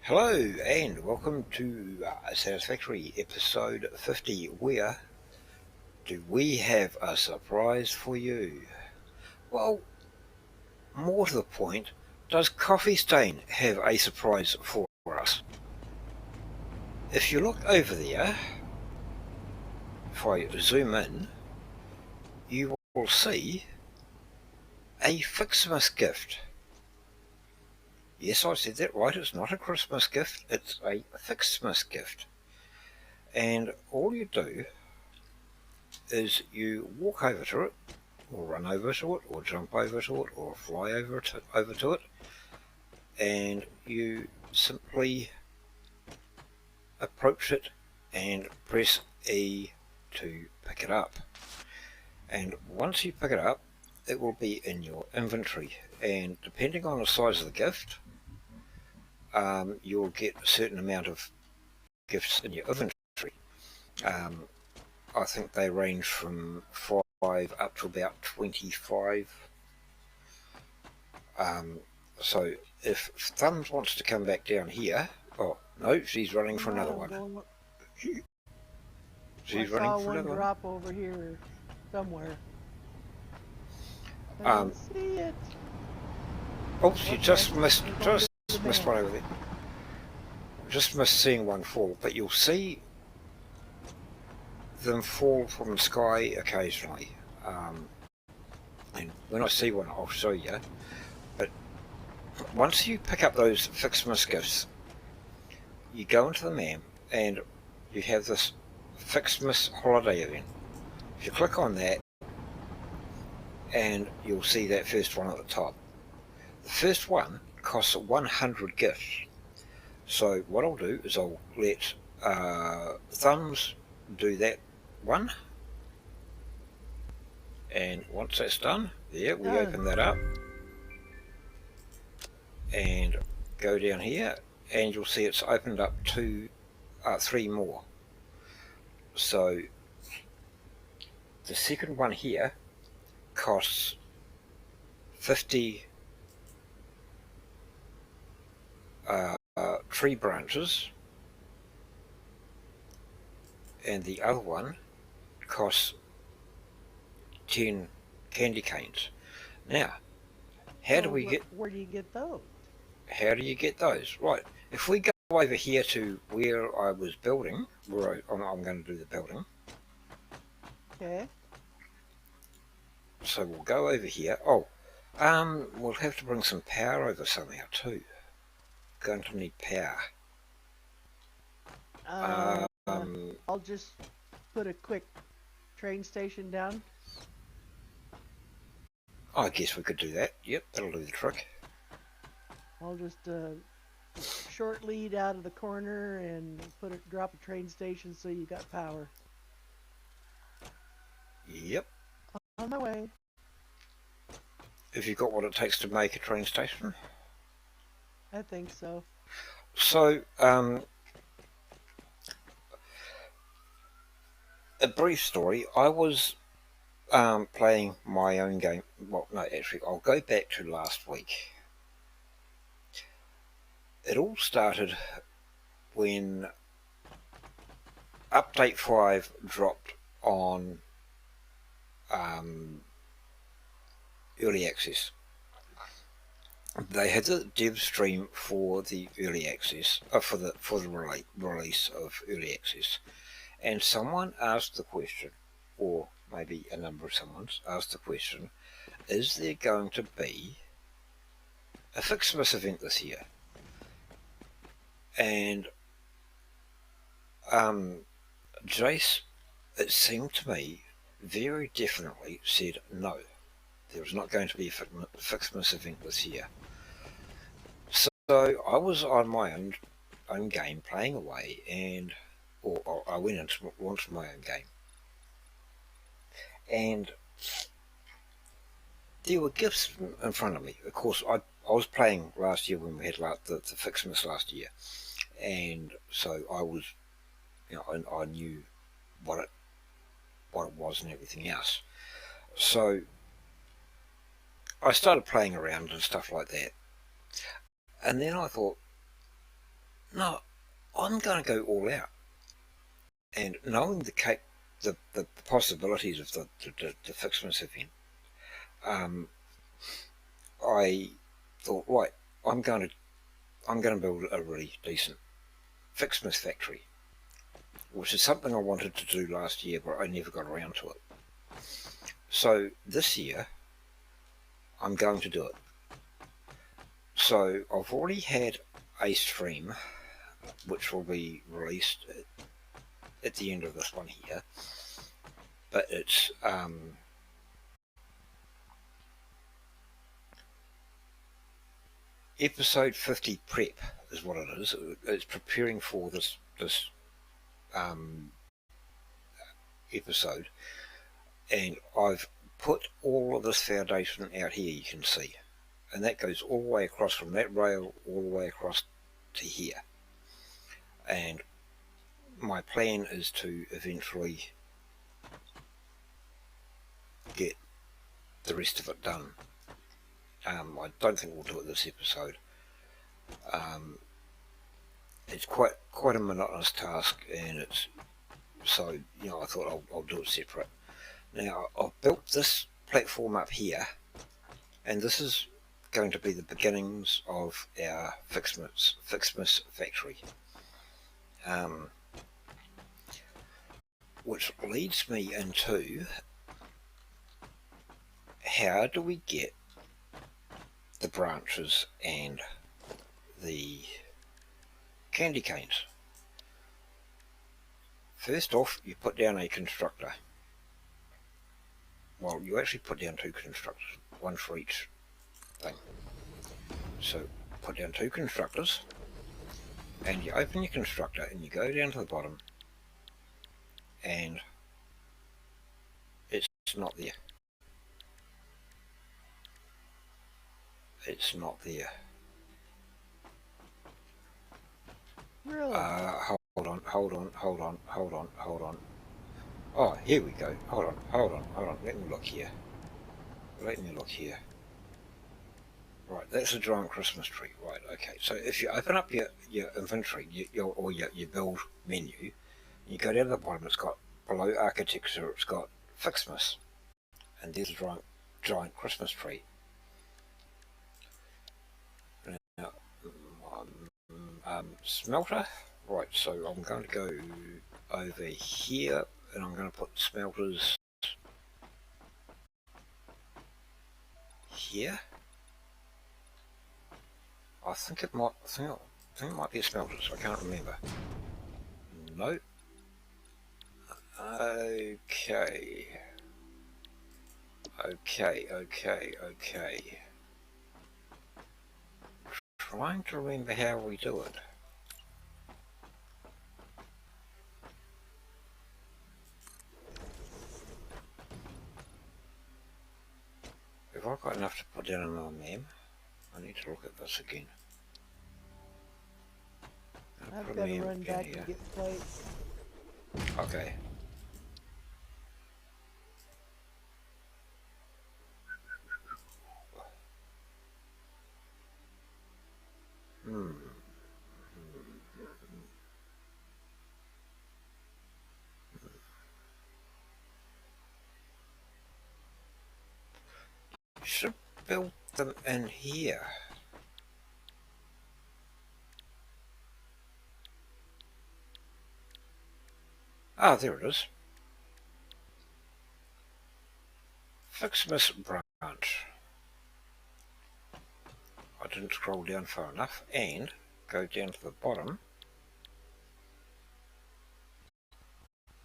Hello and welcome to Satisfactory episode 50, where do we have a surprise for you? Well, more to the point, does Coffee Stain have a surprise for us? If you look over there, if I zoom in, you will see a Fixmas gift. Yes, I said that right, it's not a Christmas gift, it's a Fixmas gift. And all you do is you walk over to it, or run over to it, or jump over to it, or fly over to it, and you simply approach it and press E to pick it up. And once you pick it up, it will be in your inventory, and depending on the size of the gift, you'll get a certain amount of gifts in your inventory. I think they range from 5 up to about 25. So if Thumbs wants to come back down here, oh no, she's running for another one. She's running for another one. Drop over here somewhere. I Um, didn't see it. oh, you just missed one over there. Just missed seeing one fall, but you'll see them fall from the sky occasionally. And when I see one, I'll show you. But once you pick up those Fixmas gifts, you go into the map and you have this Fixmas holiday event. If you click on that, and you'll see that first one at the top. The first one costs 100 gifts. So what I'll do is I'll let Thumbs do that one. And once that's done, there, we open that up. And go down here, and you'll see it's opened up to 3 more. So the second one here costs 50 tree branches, and the other one costs 10 candy canes. Now, where do you get those? How do you get those? Right, if we go over here to where I was building, where I'm going to do the building. Okay. So we'll go over here. We'll have to bring some power over somehow too. Going to need power. I'll just put a quick train station down. I guess we could do that. Yep, that'll do the trick. I'll just short lead out of the corner and drop a train station so you got power. Yep. On my way. Have you got what it takes to make a train station? I think so. So, a brief story. I was playing my own game. Well, no, actually, I'll go back to last week. It all started when Update 5 dropped on early access. They had the dev stream for the early access, for the release of early access, and someone asked the question, or maybe a number of someone's asked the question, is there going to be a Fixmas event this year? And Jace, it seemed to me, very definitely said no. There was not going to be a Fixmas event this year. So I was on my own game playing away, and or I went into launched my own game, and there were gifts in front of me. Of course, I was playing last year when we had the Fixmas last year, and so I was, I knew what it was and everything else. So I started playing around and stuff like that. And then I thought, No, I'm going to go all out. And knowing the possibilities of the Fixmas event, I thought, right, I'm going to build a really decent Fixmas factory, which is something I wanted to do last year, but I never got around to it. So this year, I'm going to do it. So I've already had a stream, which will be released at the end of this one here, but it's episode 50 prep is what it is. It's preparing for this episode, and I've put all of this foundation out here, you can see, and that goes all the way across from that rail all the way across to here. And my plan is to eventually get the rest of it done. I don't think we'll do it this episode. It's quite a monotonous task, and it's so, I thought I'll do it separate. Now I've built this platform up here, and this is going to be the beginnings of our Fixmas factory, which leads me into how do we get the branches and the candy canes. First off, you put down a constructor. Well, you actually put down two constructors, one for each thing. So put down two constructors, and you open your constructor and you go down to the bottom, and it's not there. It's not there. Really? Hold on. Oh, here we go. Hold on. Let me look here. Right, that's a giant Christmas tree. Right, okay. So if you open up your inventory, your build menu, you go down to the bottom, it's got below architecture, it's got Fixmas, and there's a giant Christmas tree. Now, smelter. Right, so I'm going to go over here, and I'm going to put smelters here. I think it might be a smelters. I can't remember. No. Okay. Trying to remember how we do it. If I've got enough to put down another mem, I need to look at this again. I've got to run back and get plates. Okay. Should build them in here. Ah, there it is. Fixmas branch. I didn't scroll down far enough, and go down to the bottom.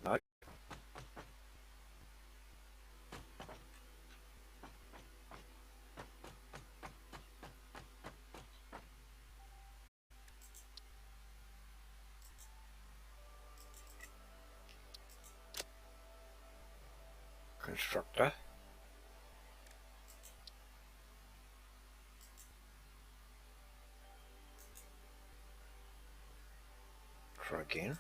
No. Constructor. Try again.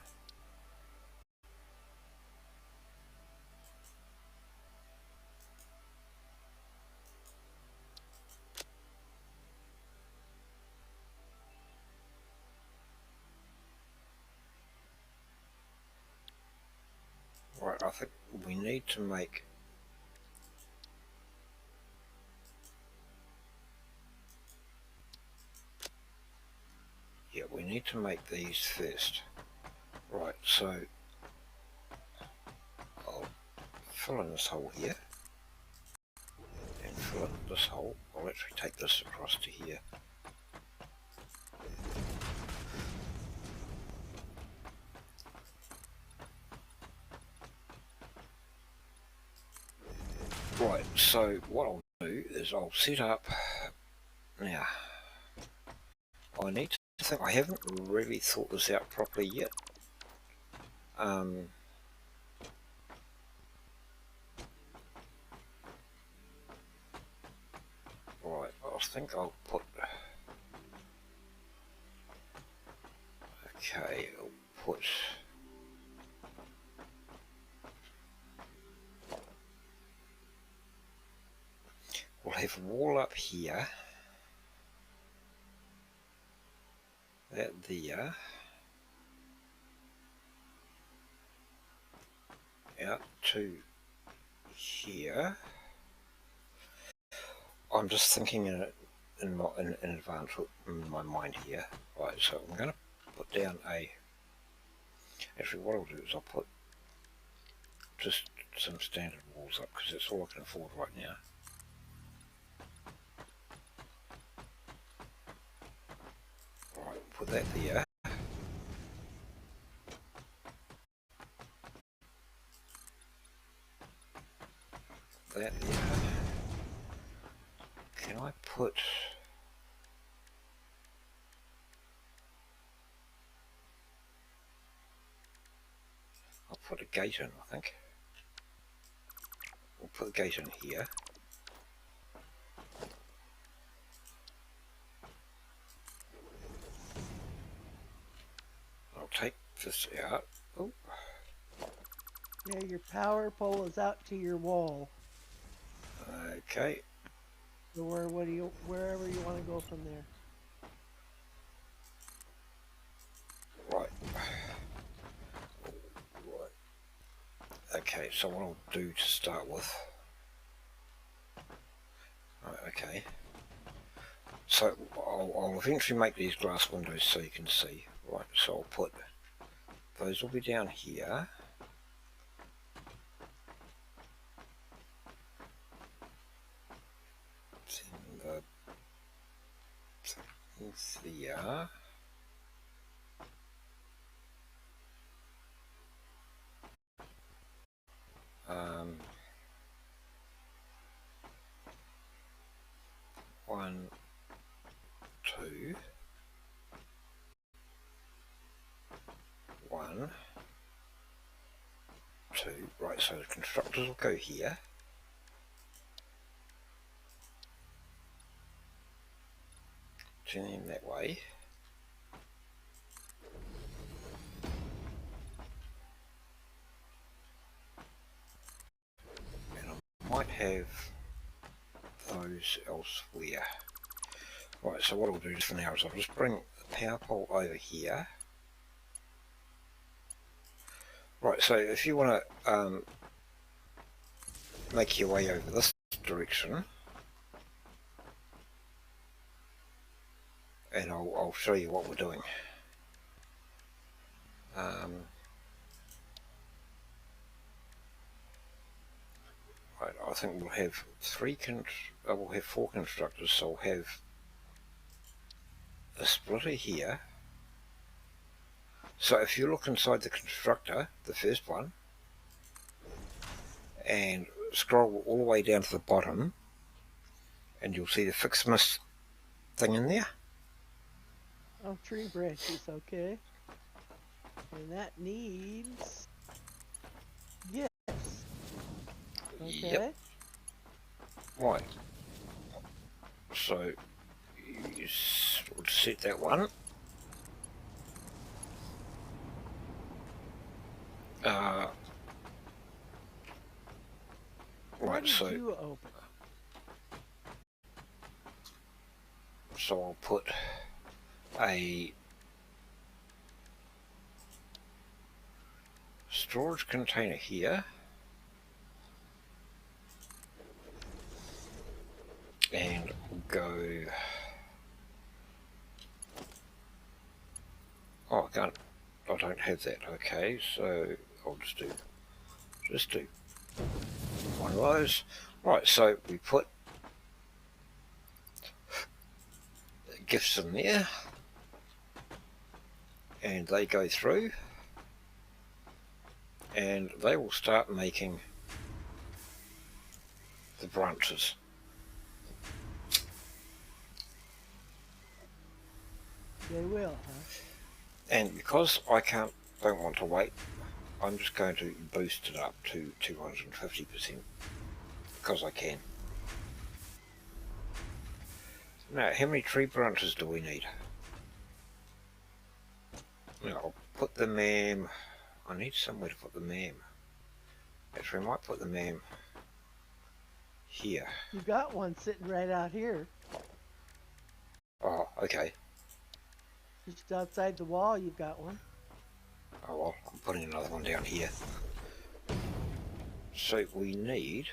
Right, I think we need to make... Yeah, we need to make these first. Right, so I'll fill in this hole here. And fill in this hole. I'll actually take this across to here. Right, so what I'll do is I'll set up... Now, I need to think... I haven't really thought this out properly yet. Right, I think I'll put... Okay, I'll put... We'll have a wall up here. That there. Out to here. I'm just thinking in advance in my mind here. Right, so I'm going to put down a... Actually, what I'll do is I'll put just some standard walls up because that's all I can afford right now. Right, put that there. That there. Can I put... I'll put a gate in, I think. We'll put the gate in here. I'll take this out. Oh. Yeah, your power pole is out to your wall. Okay. So wherever you want to go from there. Right. Right. Okay, so what I'll do to start with... Right, okay. So I'll eventually make these glass windows so you can see. Right, so I'll put... Those will be down here. Then the things there. One, two, one, two. Right, so the constructors will go here. Turn them that way. And I might have those elsewhere. Right, so what I'll do for now is I'll just bring the power pole over here. Right, so if you want to make your way over this direction, and I'll show you what we're doing. Right, I think we'll have we'll have four constructors, so we'll have a splitter here. So if you look inside the constructor, the first one, and scroll all the way down to the bottom, and you'll see the fixed mist thing in there. Oh, tree branches, okay. And that needs gifts. Okay. Yep. Right. So you would set that one. What Right, did so you open? I'll put a storage container here. And we'll go... Oh, I don't have that. Okay, so I'll just do one of those. Right, so we put gifts in there, and they go through, and they will start making the branches. They will, huh? And because I don't want to wait, I'm just going to boost it up to 250% because I can. Now, how many tree branches do we need? Now, I'll put the MAM. I need somewhere to put the MAM. Actually, I might put the MAM here. You've got one sitting right out here. Oh, okay. Just outside the wall, you've got one. Oh well, I'm putting another one down here. So we need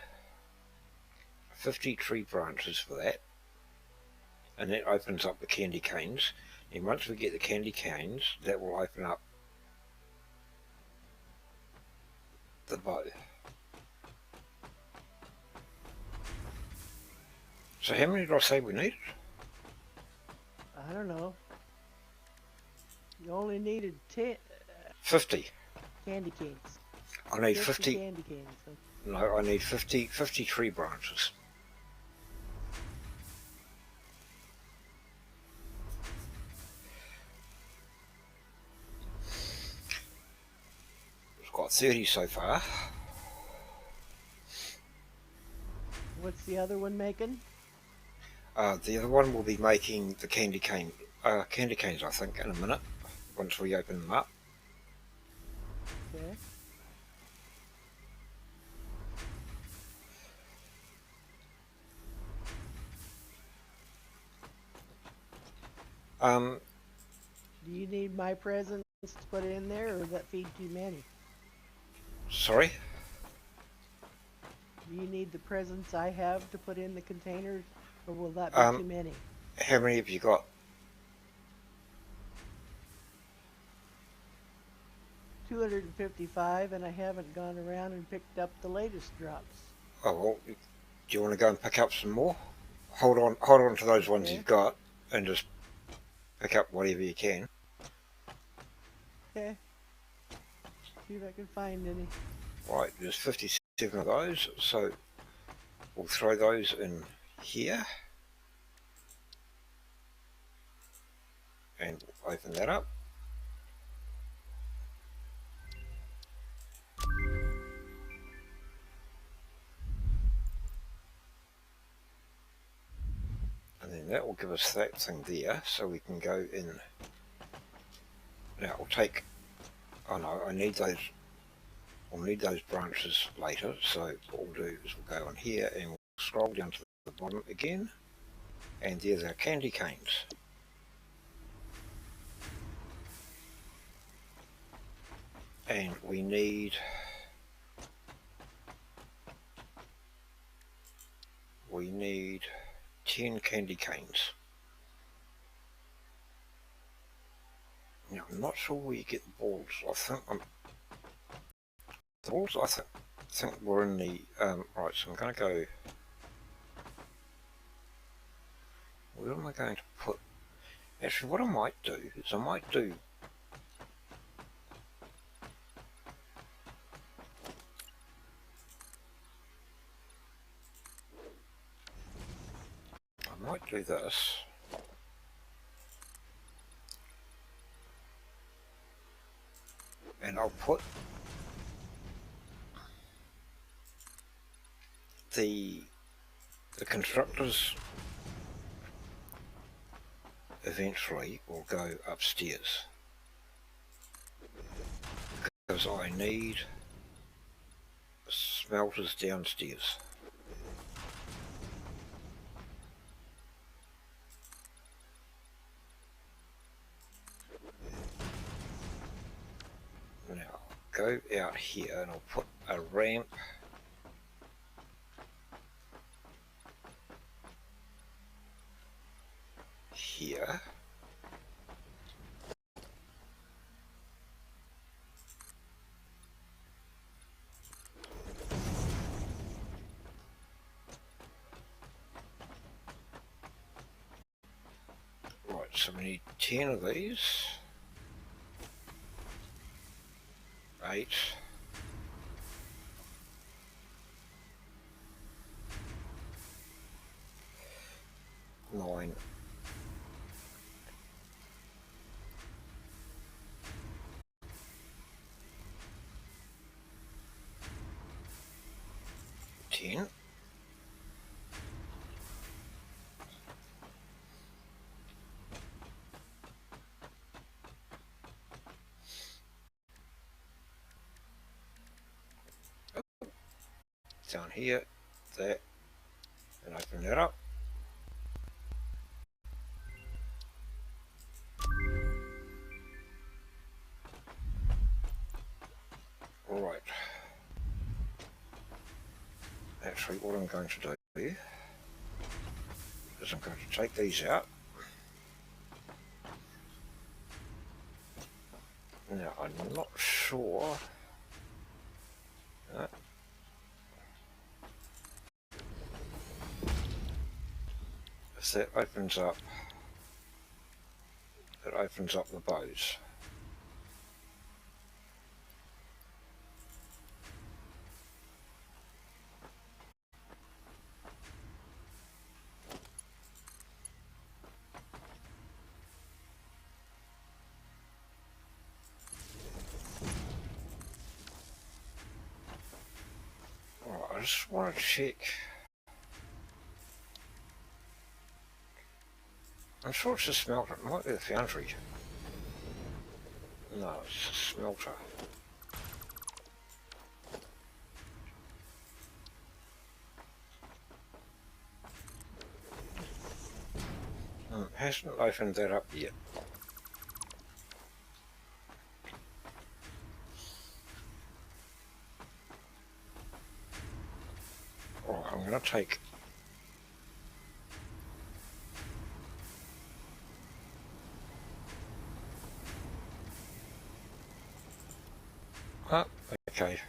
50 tree branches for that. And that opens up the candy canes. And once we get the candy canes, that will open up the bow. So how many did I say we needed? I don't know. You only needed 50. candy canes. I need 50. candy canes. No, I need 50 tree branches. We've got 30 so far. What's the other one making? The other one will be making the candy canes, I think, in a minute, once we open them up. Okay. Do you need my presents to put in there, or does that feed too many? Sorry? Do you need the presents I have to put in the containers, or will that be too many? How many have you got? 255, and I haven't gone around and picked up the latest drops. Oh well, do you want to go and pick up some more? Hold on to those ones Okay. you've got, and just pick up whatever you can. Okay. See if I can find any. Right, there's 57 of those, so we'll throw those in here. And we'll open that up. And then that will give us that thing there, so we can go in. Now we'll take, oh no, I need those, we'll need those branches later, so what we'll do is we'll go in here and we'll scroll down to the bottom again, and there's our candy canes. And we need 10 candy canes. Now I'm not sure where you get the balls. I think the balls I think were in the right, so I'm going to go, where am I going to put, actually what I might do is I might do this, and I'll put the constructors eventually will go upstairs, because I need smelters downstairs. Now go go out here and I'll put a ramp here. Right, so we need 10 of these. 8. 9. 10. Down here, that, and open that up. Alright. Actually, what I'm going to do is I'm going to take these out. Now, I'm not sure. If that opens up, it opens up the bows. Alright, I just want to check. I'm sure it's a smelter. It might be the foundry. No, it's a smelter. Hasn't opened that up yet. Alright, I'm going to take... Ah, okay.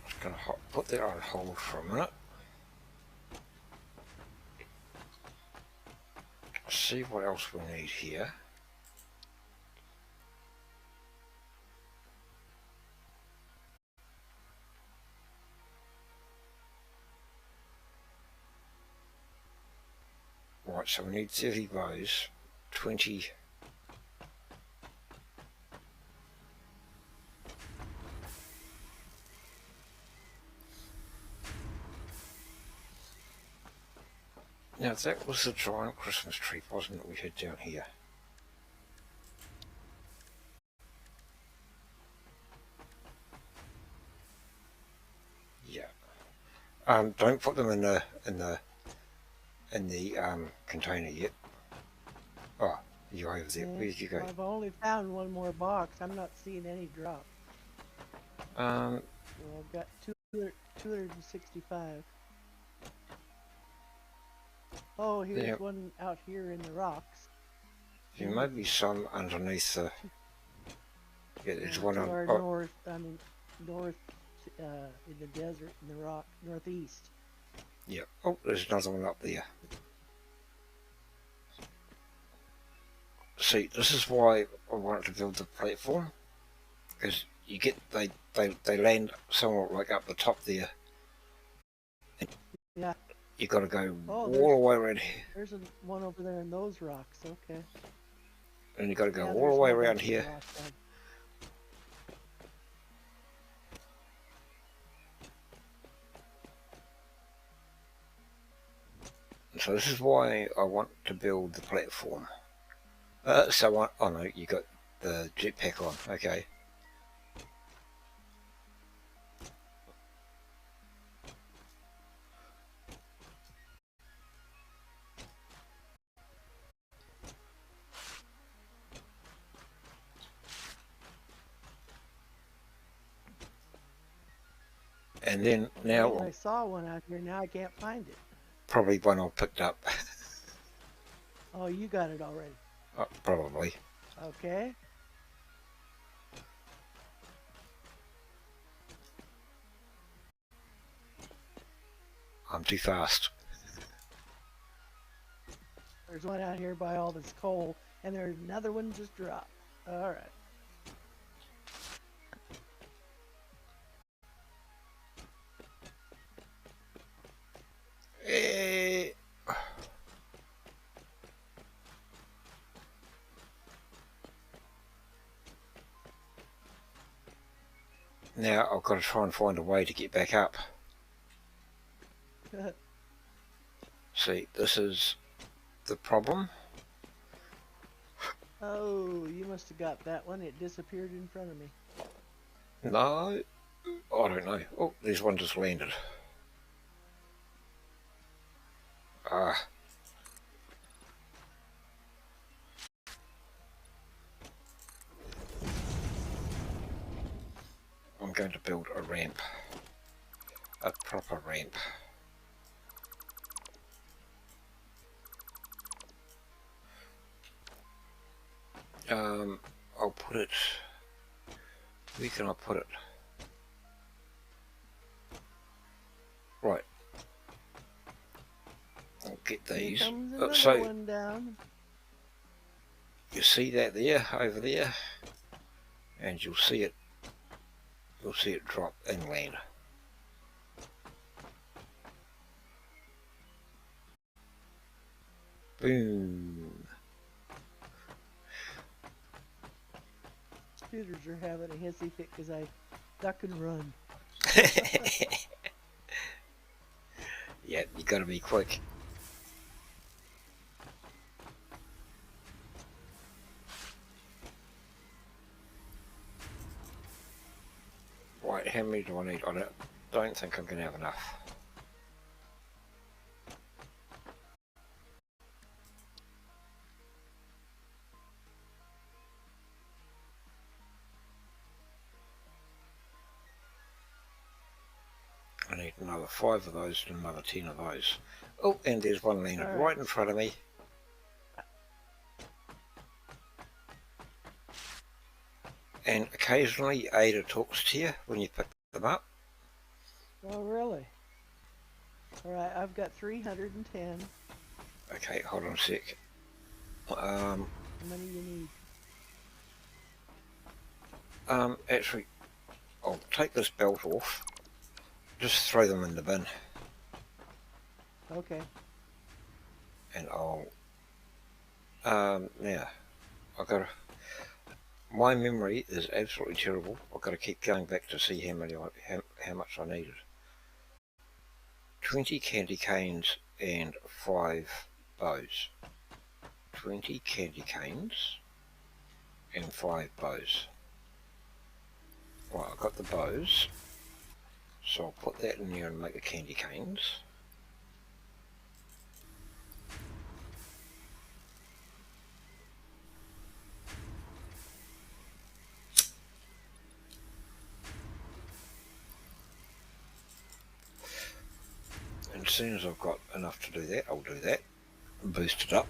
Just going to put that on hold for a minute. See what else we need here. Right, so we need 30 bows, 20... Now that was the giant Christmas tree, wasn't it, we had down here? Yeah. Don't put them in the container yet. Oh, you're over there. Where did you go? I've only found one more box. I'm not seeing any drop. Um, Well, I've got 265. Oh, here's there, one out here in the rocks. there may be some underneath the... Yeah, there's one to on... our Oh, north, north in the desert, in the rock, northeast. yeah. Oh, there's another one up there. See, this is why I wanted to build the platform, because you get they land somewhat like up the top there. Yeah. You got to go Oh, all the way around here, there's one over there in those rocks. Okay. and you got to go Yeah, all there's the way a whole around bunch of here. rocks down. So this is why I want to build the platform. Oh no, you got the jetpack on. Okay. And then Well, now I saw one out here. Now I can't find it. probably one I picked up. Oh, you got it already. Probably. Okay. I'm too fast. There's one out here by all this coal, and there's another one just dropped. All right. Eh, Now I've got to try and find a way to get back up. See, this is the problem. Oh, you must have got that one. It disappeared in front of me. No, I don't know. Oh, there's one just landed. Ah, I'm going to build a ramp. A proper ramp. I'll put it... Where can I put it? Right. I'll get these. Here comes another So, one down. you see that there, over there? And you'll see it drop and land. Boom. Shooters are having a hissy fit because I duck and run. Yeah, you gotta be quick. Right, how many do I need? I don't think I'm gonna have enough. I need another 5 of those and another 10 of those. Oh, and there's one landed right in front of me. And occasionally Ada talks to you when you pick them up. Oh, really? Alright, I've got 310. Okay, hold on a sec. How many you need? Actually, I'll take this belt off. Just throw them in the bin. Okay. And I'll... now, I've got to... My memory is absolutely terrible. I've got to keep going back to see how much I needed. 20 candy canes and 5 bows. 20 candy canes and 5 bows. Right, I've got the bows. So I'll put that in there and make the candy canes. And as soon as I've got enough to do that, I'll do that. Boost it up.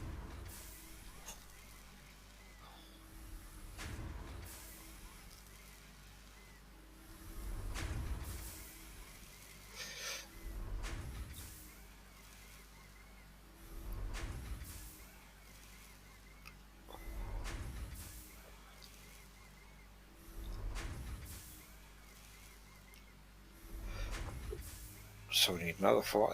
So we need another 5.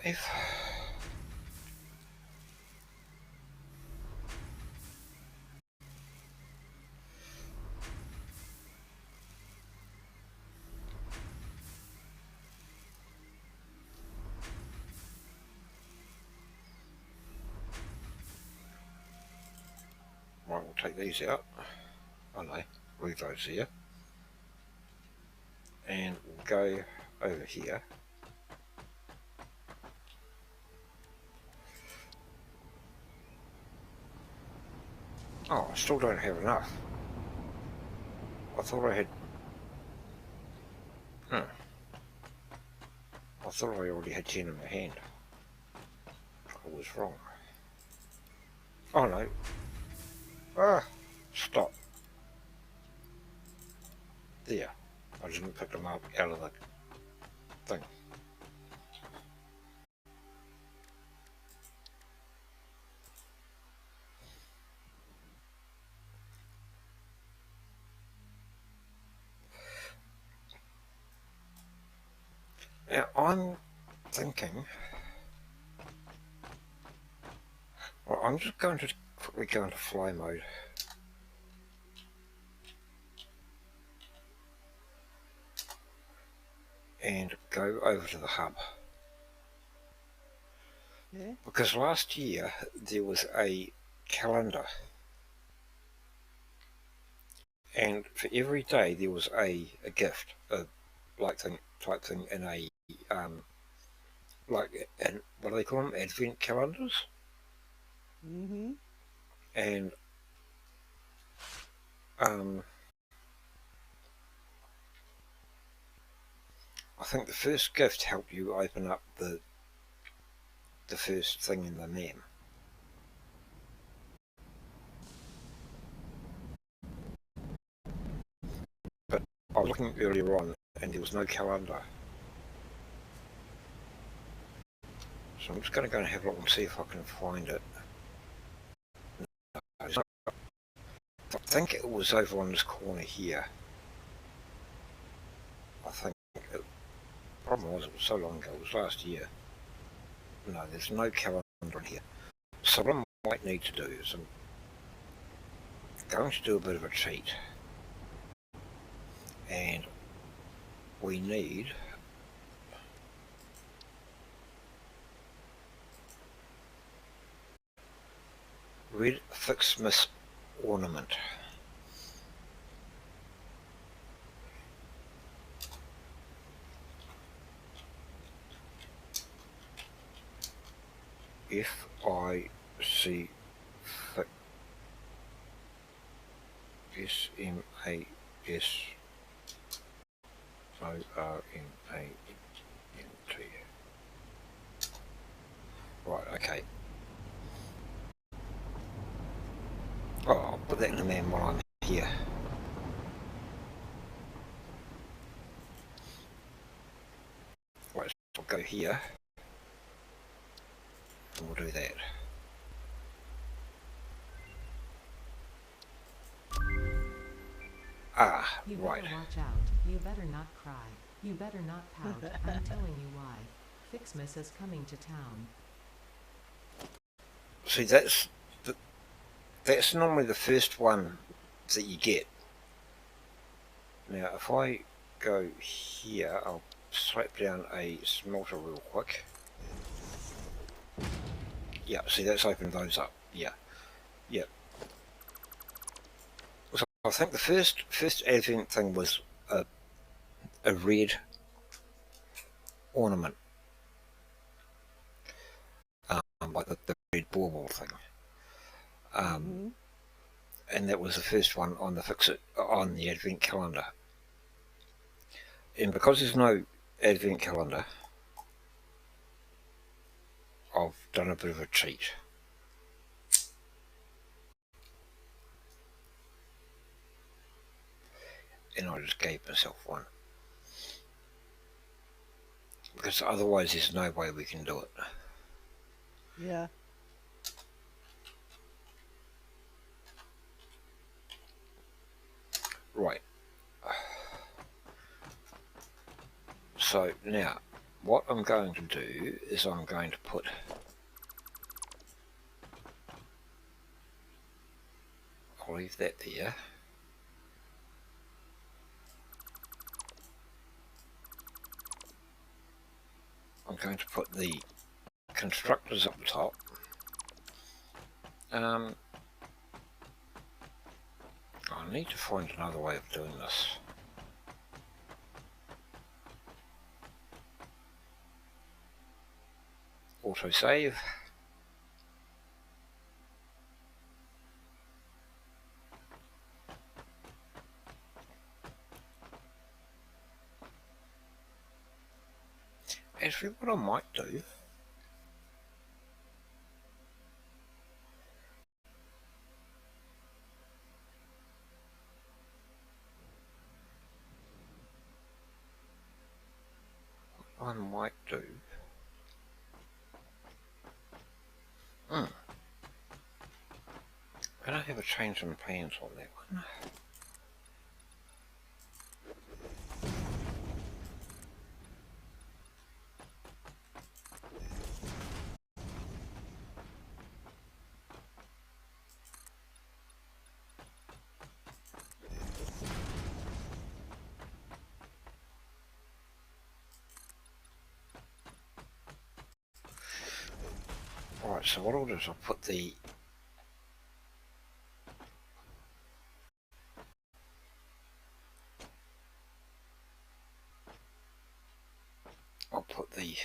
Right, we'll take these out. Oh no, leave those here. And we'll go over here. Oh, I still don't have enough. I thought I had... I thought I already had 10 in my hand. I was wrong. Oh no. Ah, stop. There. I didn't pick them up out of the thing. Now I'm thinking, well, I'm just going to quickly go into fly mode. And go over to the hub. Okay. Because last year there was a calendar, and for every day there was a gift, a type thing in a and what do they call them? Advent calendars. Mm-hmm. And I think the first gift helped you open up the first thing in the name. But I was looking earlier on and there was no calendar. So I'm just going to go and have a look and see if I can find it. I think it was over on this corner here. I think the problem was it was so long ago, it was last year. No, there's no calendar in here. So what I might need to do is I'm going to do a bit of a cheat. And we need red Fixmas ornament. FIC SMASORNANT. Right, okay. Oh, I'll put that in the man while I'm here. Right, so I'll go here. And we'll do that. Ah, You right. better watch out. You better not cry. You better not pout. I'm telling you why. Fixmas is coming to town. See, that's normally the first one that you get. Now, if I go here, I'll slap down a smelter real quick. Yeah, see, that's opened those up. Yeah, yeah. So I think the first advent thing was a red ornament, like the red bauble thing. Mm-hmm. And that was the first one on the advent calendar. And because there's no advent calendar, I've done a bit of a cheat. And I just gave myself one. Because otherwise there's no way we can do it. Yeah. Right. So now, what I'm going to do is I'm going to put I'll leave that there. I'm going to put the constructors up the top. I need to find another way of doing this. Autosave. Actually, what I might do, hmm, I don't have a change in plans on that one. Alright, so what I'll do is I'll put the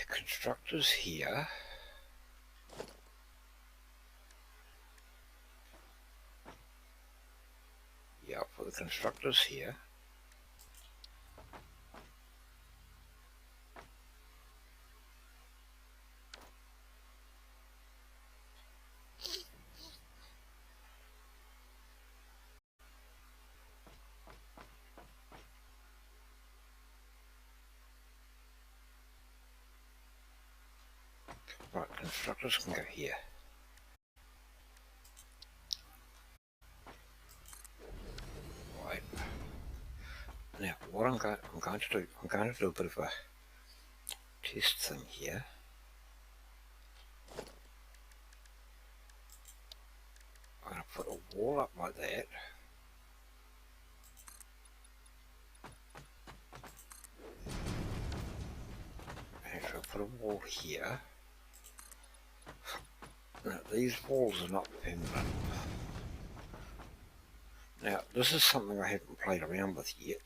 constructors here. Yeah, I'll put the constructors here. Right, constructors can go here. Right. Now, what I'm going to do, I'm going to do a bit of a test thing here. I'm going to put a wall up like that. And so I'll put a wall here. Now, these walls are not permanent. Now, this is something I haven't played around with yet.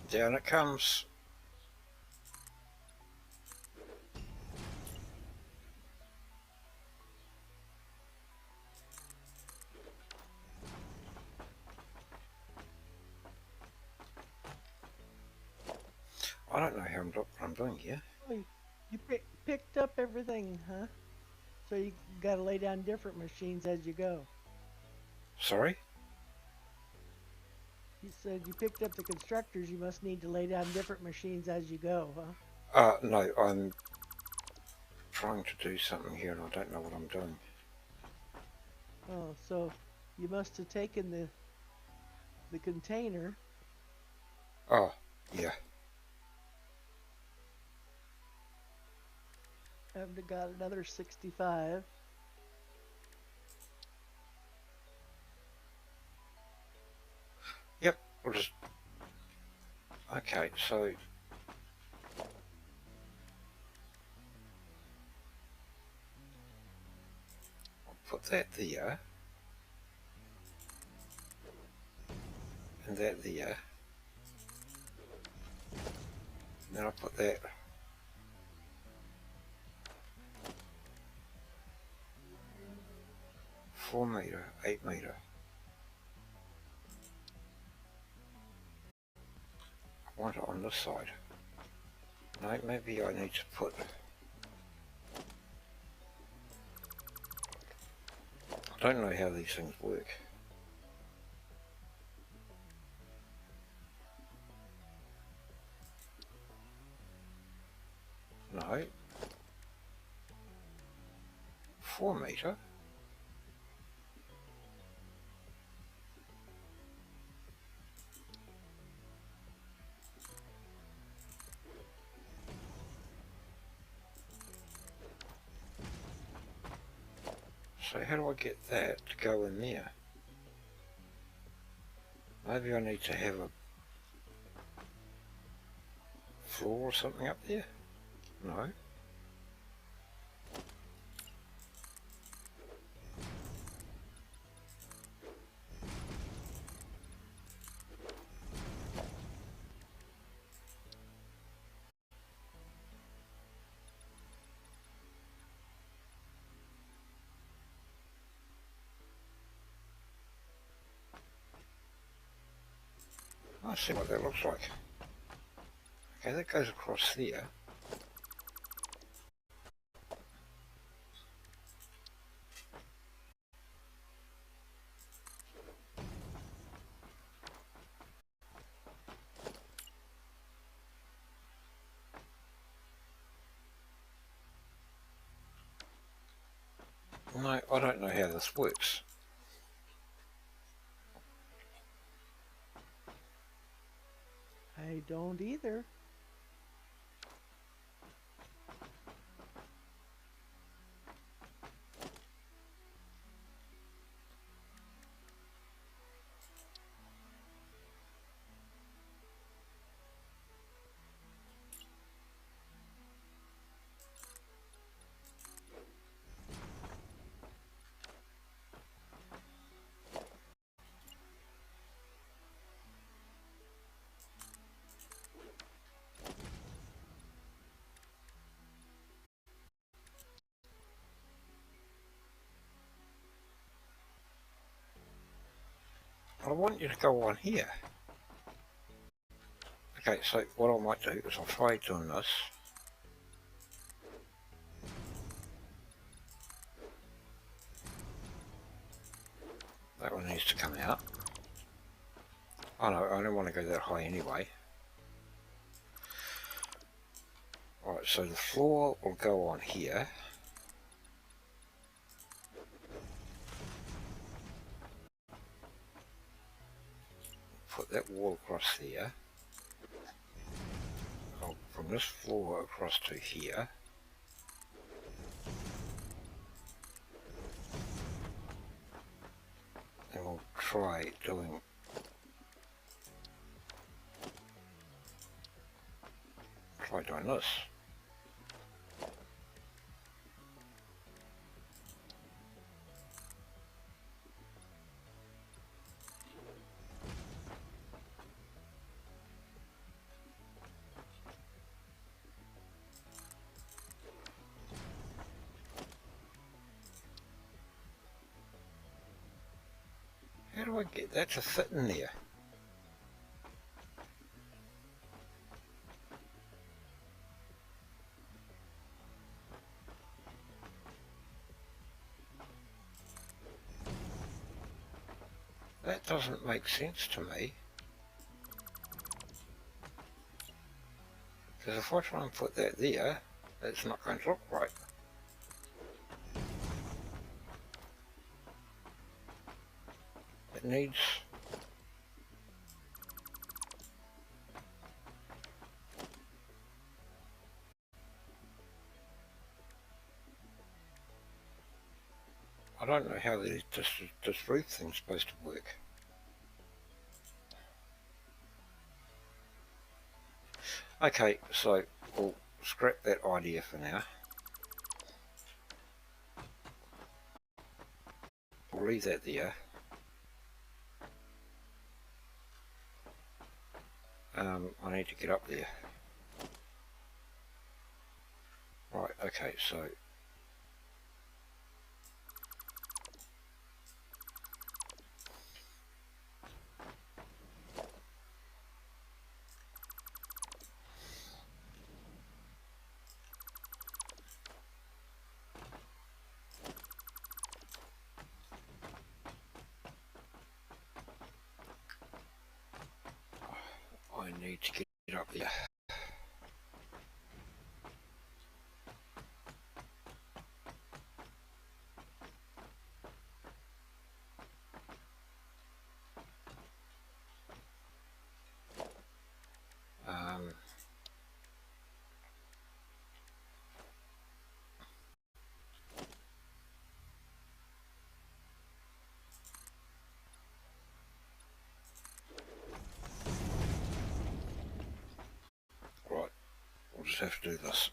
Down it comes. I don't know how I'm doing here. Oh, you picked up everything, huh? So you got to lay down different machines as you go. Sorry? You said you picked up the constructors. You must need to lay down different machines as you go, huh? No, I'm trying to do something here and I don't know what I'm doing. Oh, so you must have taken the container. Oh, yeah. I've got another 65. Yep, we'll just... Okay, so... I'll put that there. And that there. And then I'll put that... 4 metre, 8 metre. I want it on this side. No, maybe I need to put... I don't know how these things work. No. 4 metre. So how do I get that to go in there? Maybe I need to have a floor or something up there? No. I see what that looks like. Okay, that goes across there. No, I don't know how this works. I don't either. I want you to go on here. Okay, so what I might do is I'll try doing this. That one needs to come out. Oh no, I don't want to go that high anyway. Alright, so the floor will go on here. Put that wall across there. From this floor across to here. And we'll try doing this. How do I get that to fit in there? That doesn't make sense to me. Because if I try and put that there, it's not going to look right. It needs... I don't know how this roof thing's supposed to work. Okay, so we'll scrap that idea for now. We'll leave that there. I need to get up there. Right, okay, so I need to get up there. just have to do this.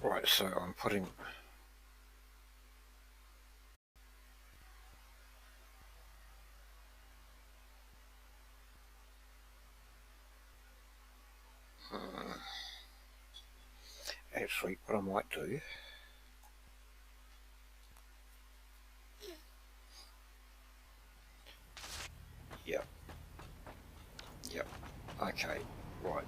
Right, so I'm putting actually what I might do, yep, okay, right.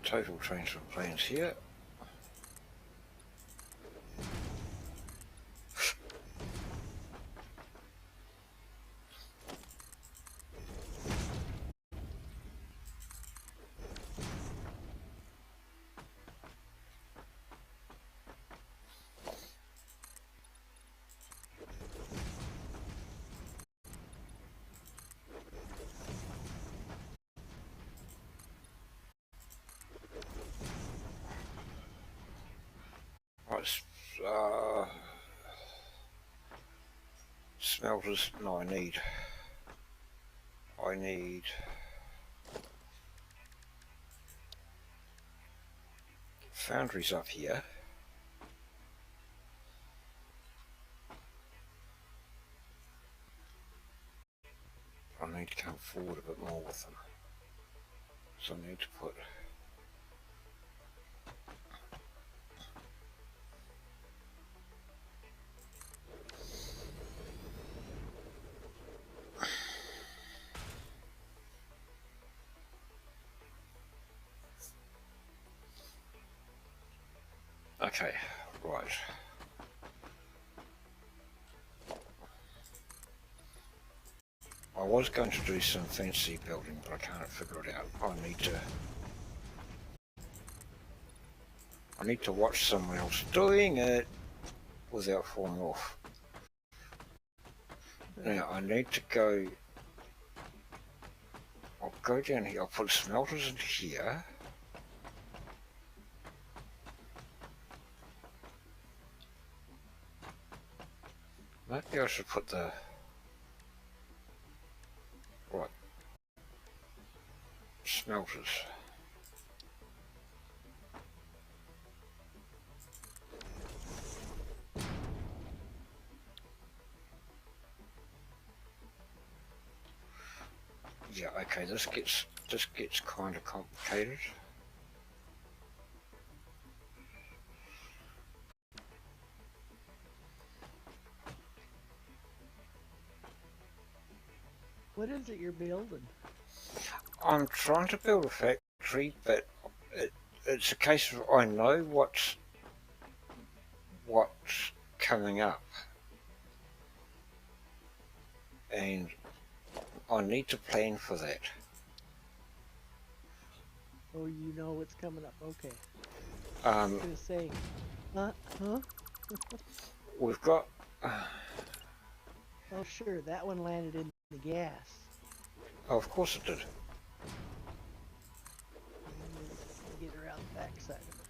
Total transfer plans here. Right, smelters, no, I need foundries up here. I need to come forward a bit more with them. So I need to put okay, right. I was going to do some fancy building, but I can't figure it out. I need to watch someone else doing it without falling off. Now I need to go, I'll go down here, I'll put smelters in here. Maybe I should put the, right, smelters. Yeah, okay, this gets kind of complicated. What is it you're building? I'm trying to build a factory, but it's a case of I know what's coming up, and I need to plan for that. Oh, you know what's coming up. Okay. I was Um, gonna say, huh? we've got. Oh, sure. That one landed in the gas. Oh, of course it did. Get around the back side of it.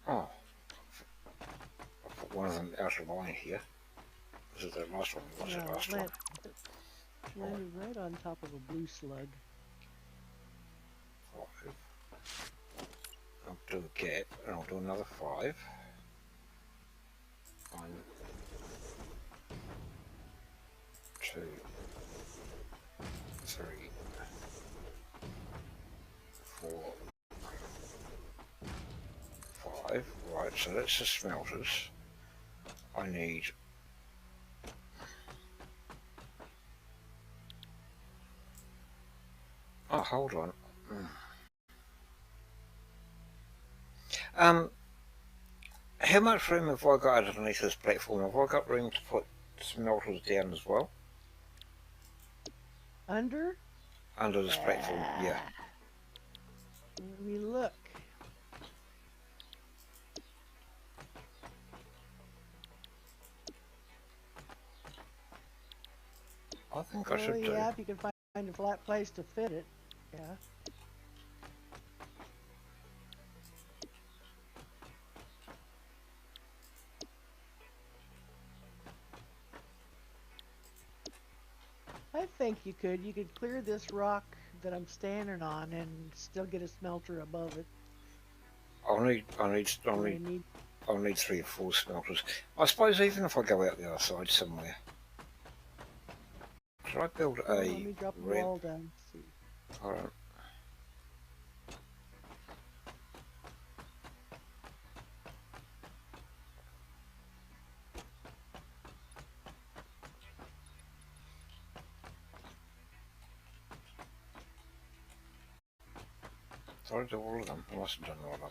Oh, I put one of them out of line here. Was it that last one? Was it No, last it one? landed right on top of a blue slug. 5. I'll do a gap, and I'll do another 5. 1, 2, 3, 4, 5. Right, so that's the smelters. I need. Oh, hold on. How much room have I got underneath this platform? Have I got room to put smelters down as well? Under? Under this platform, yeah. Let me look. I think I Well, should do. yeah, if you can find a flat place to fit it. Yeah. I think you could. You could clear this rock that I'm standing on and still get a smelter above it. I'll need, Do I need? I'll need 3 or 4 smelters. I suppose even if I go out the other side somewhere. Should I build Oh, let a me drop the ramp? wall down. See. Hold on. Did I do all of them? I must have done all of them.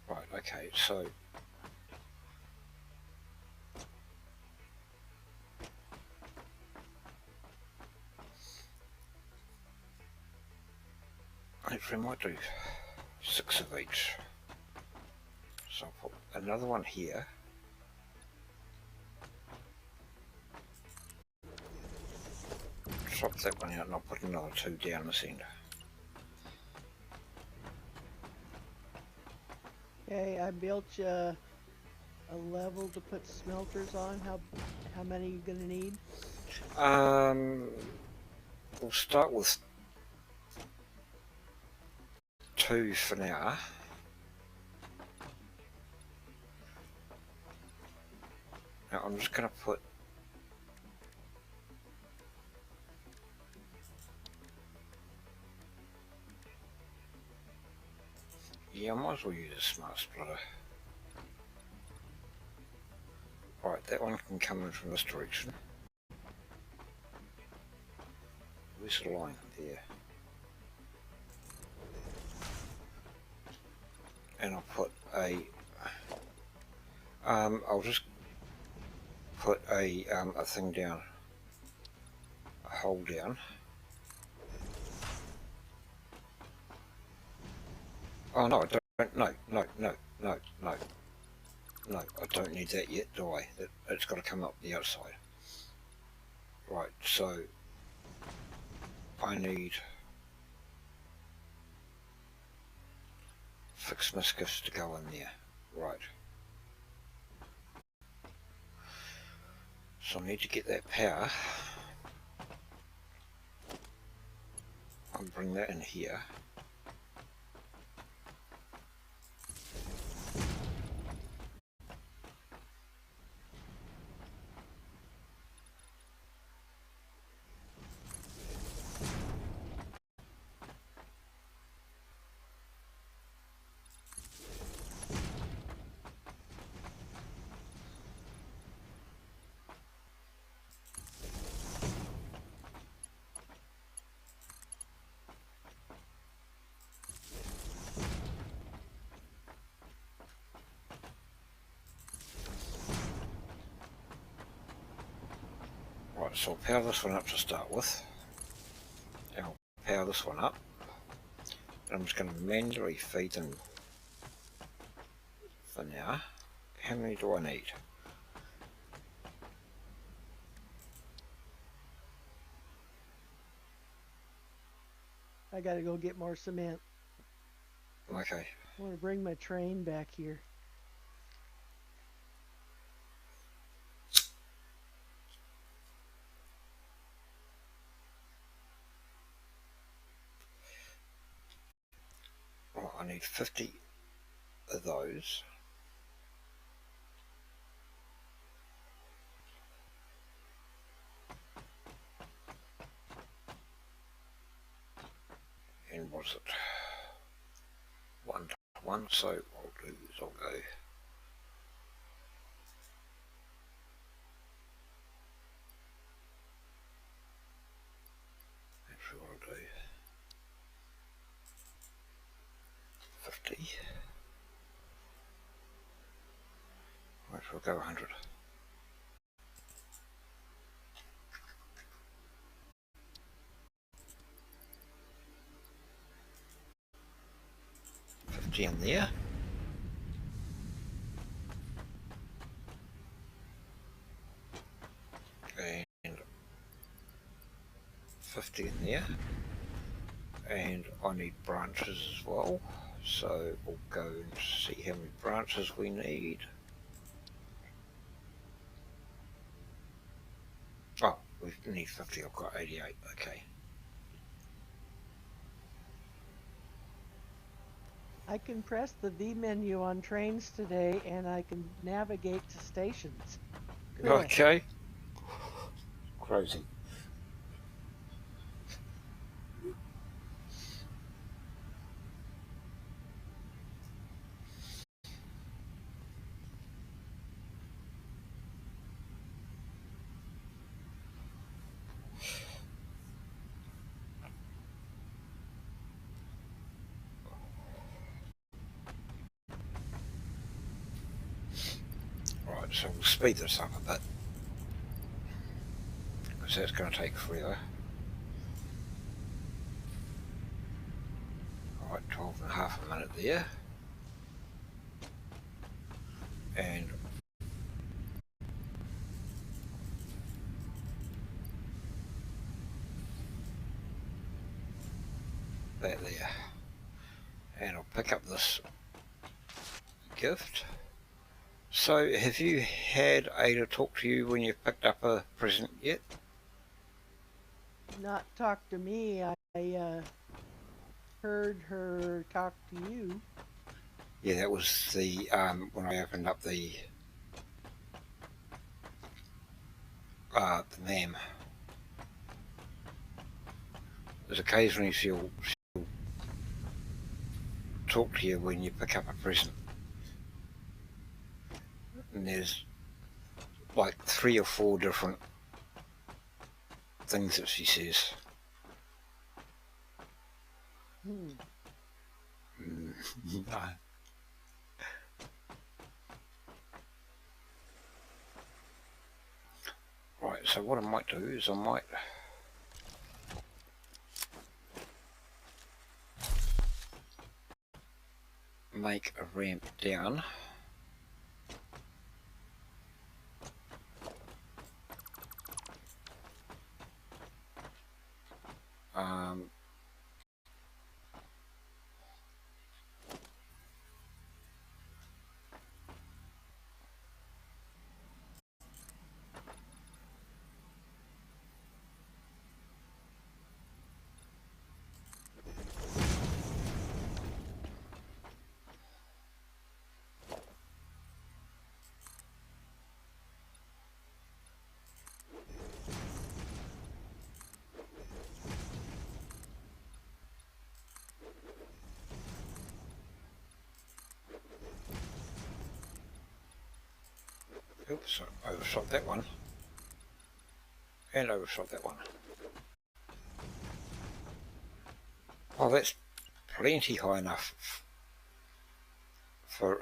Right, okay, so actually I might do 6 of each. So I'll put another one here. Swap that one out and I'll put another 2 down this end. Okay, I built you a level to put smelters on. How many are you gonna need? We'll start with 2 for now. Now I'm just going to put I might as well use a smart splitter. Right, that one can come in from this direction. Where's the line? There. And I'll put I'll just put a thing down, a hole down. Oh no, I don't, no, I don't need that yet, do I? It's got to come up the outside. Right, so I need fixed meniscus to go in there. Right. So I need to get that power. I'll bring that in here. Right, so I'll power this one up to start with. And I'll power this one up. And I'm just going to manually feed them for now. How many do I need? I gotta go get more cement. Okay. I want to bring my train back here. Right, I need 50 of those. And what's it? 1 to 1, so what I'll do is I'll go actually what I'll do 50. Right, we'll go 100. In there. And 50 in there, and I need branches as well, so we'll go and see how many branches we need. Oh, we need 50, I've got 88, okay. I can press the V menu on trains today and I can navigate to stations. Cool. Okay. Crazy. Right, so we'll speed this up a bit, because that's going to take forever. Alright, 12 and a half a minute there. And that there. And I'll pick up this gift. So, have you had Ada talk to you when you've picked up a present yet? Not talk to me. I heard her talk to you. Yeah, that was the when I opened up the ma'am. There's occasionally she'll talk to you when you pick up a present. And there's like 3 or 4 different things that she says. No. Right, so what I might do is I might make a ramp down. Oops, I overshot that one. And overshot that one. Oh, that's plenty high enough for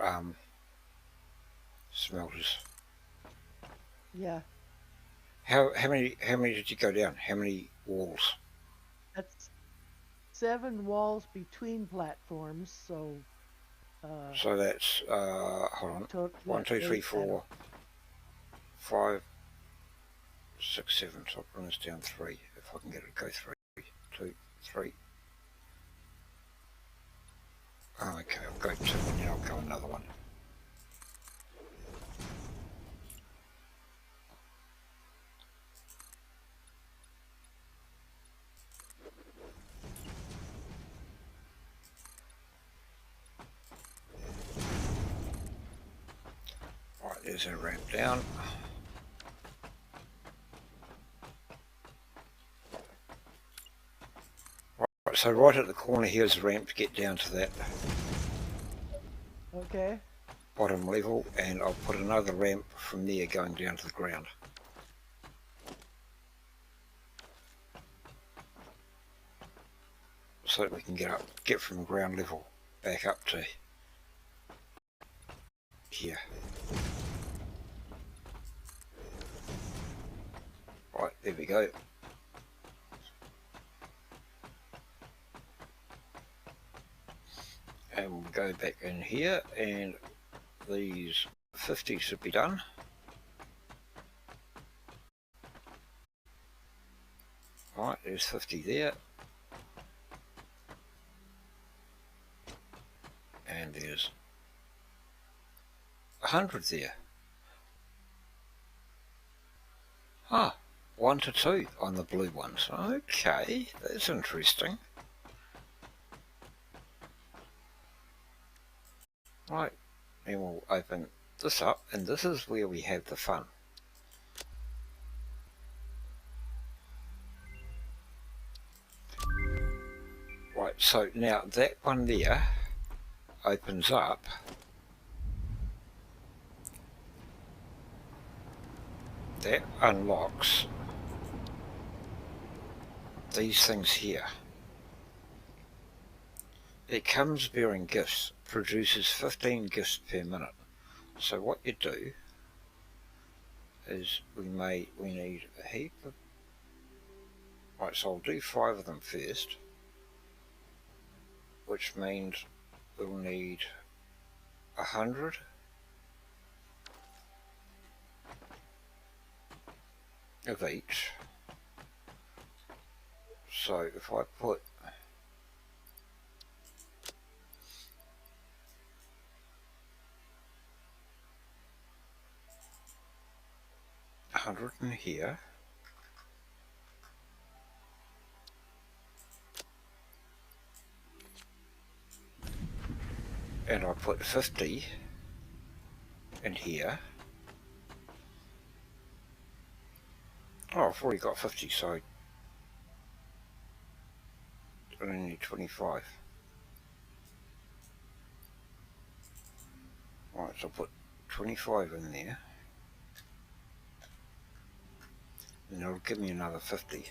smelters. Yeah. How many did you go down? How many walls? That's 7 walls between platforms, so So that's hold on. total 1, 2, 3, 8 4, 5, 6, 7. So I'll bring this down 3 if I can get it to go 3, 2, 3. Oh, okay, I'll go 2 and then I'll go another one. Right, there's a ramp down. Right, so right at the corner here's a ramp to get down to that Okay. bottom level, and I'll put another ramp from there going down to the ground. So that we can get from ground level back up to here. Right, there we go. And we'll go back in here, and these 50 should be done. Right, there's 50 there. And there's 100 there. Ah, 1 to 2 on the blue ones. Okay, that's interesting. Right, then we'll open this up, and this is where we have the fun. Right, so now that one there opens up. That unlocks these things here. It comes bearing gifts, produces 15 gifts per minute. So what you do is we need a heap of... Right, so I'll do 5 of them first, which means we'll need 100 of each. So if I put 100 in here, and I put 50 in here. Oh, I've already got 50, so I only need 25. Right, so I'll put 25 in there, and it'll give me another 50.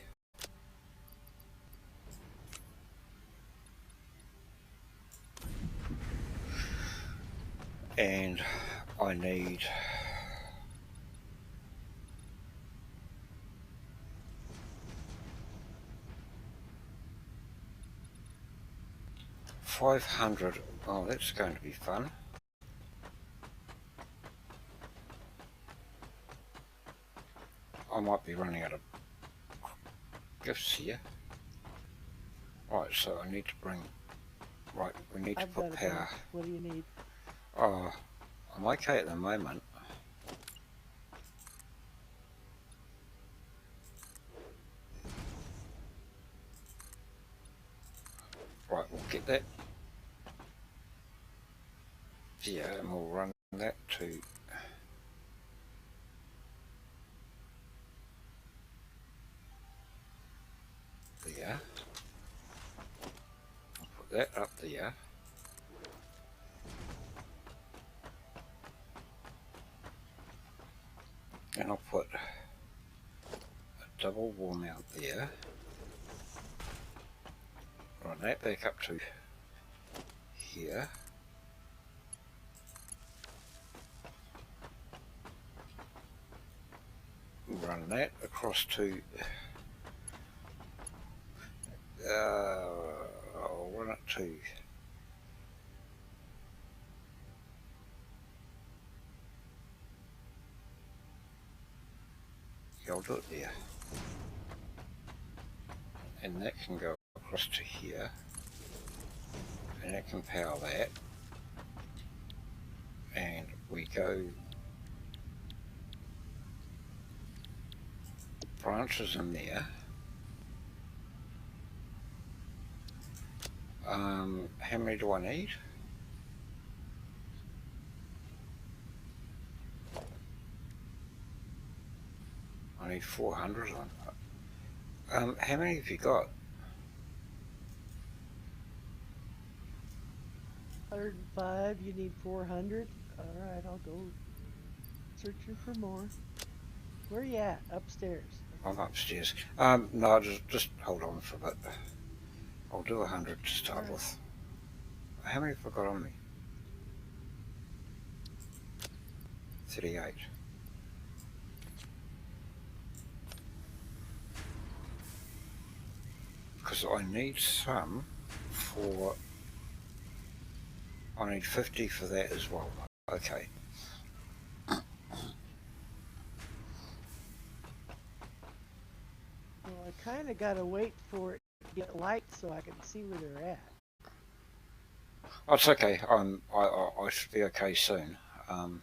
And I need 500. Oh, that's going to be fun. I might be running out of gifts here. Right, so I need to bring... Right, we need to put power. What do you need? Oh, I'm okay at the moment. Right, we'll get that. Yeah, and we'll run that to... there. I'll put that up there. And I'll put a double wall mount there. Run that back up to here. Run that across to... I'll run it to... Yeah, I'll do it there. And that can go across to here. And that can power that. And we go... branches in there. How many do I need? I need 400 on. How many have you got? 105, you need 400? Alright, I'll go searching for more. Where are you at? Upstairs. I'm upstairs. No, just hold on for a bit. I'll do 100 to start with. How many have I got on me? 38. Because I need some for... I need 50 for that as well. Okay. Well, I kind of got to wait for it to get light so I can see where they're at. Oh, it's okay. I should be okay soon. Um,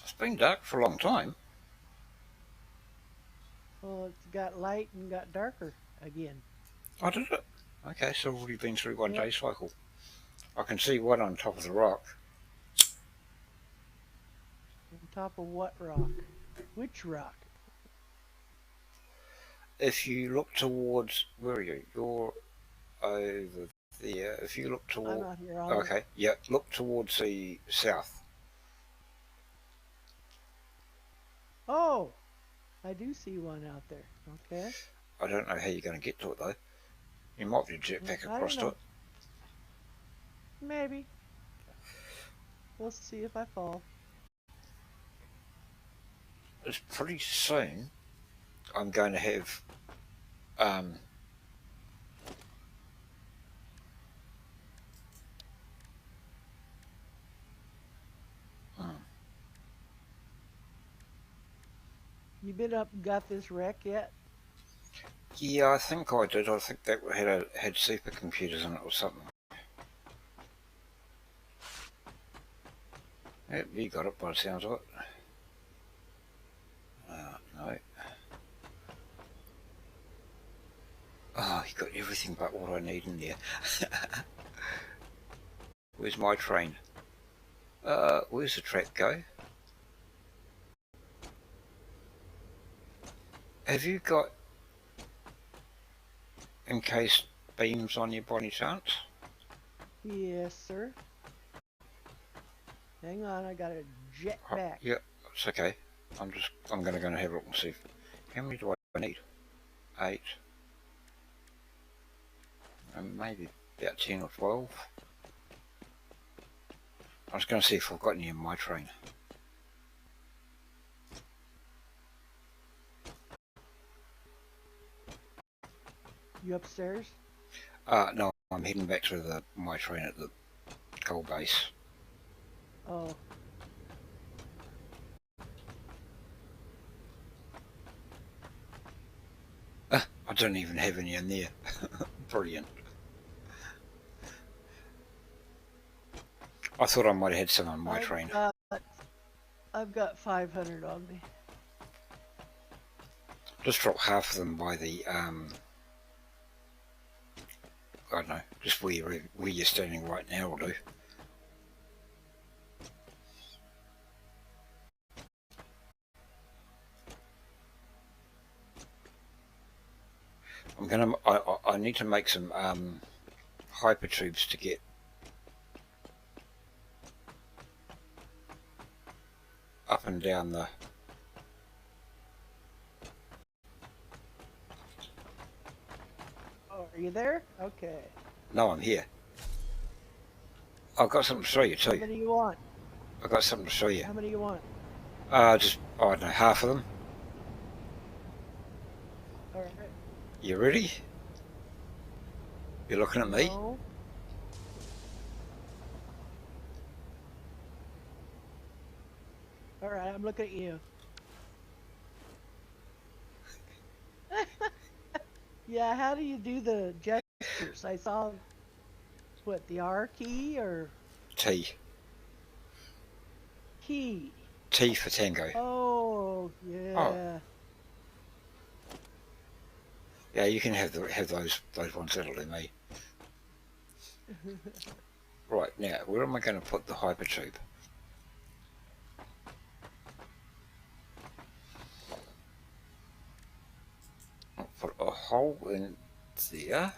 it's been dark for a long time. Well, it's got light and got darker again. I did it. Okay, so we've already been through one Yep. day cycle. I can see one on top of the rock. On top of what rock? Which rock? If you look towards, where are you? You're over there. If you look I'm toward, out here on the. okay, yeah, look towards the south. Oh, I do see one out there. Okay. I don't know how you're going to get to it though. You might be a jetpack I don't across to know. it. Maybe. We'll see if I fall. It's pretty soon. I'm going to have um, hmm, You been up and got this wreck yet? yeah, I think I did. I think that had supercomputers in it or something. Yep, you got it by the sounds of it. No. Oh, you got everything but what I need in there. Where's my train? Where's the track go? Have you got encased beams on you by any chance? Yes, sir. Hang on, I got to jet Oh, back. yeah, it's okay. I'm going to go and have a look and see. How many do I need? 8. And maybe about 10 or 12. I was going to see if I've got any in my train. You upstairs? No, I'm heading back to my train at the coal base. Oh. I don't even have any in there. Brilliant. I thought I might have had some on my train. I've got 500 on me. Just drop half of them by the, I don't know, just where you're standing right now will do. I need to make some hyper tubes to get up and down the. Oh, are you there? Okay. No, I'm here. I've got something to show you How too. many do you want? I've got something to show you. How many do you want? Just I don't know, half of them. All right. You ready? You're looking at me. No. All right, I'm looking at you. Yeah, how do you do the gestures? I saw, what, the R key or T. key? T for tango. Oh, yeah. Yeah, you can have those ones. That'll do me. Right, now, where am I going to put the hyper tube? I'll put a hole in there.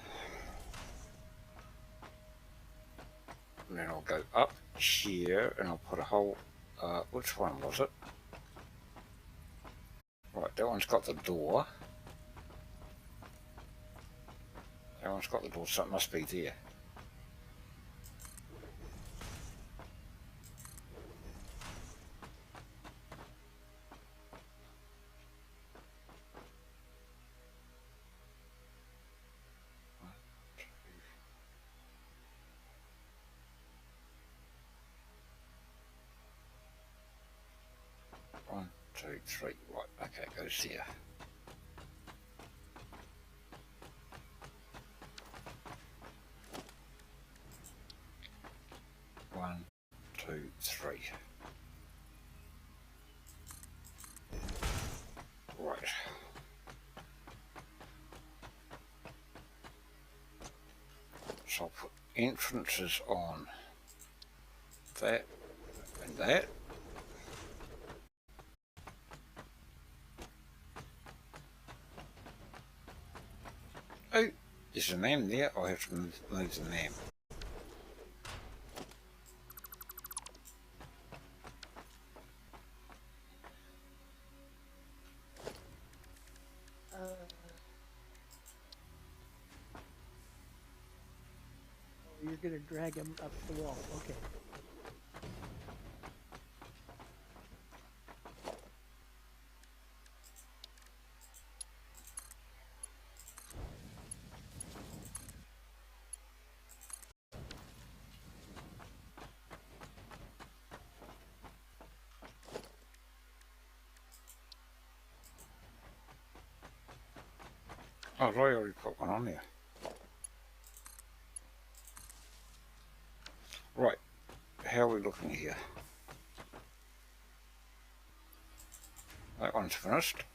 And then I'll go up here and I'll put a hole. Which one was it? Right, that one's got the door. That one's got the door, so it must be there. One, 2, 3. Right, okay, it goes there. One, 2, 3. Right. So I'll put entrances on that and that. Oh, there's a man there. I have to move the man. Oh, you're gonna drag him up the wall. Okay. Oh, I already put one on there. Right, how are we looking here? That one's finished.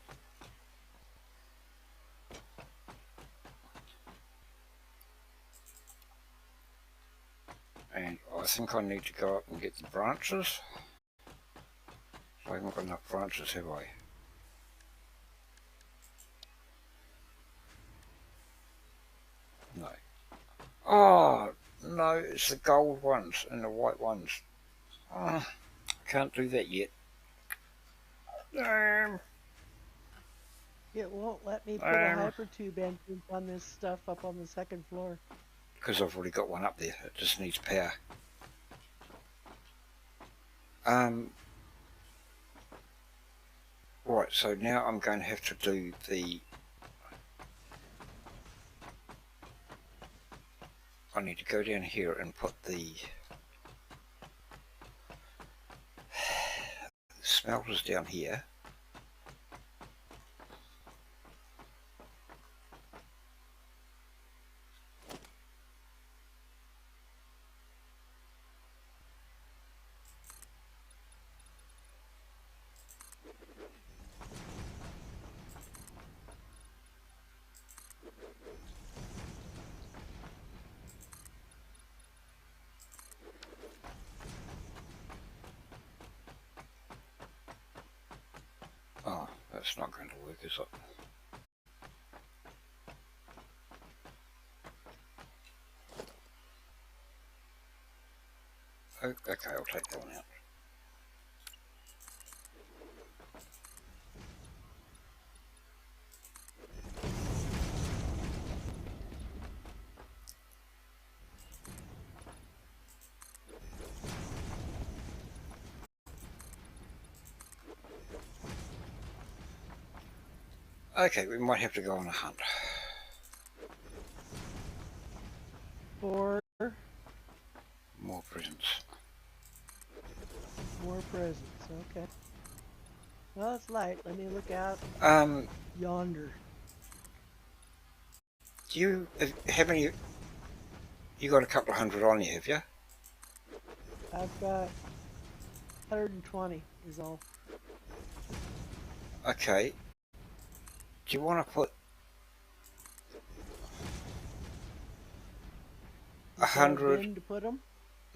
And I think I need to go up and get the branches. I haven't got enough branches, have I? No. Oh, no, it's the gold ones and the white ones. Oh, can't do that yet. It won't let me put a hypertube entrance on this stuff up on the second floor. Because I've already got one up there. It just needs power. Right, so now I'm going to have to do the... I need to go down here and put the smelters down here. Oh, that's not going to work, is it? Oh, okay, I'll take that one out. Okay, we might have to go on a hunt. For More presents. more presents. Okay. Well, it's light. Let me look out yonder. Do you have any... You got a couple of hundred on you, have you? I've got 120 is all. Okay. Do you want to put Is there a 100? bin to put them?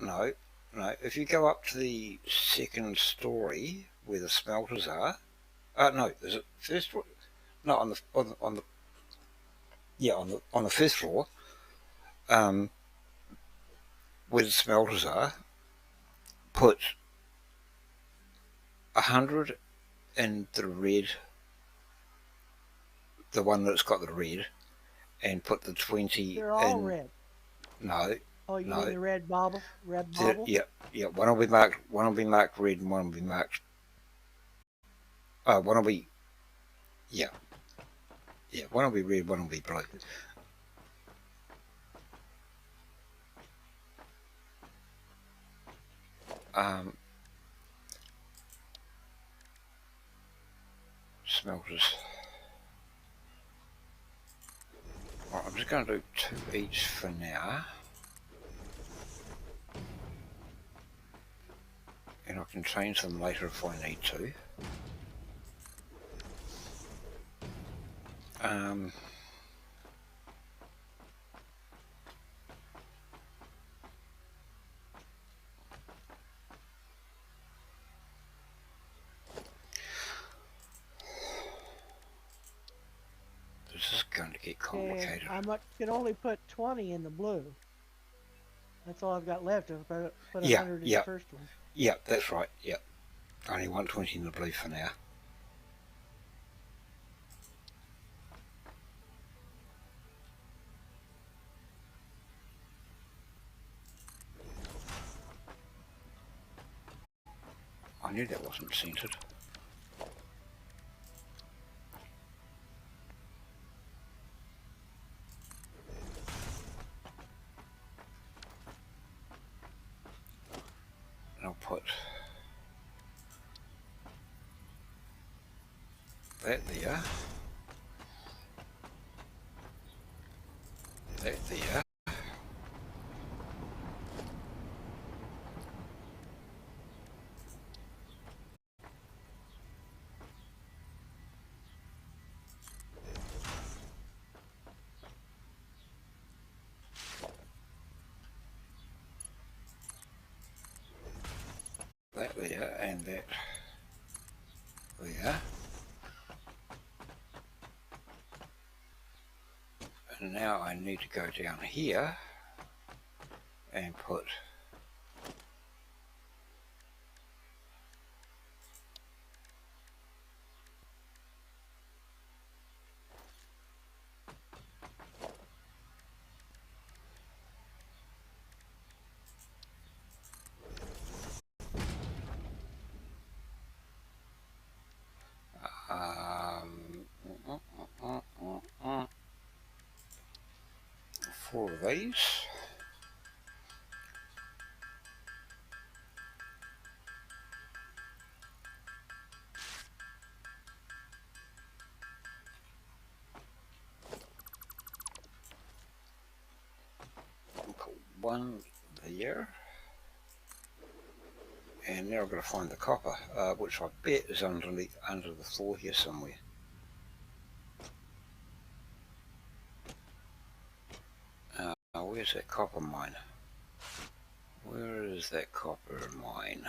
No, no. If you go up to the second story where the smelters are, no, is it first floor? No, on the yeah on the first floor, where the smelters are, put 100 in the red, the one that's got the red, and put the 20 They're all in. red. No. Oh, you No. mean the red bobble? Red bobble? Yeah. One will be marked. One will be marked red, and one will be marked. One will be. Yeah. Yeah. One will be red. One will be blue. smelters. Right, I'm just going to do 2 each for now. And I can change them later if I need to. This is going to get And complicated. I can only put 20 in the blue. That's all I've got left. I've got to put Yeah, 100 in the yeah, first one. yeah, that's right, yeah. Only 120 in the blue for now. I knew that wasn't centered. And I'll put that there. That there. That there and that there. And now I need to go down here and put um, 4 of these. Put 1 there. And now I've got to find the copper, which I bet is under the floor here somewhere. Where's that copper mine? Where is that copper mine?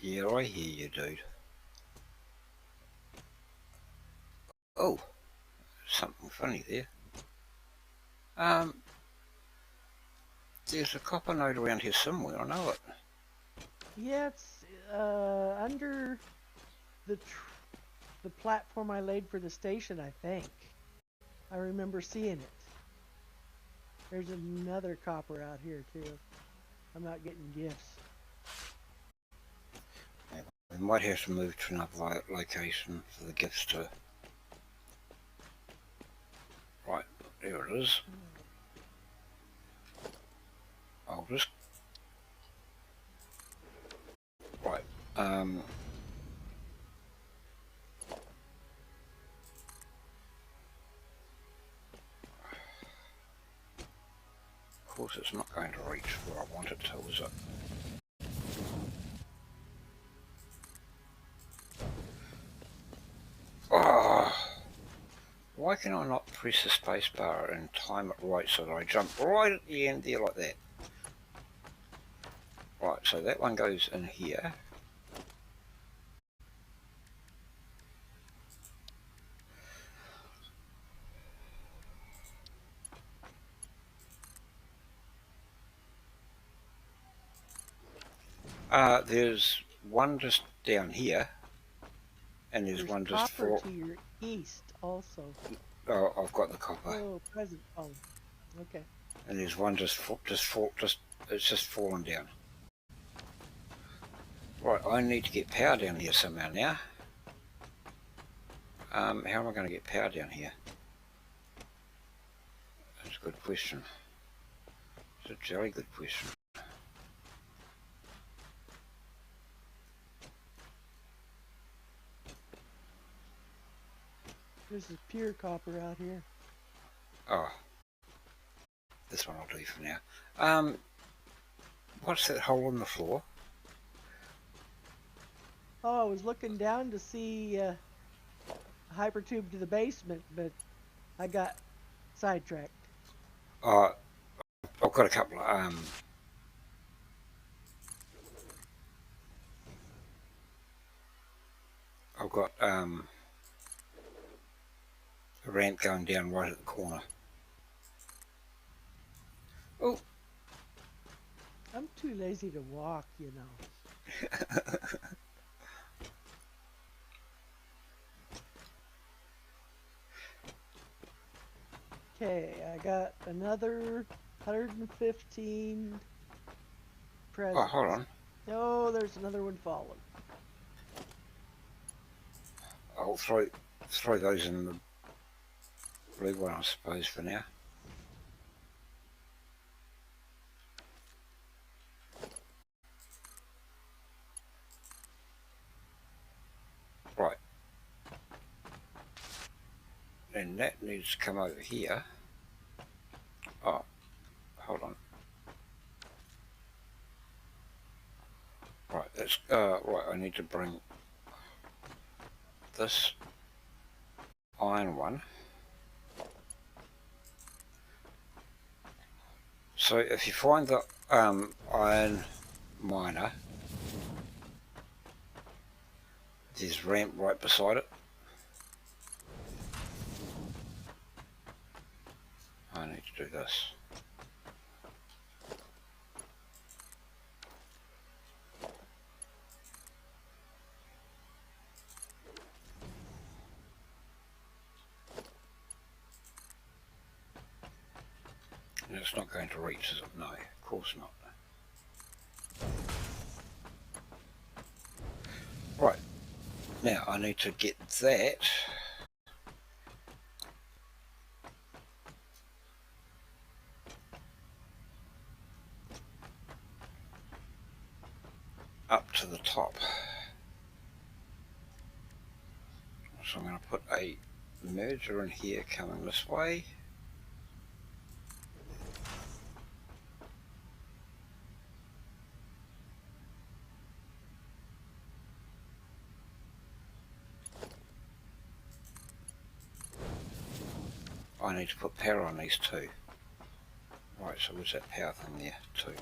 Yeah, I hear you, dude. Oh, something funny there. There's a copper node around here somewhere, I know it. Yeah, it's under the platform I laid for the station, I think. I remember seeing it. There's another copper out here too. I'm not getting gifts. We might have to move to another location for the gifts to... Right, there it is. I'll just... Right, of course it's not going to reach where I want it to, is it? Oh, why can I not press the space bar and time it right so that I jump right at the end there like that? Right, so that one goes in here. There's one just down here, and there's one just copper to your east also. Oh, I've got the copper. Oh, present. Oh, okay. And there's one it's just fallen down. Right, I need to get power down here somehow now. How am I going to get power down here? That's a good question. It's a very good question. This is pure copper out here. Oh, this one I'll do for now. What's that hole in the floor? Oh, I was looking down to see a hyper tube to the basement, but I got sidetracked. I've got a couple of I've got a ramp going down right at the corner. Oh, I'm too lazy to walk, you know. Okay, I got another 115 presents. oh, hold on. Oh, there's another one falling. I'll throw those in the blue one, I suppose, for now. Right. And that needs to come over here. Oh, hold on. Right, that's right. I need to bring this iron one. So if you find the iron miner, there's ramp right beside it. I need to do this. And it's not going to reach, is it? No, of course not. Right, now I need to get that up to the top. So I'm going to put a merger in here coming this way. I need to put power on these two. Right, so where's that power thing there? Two.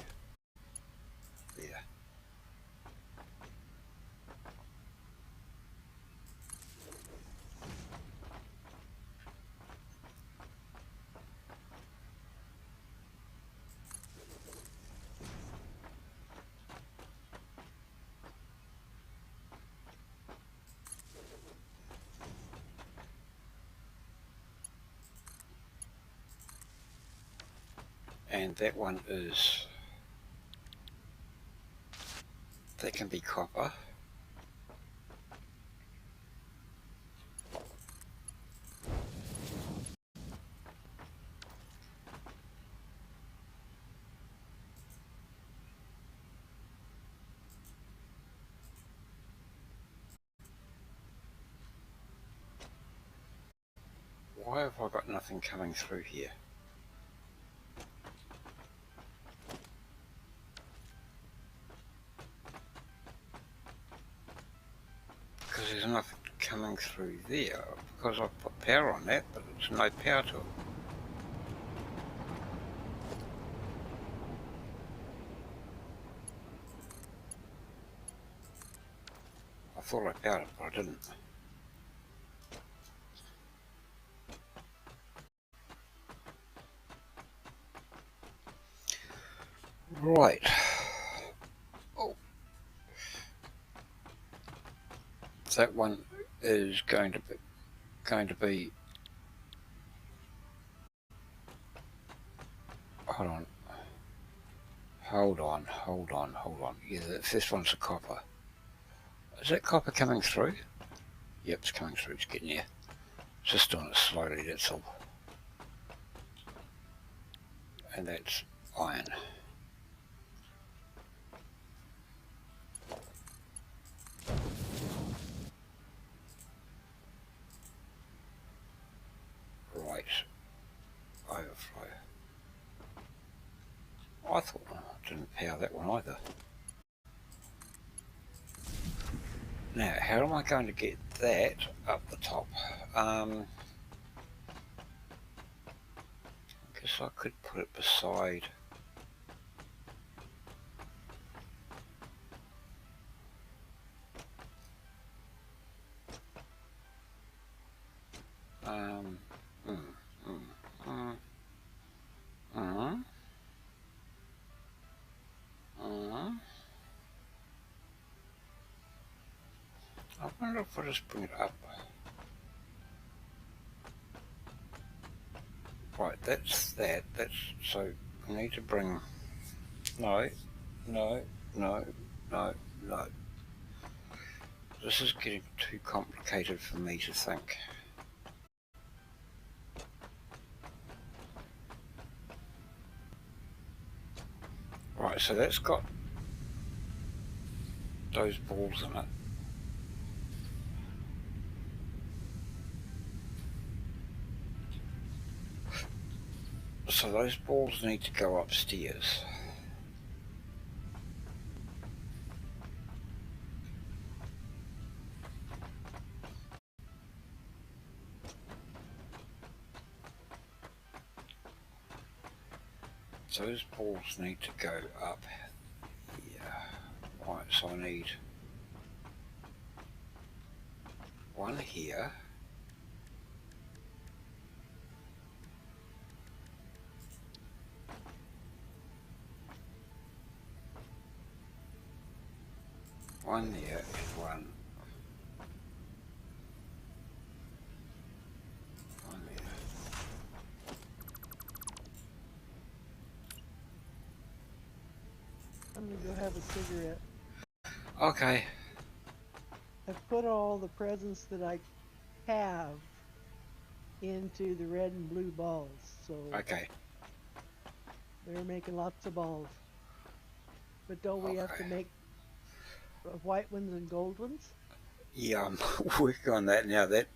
There. And that one is, that can be copper. Why have I got nothing coming through here? Because there's nothing coming through there. Because I've put power on that, but there's no power to it. I thought I powered it, but I didn't. Right. Oh. That one is going to be hold on. Yeah, the first one's a copper. Is that copper coming through? Yep, it's coming through, it's getting there. It's just doing it slowly, that's all. And that's iron. Right, overflow. I thought I didn't power that one either. Now, how am I going to get that up the top? I guess I could put it beside. Mm, mm, mm, mm, mm. I wonder if I just bring it up. Right, that's that. That's so. I need to bring. No, no, no, no, no. This is getting too complicated for me to think. Right, so that's got those balls in it. So those balls need to go upstairs. So those balls need to go up here. Right, so I need one here. One there and one there. I'm gonna go have a cigarette. Okay. I've put all the presents that I have into the red and blue balls, so Okay. they're making lots of balls. But don't we have to Okay. make white ones and gold ones? Yeah, I'm working on that now. That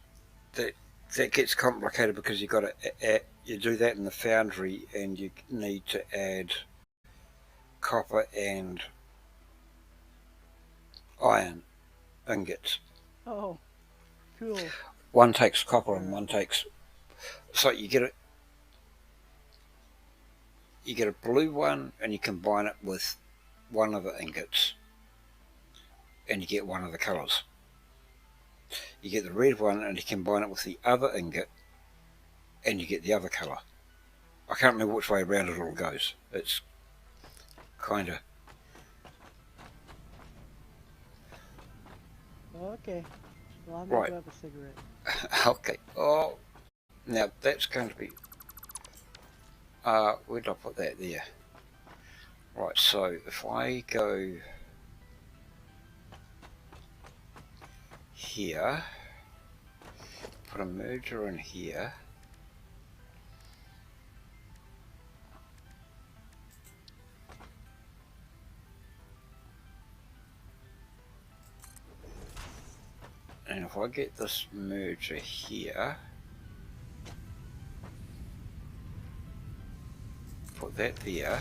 gets complicated because you got to you do that in the foundry, and you need to add copper and iron ingots. Oh, cool. One takes copper and Alright. one takes. So you get a blue one, and you combine it with one of the ingots, and you get one of the colours. You get the red one, and you combine it with the other ingot, and you get the other colour. I can't remember which way around it all goes. It's kind of. Okay. Well, I'm gonna Right. go have a cigarette. Okay. Oh, now that's going to be. Where did I put that there? Right. So if I go here, put a merger in here. And if I get this merger here, put that there.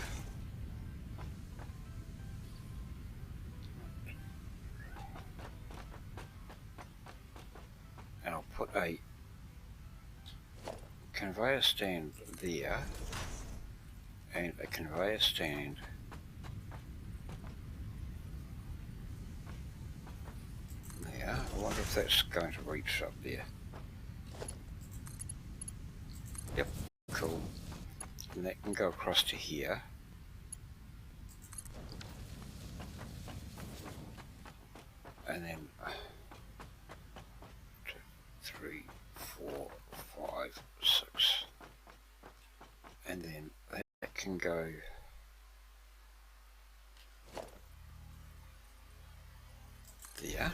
And I'll put a conveyor stand there and a conveyor stand there. I wonder if that's going to reach up there. Yep, cool. And that can go across to here. And then 2, 3, 4, 5, 6. And then that can go there.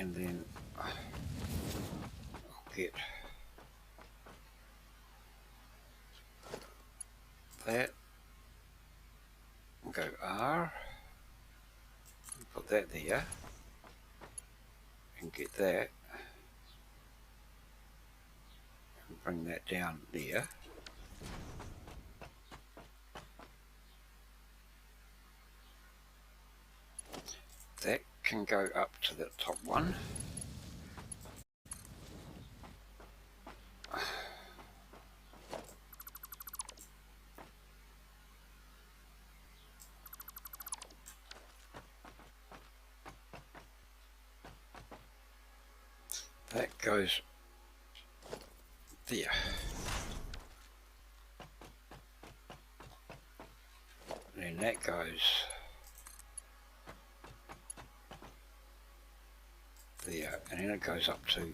and then I'll get that, go R, put that there, and get that, and bring that down there. That can go up to the top one. That goes there. And then that goes there, and then it goes up to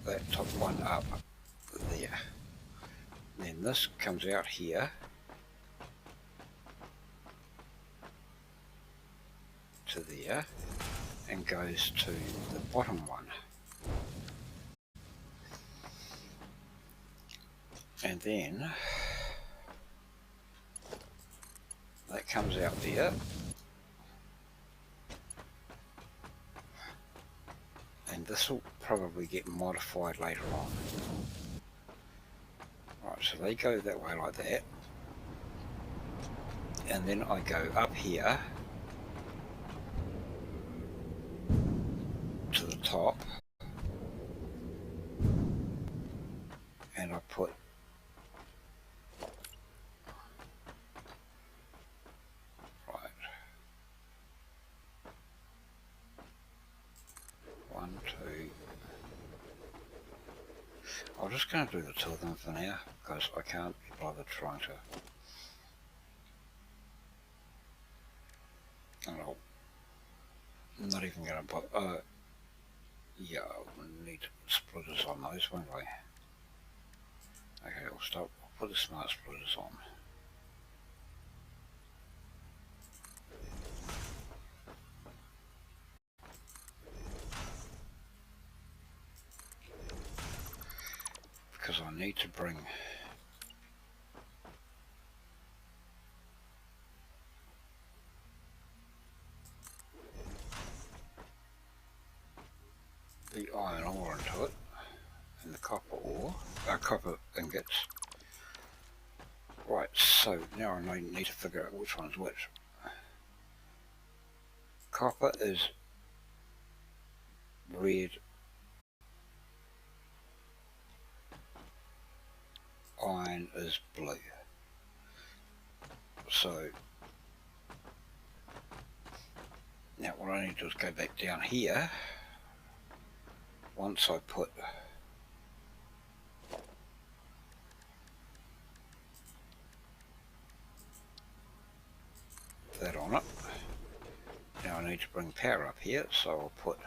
that top one up there. Then this comes out here to there and goes to the bottom one. And then that comes out there, and this will probably get modified later on. Right, so they go that way like that, and then I go up here to the top, and I put one, two. I'm just going to do the two of them for now because I can't be bothered trying to. And I'm not even going to bother. Yeah, we'll need splitters on those, won't we? Okay, I'll stop. I'll put the smart splitters on. Because I need to bring the iron ore into it and the copper ore, copper ingots. Right, so now I need to figure out which one's which. Copper is red, iron is blue. So now what I need to do is go back down here. Once I put that on it, now I need to bring power up here, so I'll put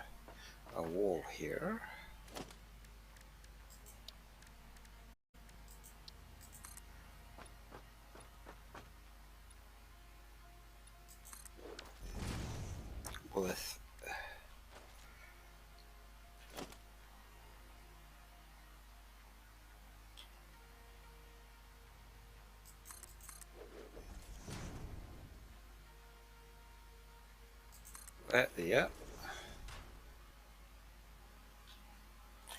a wall here. With that there.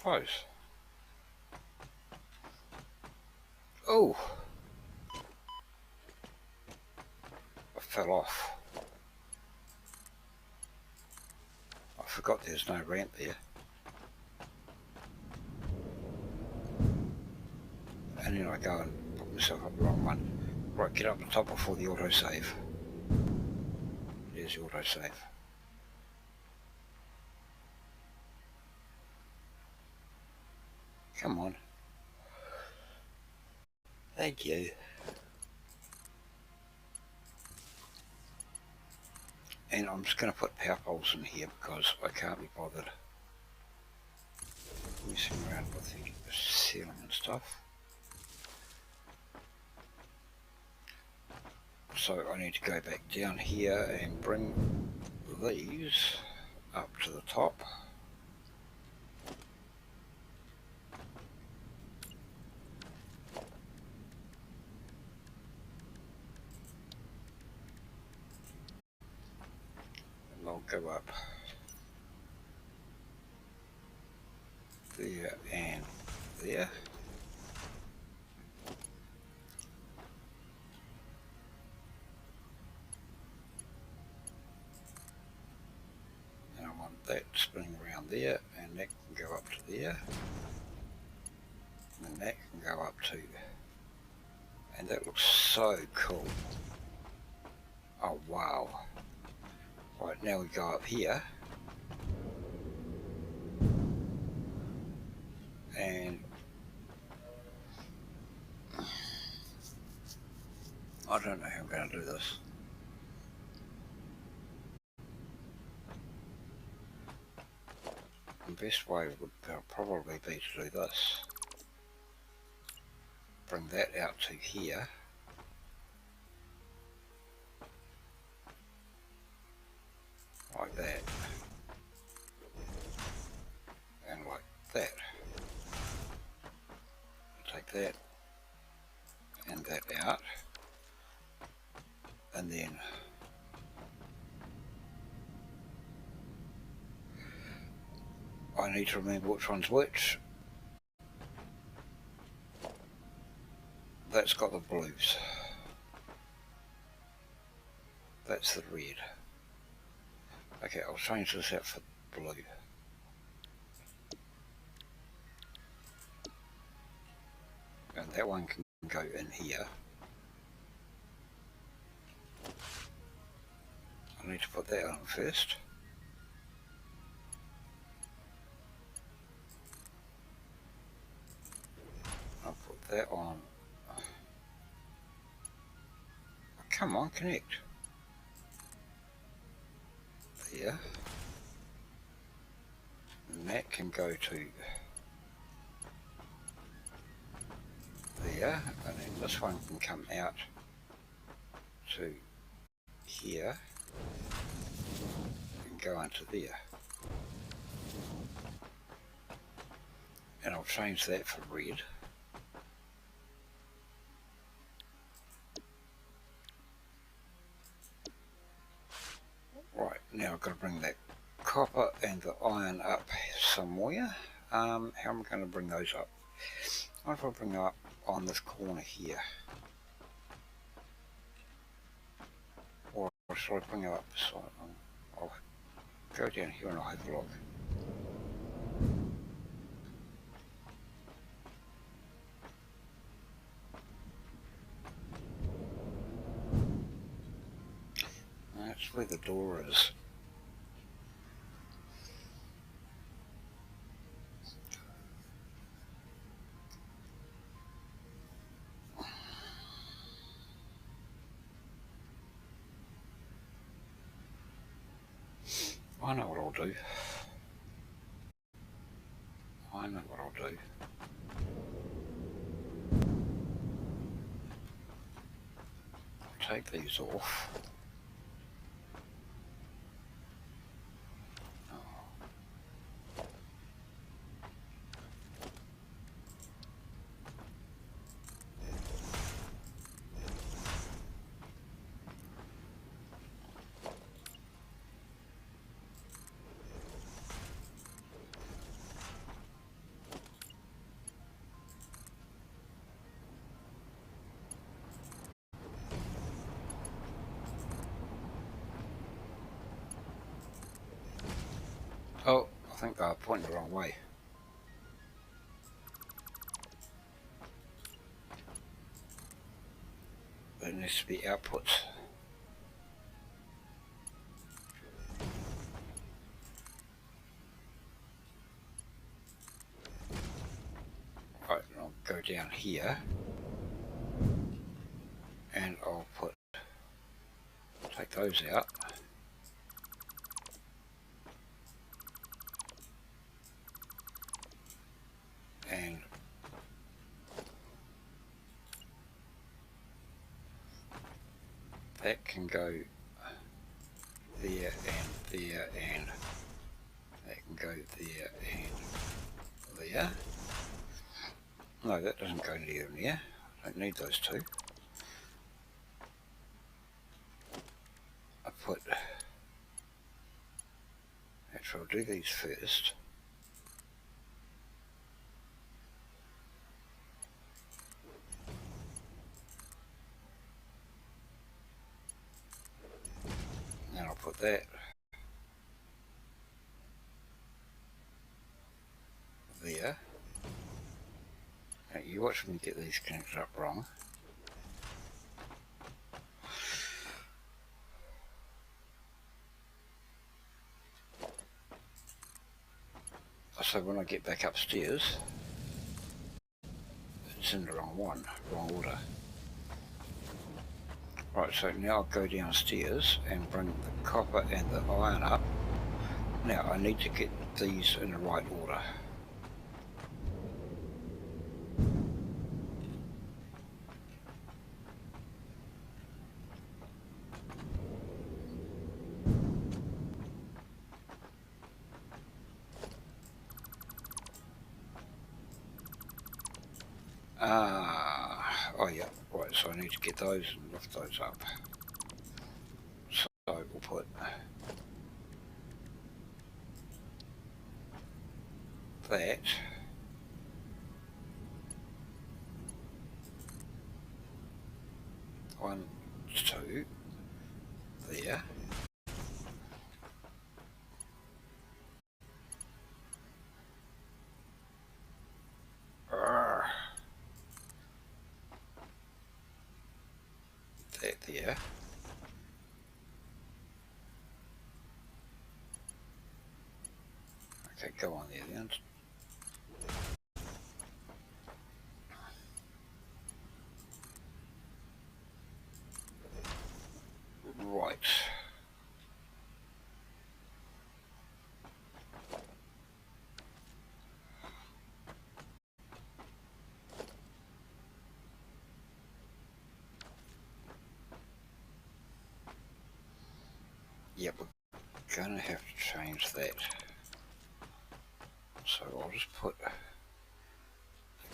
Close. Oh! I fell off. I forgot there's no ramp there. And then I go and put myself up the wrong one. Right, get up the top before the autosave. There's the autosave. Come on. Thank you. And I'm just going to put power poles in here because I can't be bothered messing around with the ceiling and stuff. So I need to go back down here and bring these up to the top. go up there and there. And I want that spinning around there, and that can go up to there, and that can go up to, and that looks so cool. Oh wow. Right, now we go up here, and I don't know how I'm going to do this. The best way would probably be to do this. Bring that out to here. Like that. And like that. Take that and that out. And then I need to remember which one's which. That's got the blues. That's the red. Okay, I'll change this out for blue. And that one can go in here. I need to put that on first. I'll put that on. Oh, come on, connect. There. And that can go to there, and then this one can come out to here and go into there. And I'll change that for red. Right, now I've got to bring that copper and the iron up somewhere. How am I going to bring those up? I wonder if I bring them up on this corner here. Or should I bring them up beside them? I'll go down here and I'll have a look. That's where the door is. I know what I'll do. I know what I'll do. I'll take these off. Oh, I think I pointed the wrong way. There needs to be outputs. Right, I'll go down here and I'll take those out. And that can go there and there, and that can go there and there. No, that doesn't go there and there. I don't need those two. I put So I'll do these first. And I'll put that there. Now you watch me get these connected up wrong. So when I get back upstairs, it's in the wrong one, wrong order. Right, so now I'll go downstairs and bring the copper and the iron up. Now I need to get these in the right order. Oh yeah, right, so I need to get those and lift those up. So we'll put that. One, two, there. That there. Okay, go on there then. Right. Yep, we're gonna have to change that. So I'll just put a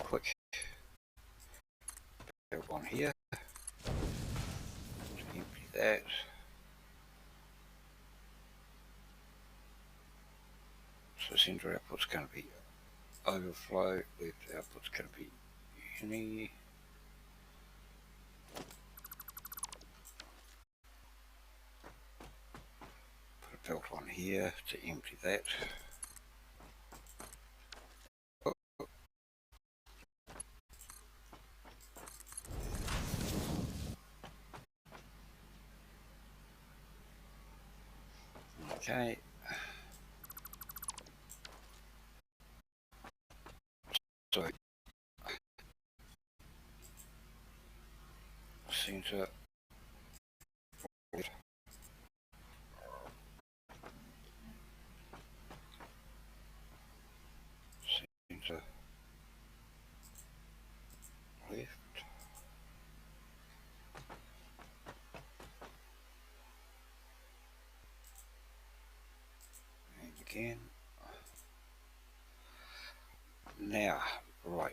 quick one here. Empty that. So center output's going to be overflow, left output's going to be uni. Put a belt on here to empty that. Okay. So center left, center left, and again. Now, right.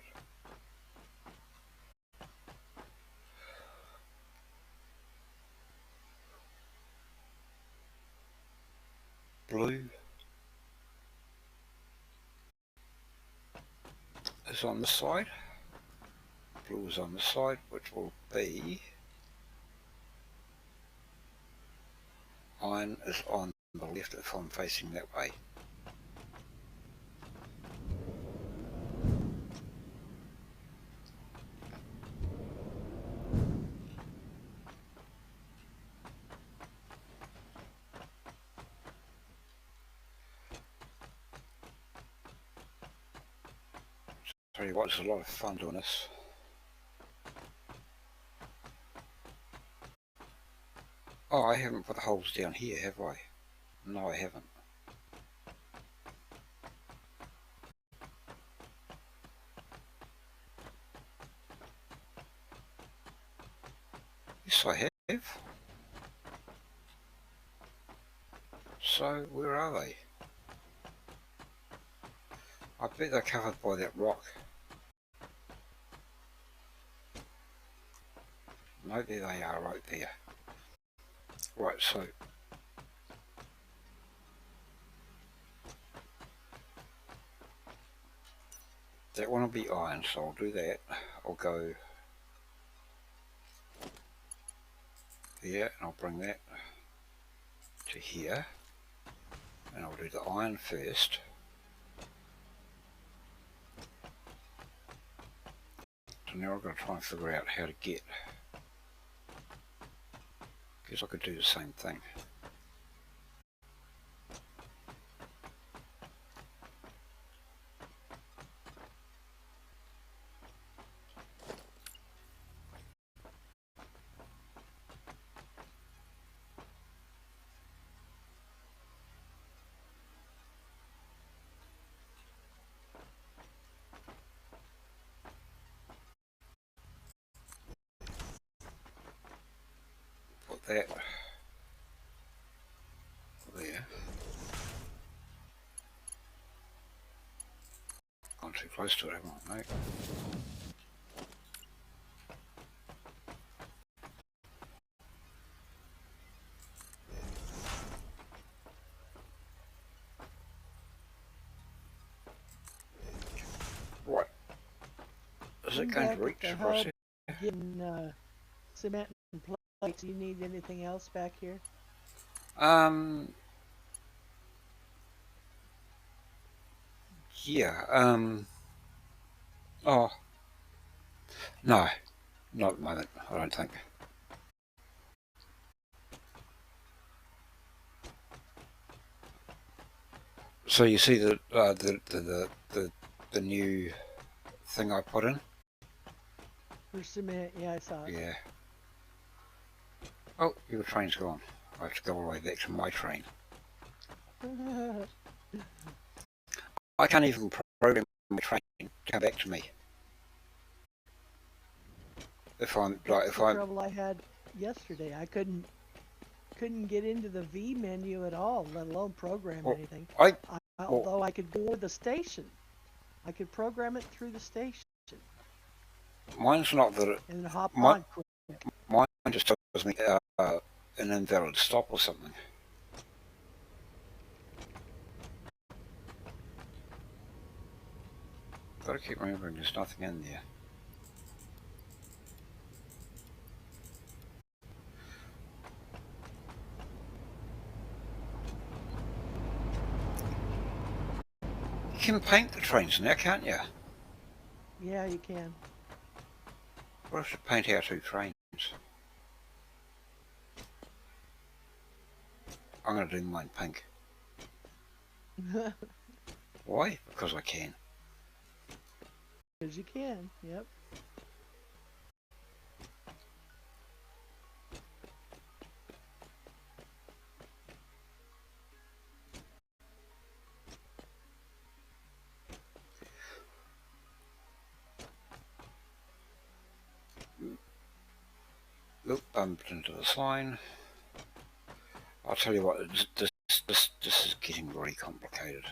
Blue is on the side. Blue is on the side, which will be iron is on the left if I'm facing that way. Tell you what, it's a lot of fun doing this. Oh, I haven't put the holes down here, have I? No, I haven't. Yes, I have. So, where are they? I bet they're covered by that rock. No, there they are, right there. Right, so that one will be iron, so I'll do that. I'll go there, and I'll bring that to here, and I'll do the iron first. So now I've got to try and figure out how to get. Guess I could do the same thing. Put that there. Gone too close to it, haven't I, mate? Right. Is it I'm going to back at reach the across hub here? getting cement and plates. Do you need anything else back here? Yeah, oh, no, not at the moment, I don't think. So you see the new thing I put in? For cement, yeah, I saw it. Yeah. Oh, your train's gone. I have to go all the way back to my train. I can't even program my train to come back to me. If I'm like, That's the trouble I had yesterday. I couldn't get into the V menu at all, let alone program well, anything. well, Although I could go to the station, I could program it through the station mine's not that it, and hop my, on quick. mine just tells me an invalid stop or something. Gotta keep remembering there's nothing in there. You can paint the trains now, can't you? Yeah, you can. What if I paint our two trains? I'm going to do mine pink. Why? Because I can. Because you can, yep. Look, bumped into the sign. I'll tell you what, this is getting really complicated.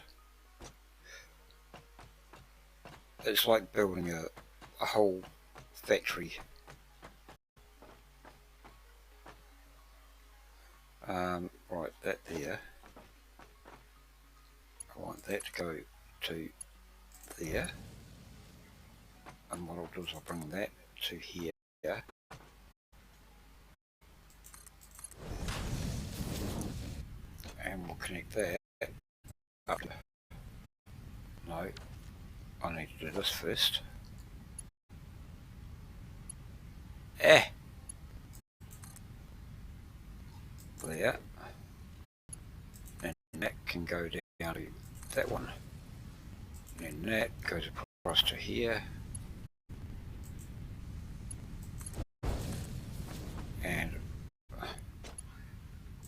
It's like building a whole factory. Right, that there. I want that to go to there. And what I'll do is I'll bring that to here. And we'll connect that up. No, I need to do this first. There. And that can go down to that one. And that goes across to here. And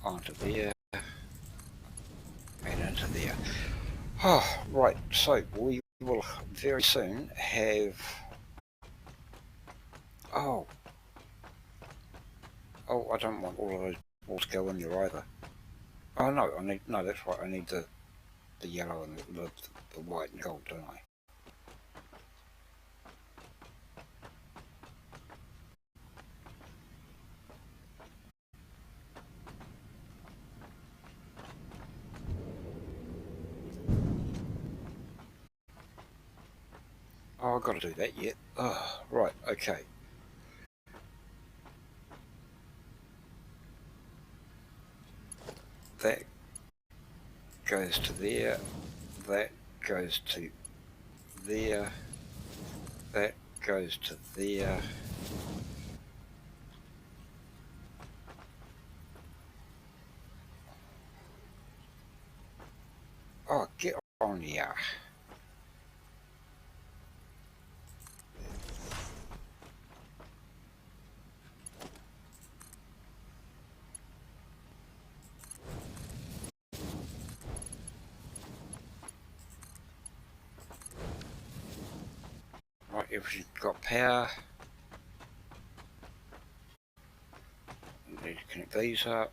onto there. And into there. Oh, right, so we will very soon have... Oh, I don't want all of those balls to go in there either. Oh no, no, that's right, I need the yellow and the white and gold, don't I? I've got to do that yet. Oh, right, okay. That goes to there, that goes to there, that goes to there. Oh, get on here. Right, everything's got power. Need to connect these up.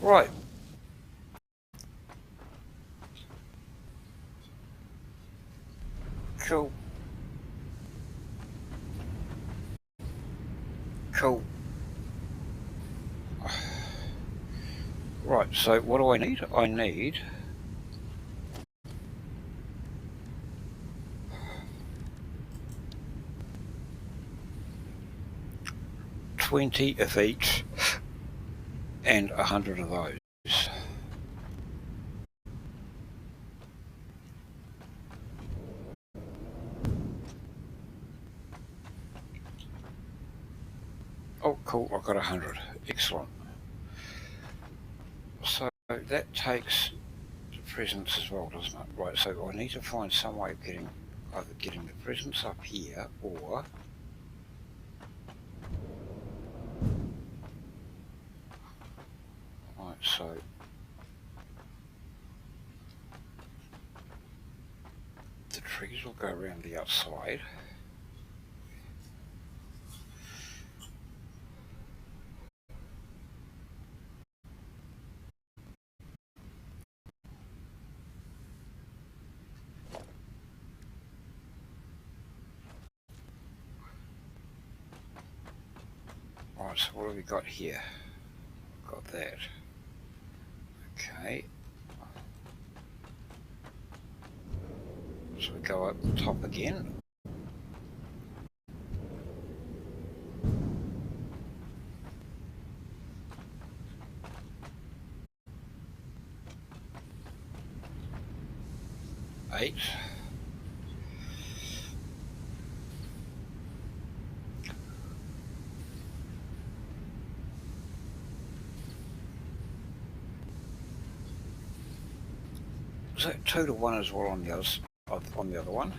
Right. Cool. Cool. Right, so what do I need? I need 20 of each and 100 of those. Oh, cool, I've got 100. Excellent. So that takes the presents as well, doesn't it? Right, so I need to find some way of either getting the presents up here or right, so the trees will go around the outside. Right, so what have we got here? Got that. Okay. So we go up the top again. Eight. Is that 2 to 1 as well on the other one?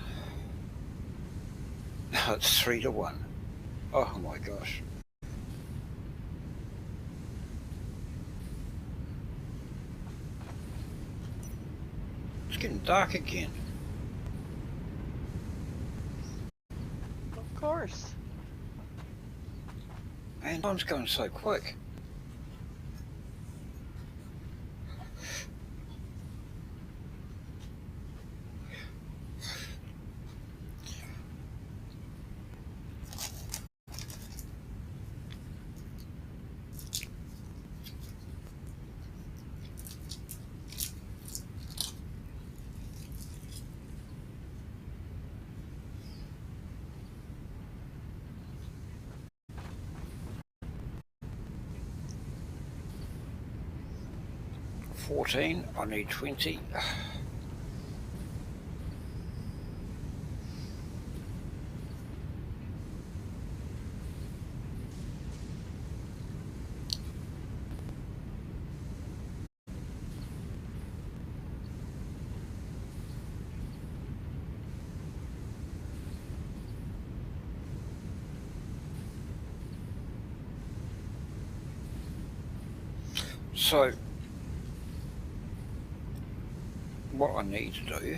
No, it's 3 to 1. Oh my gosh. It's getting dark again. Of course. Man, time's going so quick. $14, I need 20. So what I need to do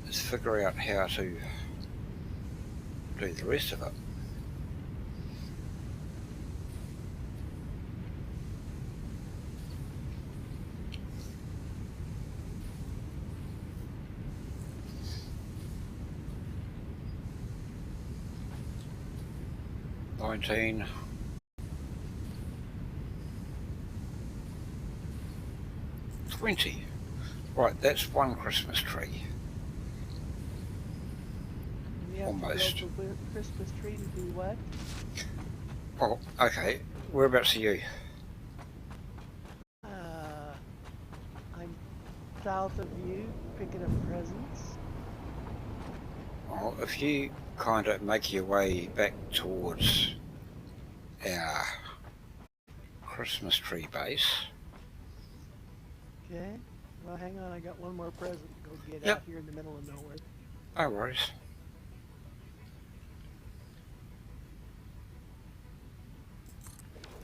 is figure out how to do the rest of it. 19. $20. Right, that's one Christmas tree. And you have Almost. to build the Christmas tree to do what? Oh, okay. Whereabouts are you? I'm south of you, picking up presents. Well, if you kind of make your way back towards our Christmas tree base. Okay. Well, hang on. I got one more present to go get Yep. out here in the middle of nowhere. No worries.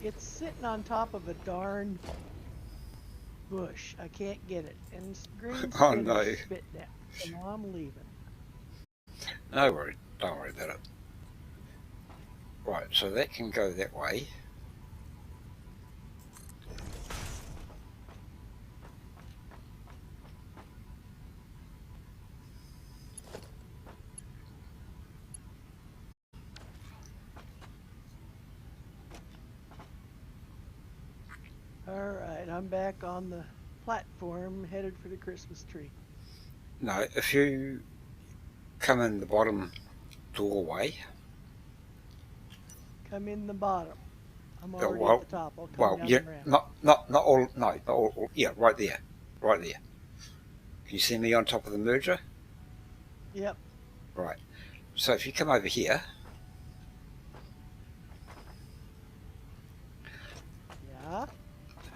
It's sitting on top of a darn bush. I can't get it. And green Oh, skin no. is spitting at me, so I'm leaving. No worries. Don't worry about it. Right, so that can go that way. All right, I'm back on the platform headed for the Christmas tree. No, if you come in the bottom doorway. Come in the bottom. I'm Oh, already well, at the top. I'll come well, down yeah, the ramp. not all, no, not all, yeah, right there. Right there. Can you see me on top of the merger? Yep. Right. So if you come over here, Yeah.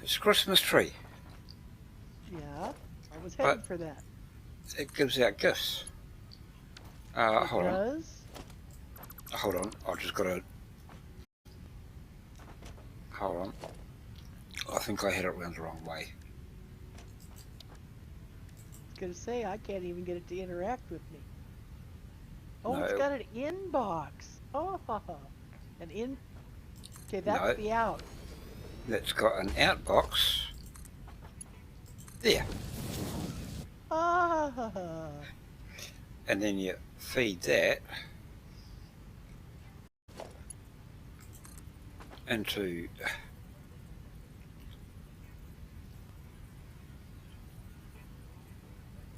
it's a Christmas tree, Yeah. I was but headed for that. it gives out gifts. It Hold on, does? hold on. I just got to, hold on. I think I had it round the wrong way. I was going to say, I can't even get it to interact with me. Oh, No, it's got an inbox. Oh, an in. Okay, that's no, the out. that's got an outbox. There. Ah. And then you feed that into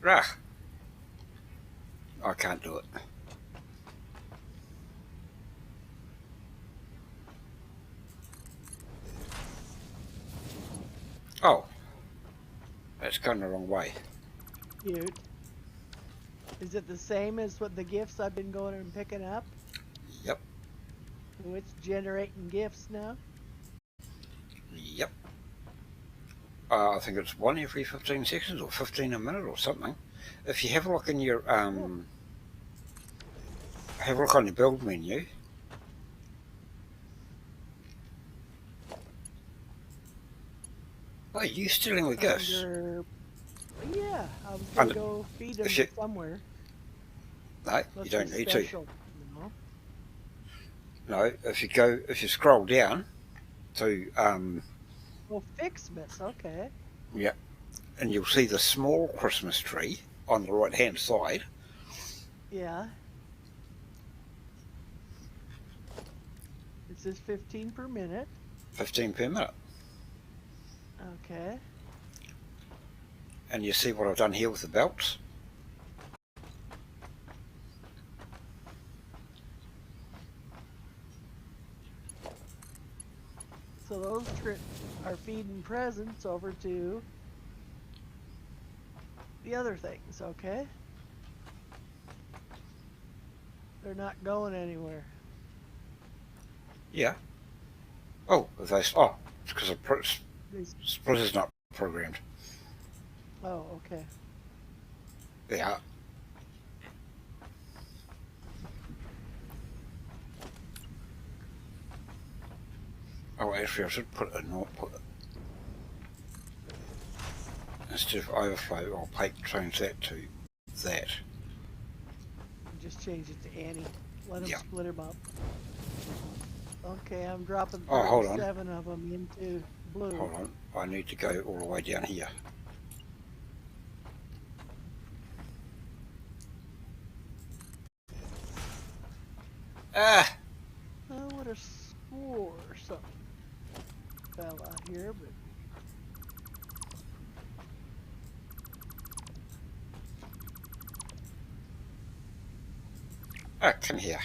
Rah! I can't do it. Oh, that's going the wrong way. Cute. Is it the same as what the gifts I've been going and picking up? Yep, So it's generating gifts now? yep. I think it's one every 15 seconds or 15 a minute or something. If you have a look in your have a look on your build menu. Oh, you stealing the gifts? Yeah, I was going Under... to go feed them you... somewhere. No, Must you don't be need special, to. No, if you scroll down to Oh, Fixmas, okay. yeah, and you'll see the small Christmas tree on the right hand side. Yeah. It says 15 per minute. 15 per minute. Okay. And you see what I've done here with the belts? So those are feeding presents over to the other things, okay? They're not going anywhere. Yeah. Oh, oh, it's because They, Split is not programmed. oh, okay. Yeah. Oh, actually, I should put a output instead of overflow. I'll change that to that. Just change it to Annie. Let them Yeah. split them up. Okay, I'm dropping Oh, hold on. 37 of them into blue. Hold on. I need to go all the way down here. Ah! Oh, what a something fell out here, but Oh, come here.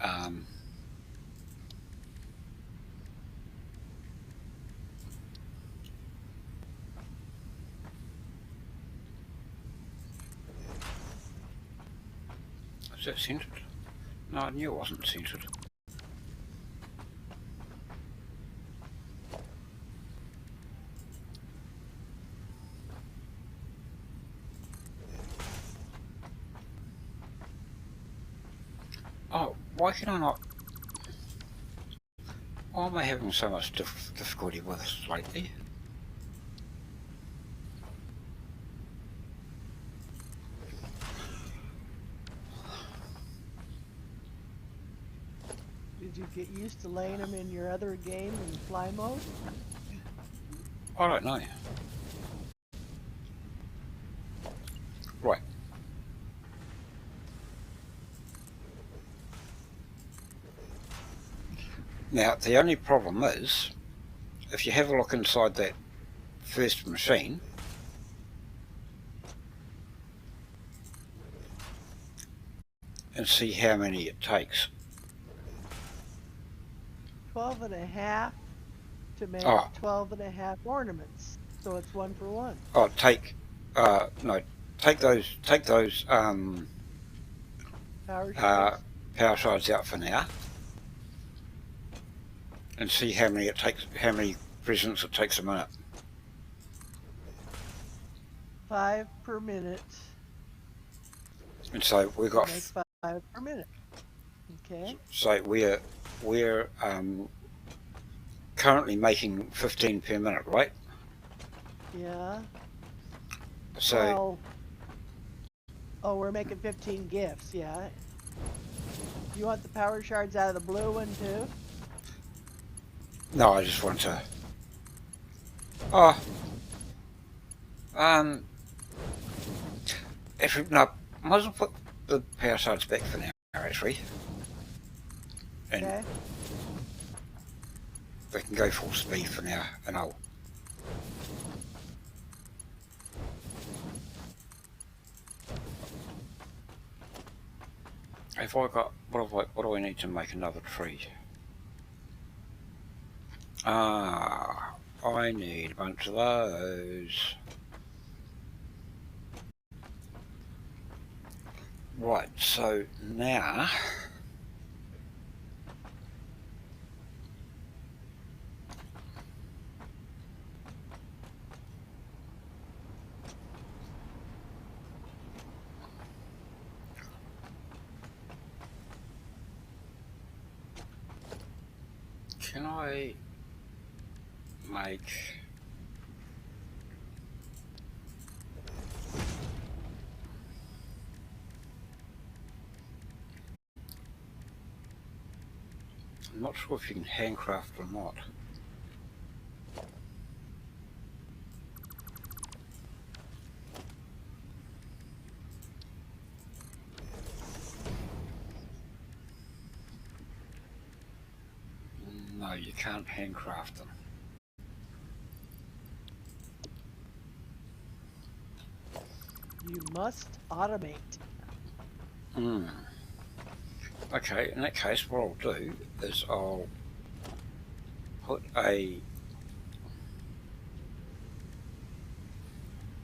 Um, is that centered? No, I knew it wasn't centered. Oh, why can I not? Why am I having so much difficulty with this lately? did you get used to laying them in your other game in fly mode? I don't know. Right. Now, the only problem is, if you have a look inside that first machine, and see how many it takes. 12 and a half to make Oh. 12 and a half ornaments. So it's 1 for 1. Oh, take those Power shards. power shards out for now, and see how many presents it takes a minute. 5 per minute. And so we've got. Make 5 per minute. Okay. So we're currently making 15 per minute, right? Yeah. So. Well, oh, we're making 15 gifts. Yeah. You want the power shards out of the blue one too? No, I just want to. Oh. No, might as well put the power shards back for now, actually. And Okay. they can go full speed for now, and I'll. If I got what do I need to make another tree? Ah, I need a bunch of those. Right, so now can I make I'm not sure if you can handcraft or not. No, you can't handcraft them. You must automate. Okay, in that case, what I'll do is I'll put a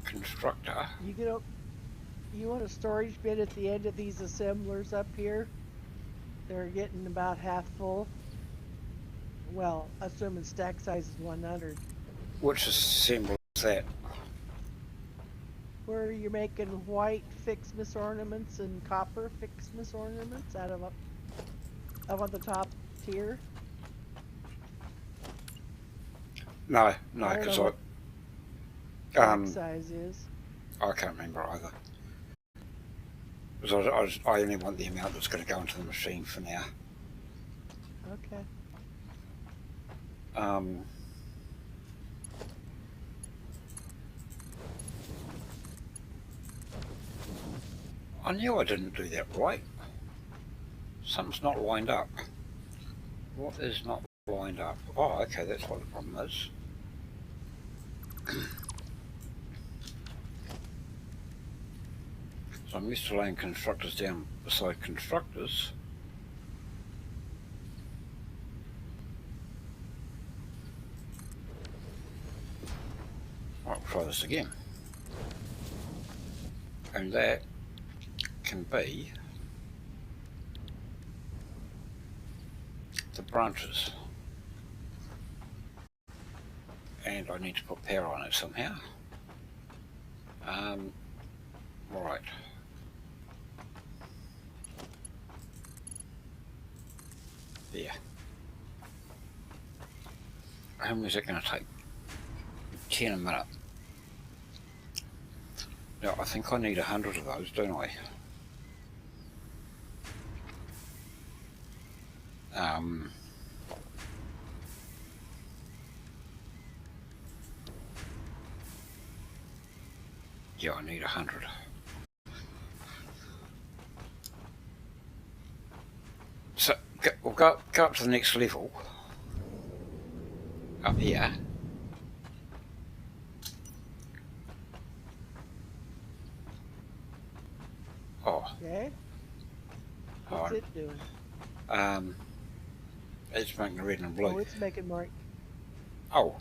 constructor. You want a storage bin at the end of these assemblers up here? They're getting about half full. Well, assuming stack size is 100. Which assembly is that? Where you're making white Fixmas ornaments and copper Fixmas ornaments out of up on the top tier. No, I don't because know what stack size is. I can't remember either. Because I only want the amount that's going to go into the machine for now. Okay. I knew I didn't do that right. Something's not lined up. What is not lined up? Oh, okay, that's what the problem is. So I'm used to laying constructors down beside constructors. I'll try this again. And that can be the branches. And I need to put power on it somehow. Right. There. How many is it going to take? 10 a minute. Now I think I need 100 of those, don't I? Yeah, I need 100. So we'll go up to the next level. Up here. Oh. Okay. What's it doing? It's making red and blue. Oh, it's making more. Oh.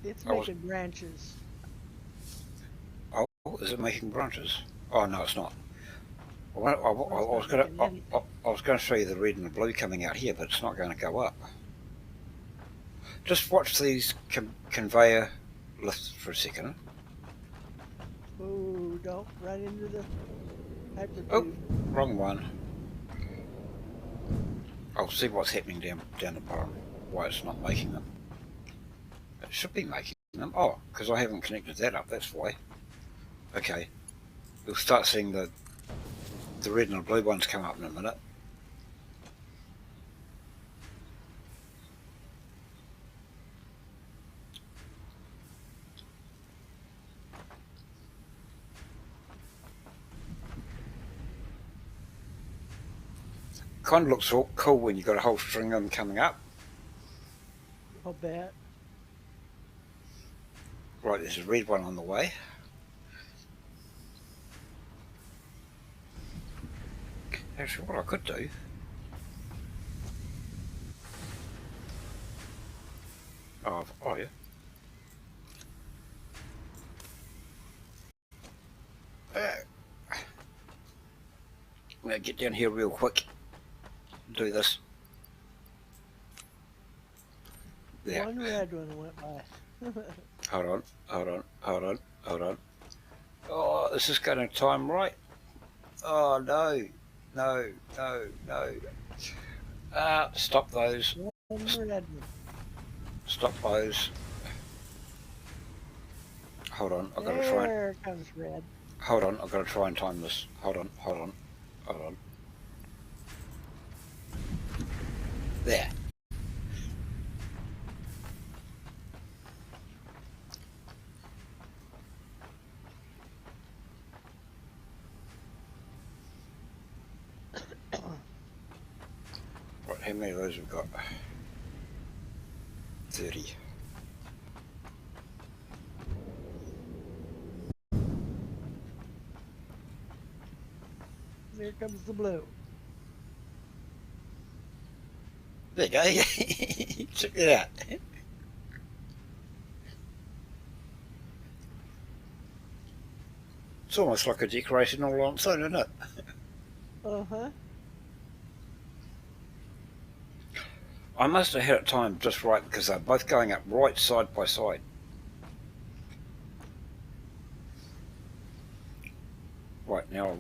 It's making branches. Oh, is it making branches? Oh no, it's not. I was going to show you the red and the blue coming out here, but it's not going to go up. Just watch these conveyor lifts for a second. Oh, don't run into the hyper Oh, tube. wrong one. I'll see what's happening down the bottom. Why it's not making them. It should be making them. Oh, because I haven't connected that up. That's why. Okay. You'll start seeing the red and the blue ones come up in a minute. Kind of looks all cool when you've got a whole string of them coming up. I'll bet. Right, there's a red one on the way. Actually, what I could do... Oh yeah. I'm going to get down here real quick. Do this. There. One red one went by. Hold on. Oh, this is going to time right. Oh, no. Stop those. One red one. Stop those. Hold on, I've got to try. There comes red. Hold on, I've got to try and time this. Hold on. There. Right, how many of those have we got? 30. There comes the blue. There you go. Check it out. It's almost like a decoration all on its own, isn't it? Uh-huh. I must have had it timed just right because they're both going up right side by side. Right, now,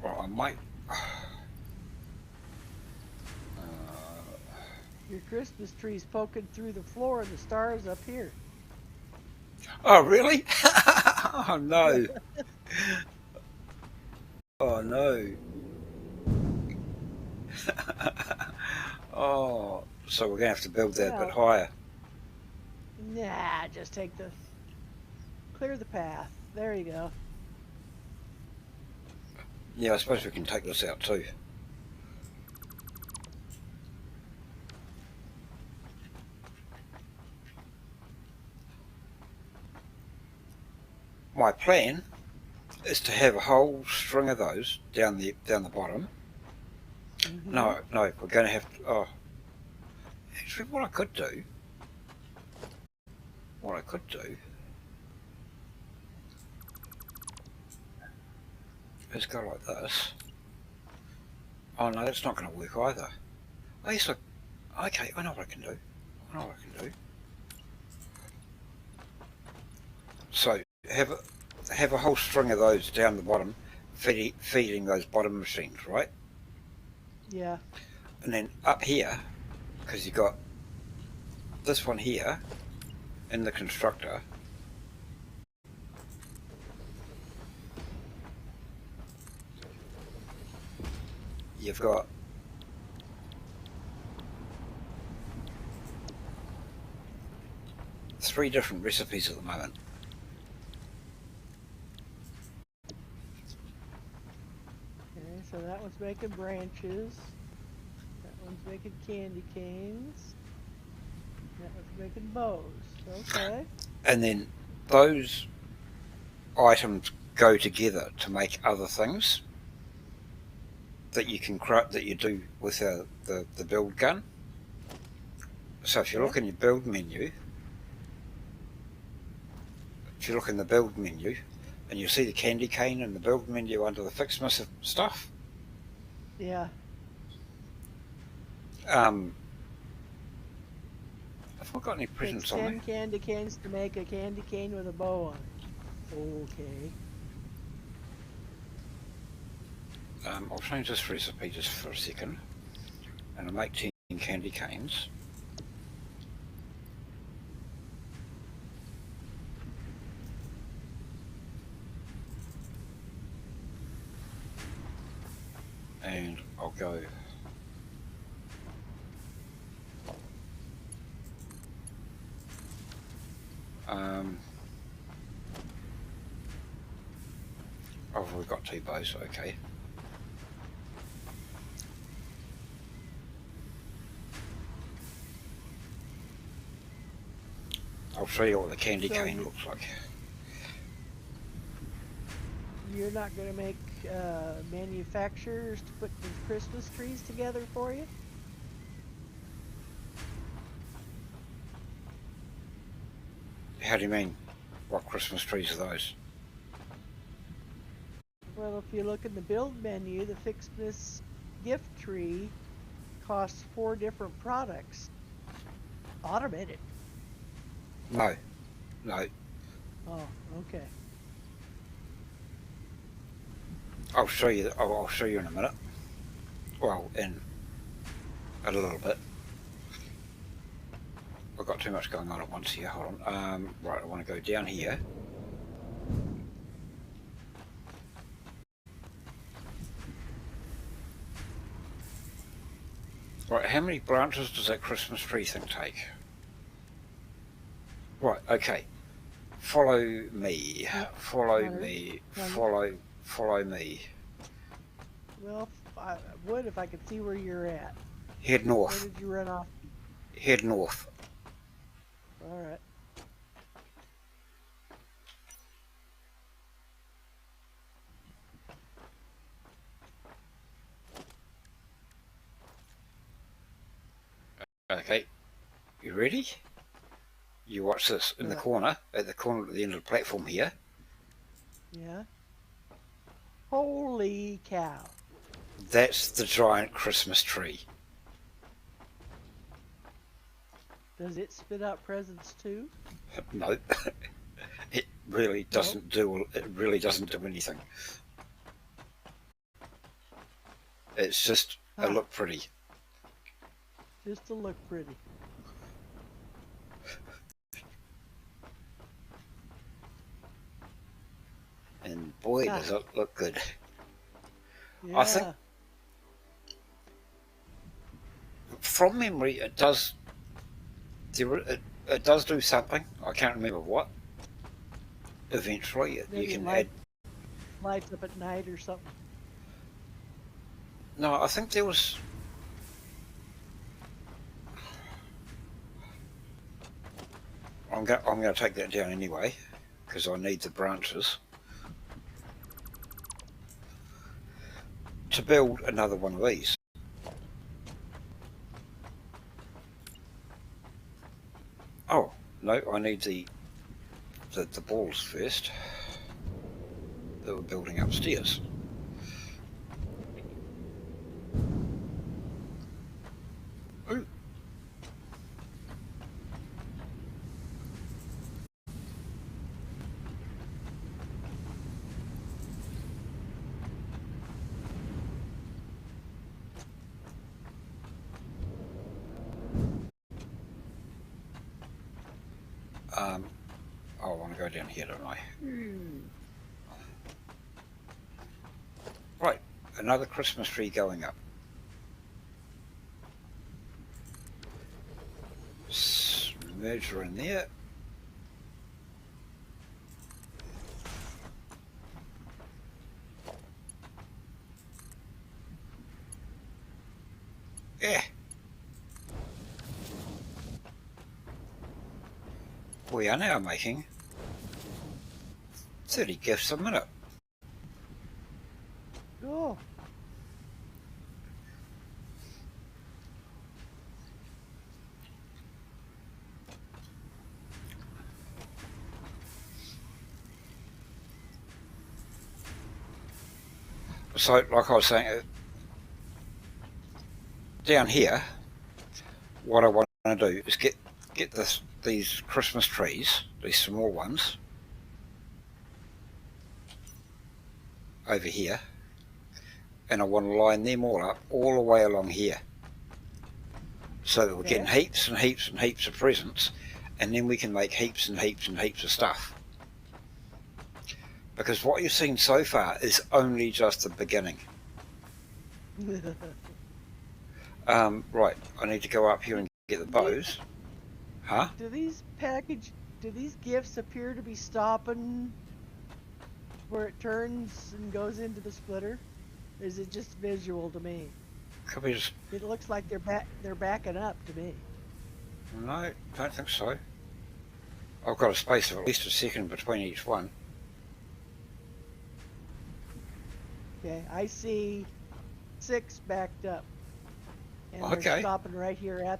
well, I might... Your Christmas tree's poking through the floor and the stars up here. Oh, really? Oh, no. Oh, no. Oh, so we're going to have to build that a bit Well, higher. nah, just clear the path. There you go. Yeah, I suppose we can take this out too. My plan is to have a whole string of those down the bottom. Mm-hmm. No, we're going to have to. Oh, actually, what I could do, is go like this. Oh no, that's not going to work either. Oh yes, look. Okay, I know what I can do. So have a whole string of those down the bottom, feeding those bottom machines, right? Yeah. And then up here, because you've got this one here in the constructor, you've got three different recipes at the moment. Okay, so that one's making branches. That one's making candy canes. That one's making bows. Okay. And then those items go together to make other things that you can that you do with the build gun. So if you Okay. look in your build menu, and you see the candy cane in the build menu under the Fixmas stuff, Yeah. have I got any Takes presents on me? 10 candy canes to make a candy cane with a bow on it. Okay. I'll change this recipe just for a second, and I'll make 10 candy canes. And I'll go oh, we've got two bows, okay. I'll show you what the candy So cane looks like. you're not going to make manufacturers to put these Christmas trees together for you? How do you mean? What Christmas trees are those? Well, if you look in the build menu, the Fixmas gift tree costs 4 different products. Automated. No. Oh, okay. I'll show you. I'll show you in a minute. Well, in a little bit. I've got too much going on at once here. Hold on. Right, I want to go down here. Right, how many branches does that Christmas tree thing take? Right, okay. Follow me. Follow me. Follow me. Well, I would if I could see where you're at. Head Where north. did you run off? Head north. All right. Okay. You ready? You watch this in the corner, at the end of the platform here. Yeah. Holy cow. That's the giant Christmas tree. Does it spit out presents too? No, it really doesn't do. It really doesn't do anything. It's just a look pretty. Just to look pretty. And boy, does it look good. Yeah. from memory, it does. It does do something. I can't remember what. Eventually, you Maybe it can add. lights up at night or something. No, I think there was. I'm going to take that down anyway, because I need the branches to build another one of these. Oh no, I need the balls first that we're building upstairs. Ooh. I want to go down here, don't I? Right, another Christmas tree going up. Merger in there. Yeah. We are now making 30 gifts a minute. Cool. So, like I was saying, down here, what I want to do is get these Christmas trees, these small ones, over here, and I want to line them all up all the way along here, so that we're getting heaps and heaps and heaps of presents, and then we can make heaps and heaps and heaps of stuff. Because what you've seen so far is only just the beginning. Right, I need to go up here and get the bows. Huh? Do these gifts appear to be stopping where it turns and goes into the splitter? Or is it just visual to me? Could be just... It looks like they're backing up to me. No, don't think so. I've got a space of at least a second between each one. Okay, I see 6 backed up. And Okay. they're stopping right here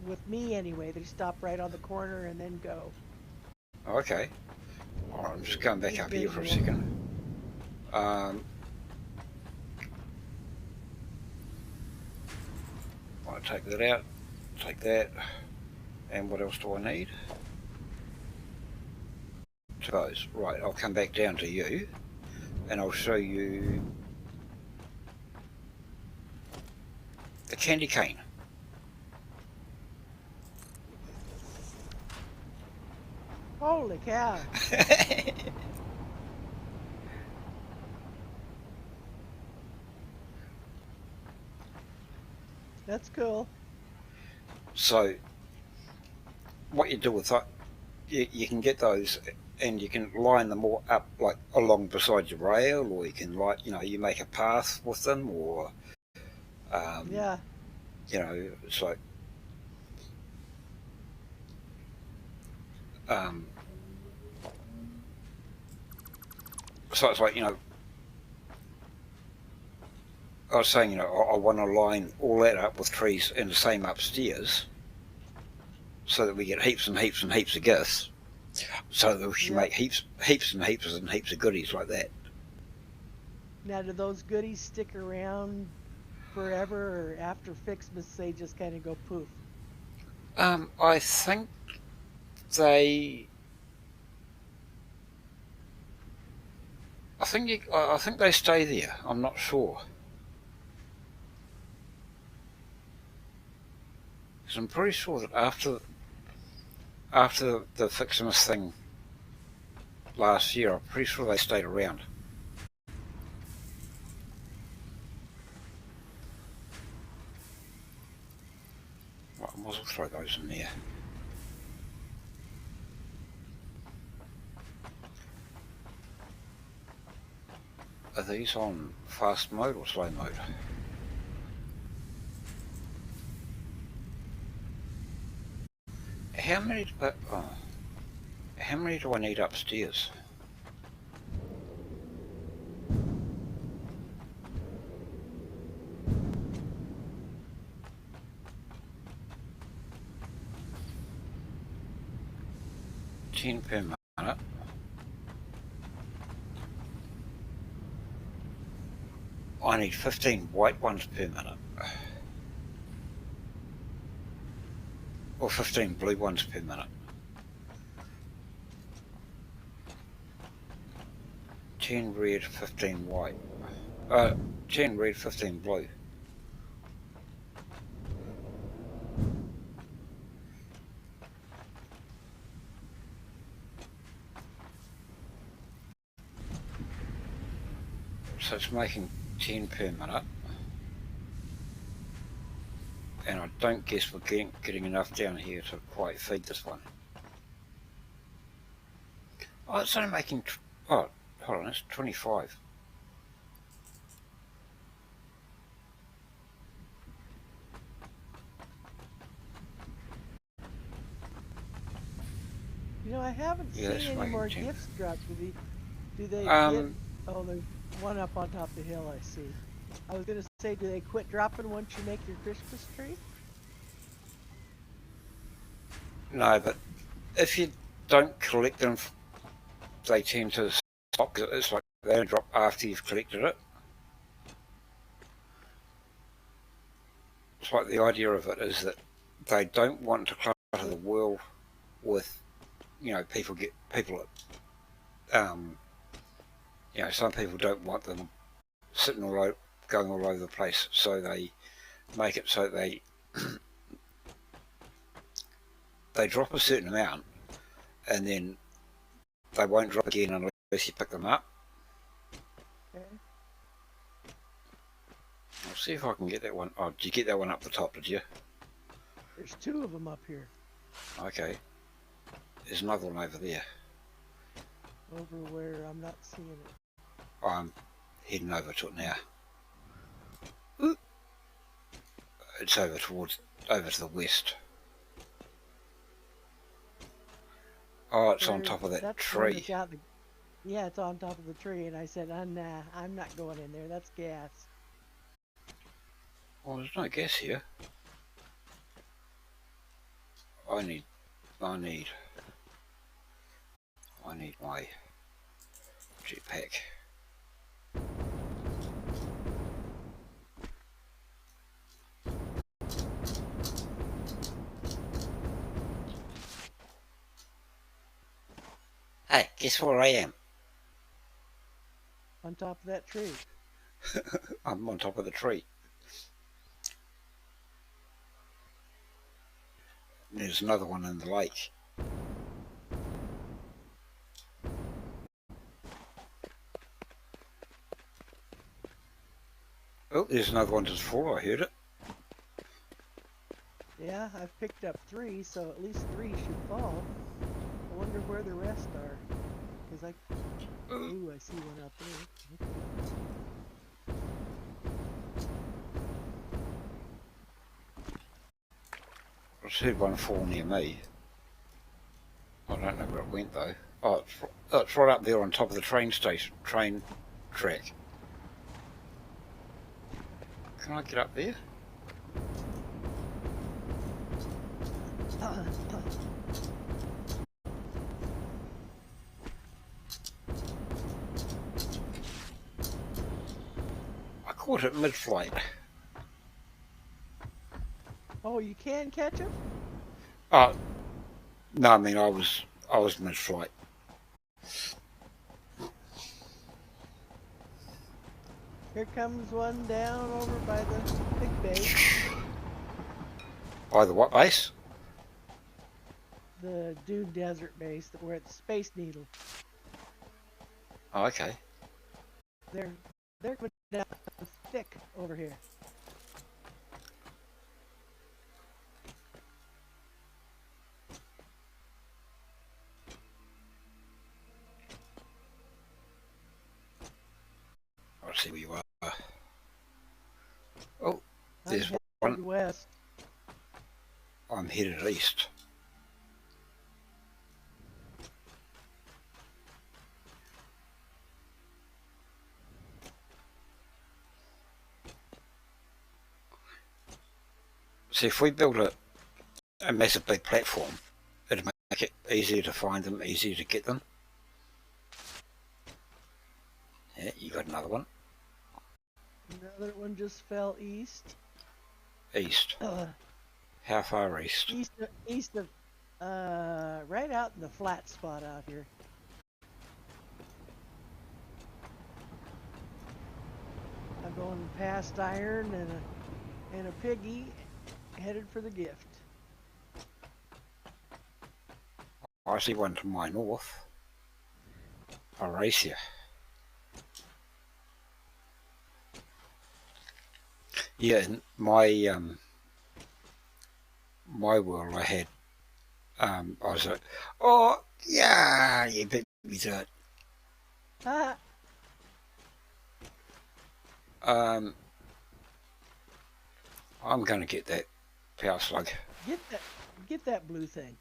with me anyway. They stop right on the corner and then go. Okay. All right, I'm just going back up here for a second. I'll take that out, take that, and what else do I need? 2 of those. Right, I'll come back down to you, and I'll show you the candy cane. Holy cow. That's cool. So, what you do with that, you can get those, and you can line them all up like along beside your rail, or you can you make a path with them, or Yeah. It's like so it's like I was saying, I want to line all that up with trees in the same upstairs, so that we get heaps and heaps and heaps of gifts, so that we can make heaps and heaps and heaps of goodies like that. Now, do those goodies stick around forever, or after Fixmas they just kind of go poof? I think they. I think they stay there. I'm not sure. Because I'm pretty sure that after the Fixmas thing last year, I'm pretty sure they stayed around. I'll throw those in there. Are these on fast mode or slow mode? How many do I need upstairs? Ten per minute. I need 15 white ones per minute. Or 15 blue ones per minute. 10 red, 15 white. 10 red, 15 blue. So it's making 10 per minute. And I don't guess we're getting enough down here to quite feed this one. Oh, it's only making... Oh, hold on, it's 25. You know, I haven't seen any more gifts dropped. Do they get... Oh, there's one up on top of the hill, I see. I was going to say, do they quit dropping once you make your Christmas tree? No, but if you don't collect them, they tend to stop. It's like they don't drop after you've collected it. It's like the idea of it is that they don't want to clutter the world with, you know, people, you know, some people don't want them sitting going all over the place, so they make it so they they drop a certain amount and then they won't drop again unless you pick them up. Okay. I'll see if I can get that one. Oh, did you get that one up the top, did you? There's two of them up here. Okay. There's another one over there. Over where? I'm not seeing it. I'm heading over to it now. Ooh. It's over to the west. Oh, it's on top of that tree. Yeah, it's on top of the tree, and I said, nah, I'm not going in there. That's gas. Well, there's no gas here. I need my jetpack. Hey, guess where I am? On top of that tree. I'm on top of the tree. There's another one in the lake. Oh, there's another one to the floor, I heard it. Yeah, I've picked up 3, so at least 3 should fall. I wonder where the rest are. Because ooh, I see one out there. Okay. I just heard one fall near me. I don't know where it went though. Oh, it's right up there on top of the train track. Can I get up there? I caught it mid-flight. Oh, you can catch them? Oh, no, I mean I was mid-flight. Here comes one down over by the big base. By the what base? The Dune Desert base, where it's Space Needle. Oh, okay. They're coming down thick over here. see where you are. Oh, I'm there's one. headed west. I'm headed east. See, if we build a massive big platform, it'd make it easier to find them, easier to get them. Yeah, you got another one. Another one just fell east. East. Uh, How far east? east of, right out in the flat spot out here. I'm going past iron and a piggy, headed for the gift. I see one to my north. I'll race you. Yeah, in my world I had I was like, oh yeah, you beat me to it. Ah, I'm gonna get that power slug. get that blue thing.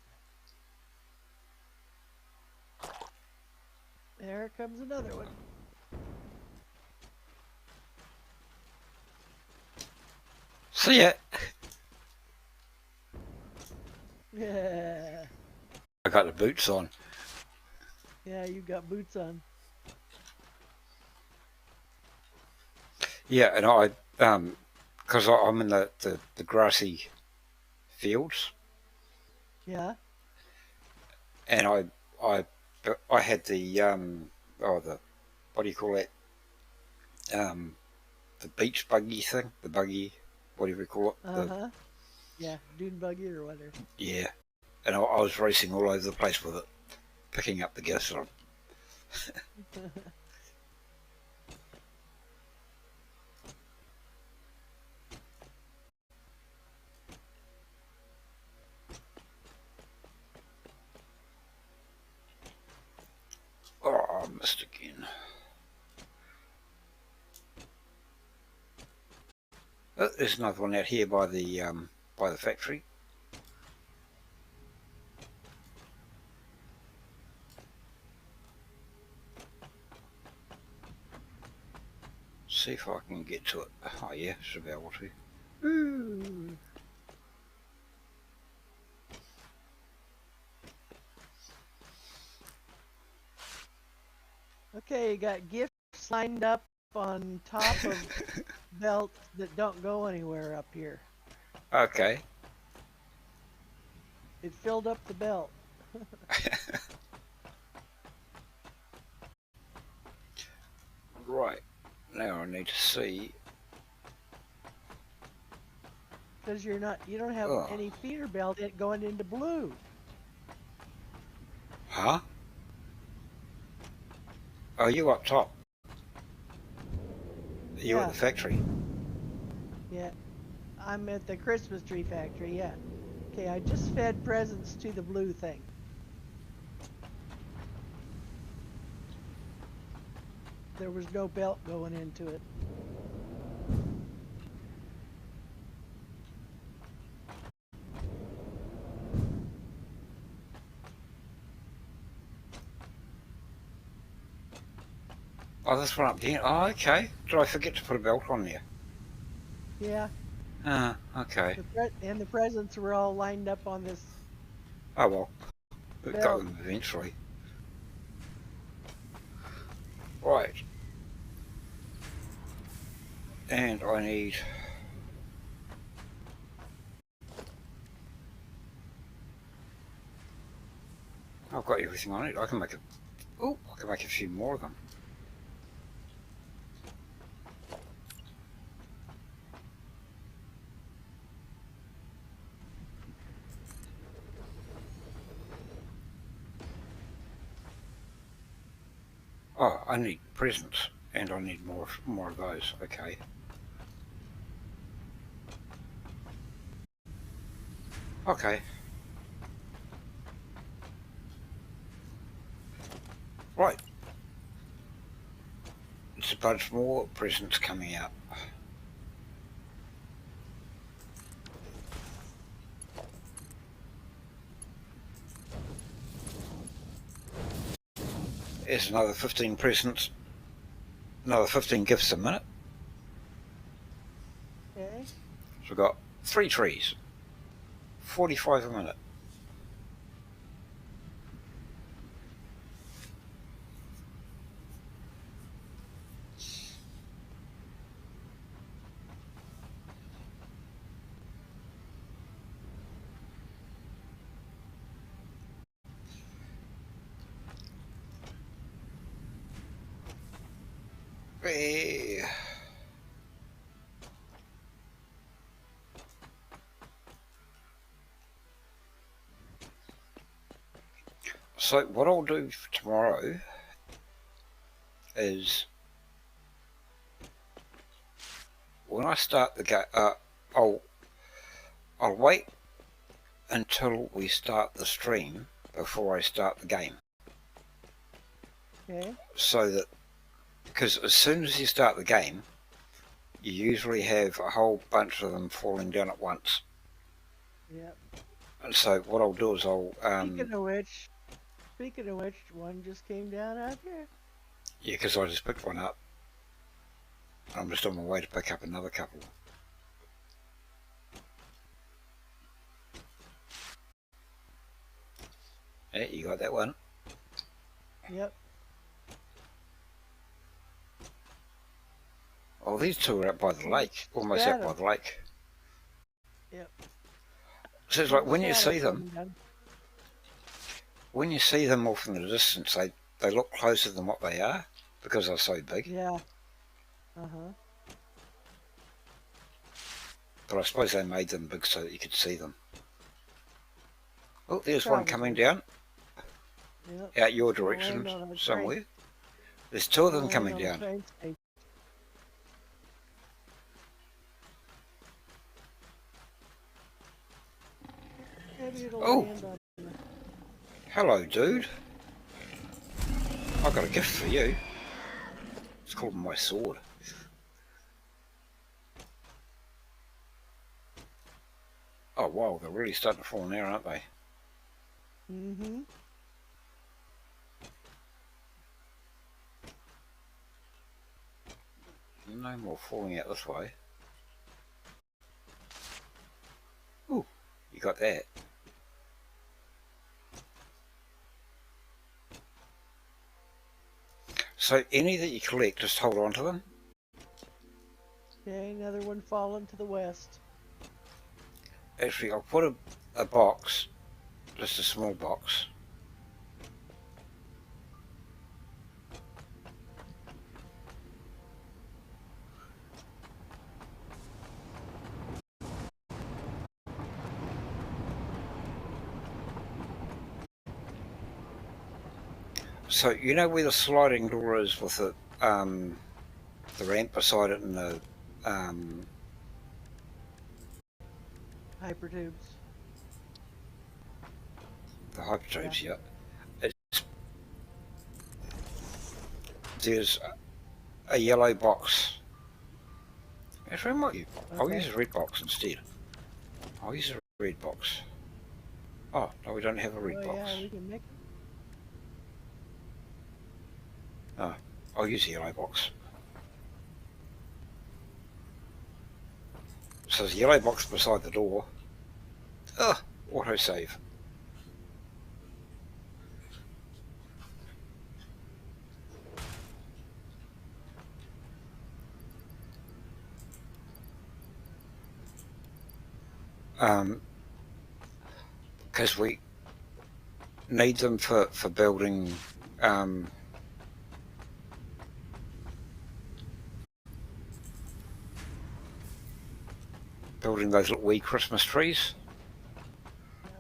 There comes another one. See ya. Yeah, I got the boots on. yeah, you got boots on. Yeah, and because I'm in the grassy fields, Yeah. and I had the what do you call it? The beach buggy thing, the buggy, whatever you call it. Uh-huh. Yeah, dune buggy or whatever. Yeah, and I was racing all over the place with it, picking up the gas on. Oh, I missed again. Oh, there's another one out here by the factory. See if I can get to it. Oh yeah, should be able to. Ooh. Okay, you got gifts lined up on top of belts that don't go anywhere up here. Okay. It filled up the belt. Right. Now I need to see. Because you don't have Oh. any feeder belt going into blue. Huh? Oh, you up top. You at Yeah, the factory. yeah. I'm at the Christmas tree factory, yeah. Okay, I just fed presents to the blue thing. There was no belt going into it. Oh, this one up here. Oh, okay. Did I forget to put a belt on there? Yeah, Ah, okay. and the presents were all lined up on this Oh well. It got belt. them eventually. Right. And I need. I've got everything on it. I can make a. Oh, I can make a few more of them. Oh, I need presents, and I need more of those. Okay. Okay. Right. There's a bunch more presents coming out. There's another 15 presents, another 15 gifts a minute. Okay. So we've got 3 trees, 45 a minute. Eh. So what I'll do for tomorrow is when I start the game, I'll wait until we start the stream before I start the game. Okay. So that, because as soon as you start the game, you usually have a whole bunch of them falling down at once. Yep. And so what I'll do is I'll Speaking of which, one just came down out here. yeah, because I just picked one up. I'm just on my way to pick up another couple. Yeah, you got that one. Yep. Oh, these two are up by the lake, almost out by the lake. Yep. So it's like when you see Shadow them, when you see them off in the distance, they look closer than what they are because they're so big. Yeah. Uh-huh. But I suppose they made them big so that you could see them. Oh, there's Probably. one coming down. Yep. Out your direction somewhere. There's 2 of them coming down. Maybe it'll Oh, land on the... hello, dude. I've got a gift for you. It's called my sword. Oh wow, they're really starting to fall now, aren't they? Mm-hmm. No more falling out this way. Ooh, you got that. So any that you collect, just hold on to them. Okay, another one falling to the west. Actually, I'll put a box, just a small box. So you know where the sliding door is with the ramp beside it and the Hyper tubes. the hyper tubes, yeah. There's a yellow box. Actually, I might use, I'll use a red box instead. I'll use a red box. Oh, no, we don't have a red box. Yeah, we can make... Oh, I'll use the yellow box. So there's a yellow box beside the door. Oh, autosave. Because we need them for building building those little wee Christmas trees. Yeah.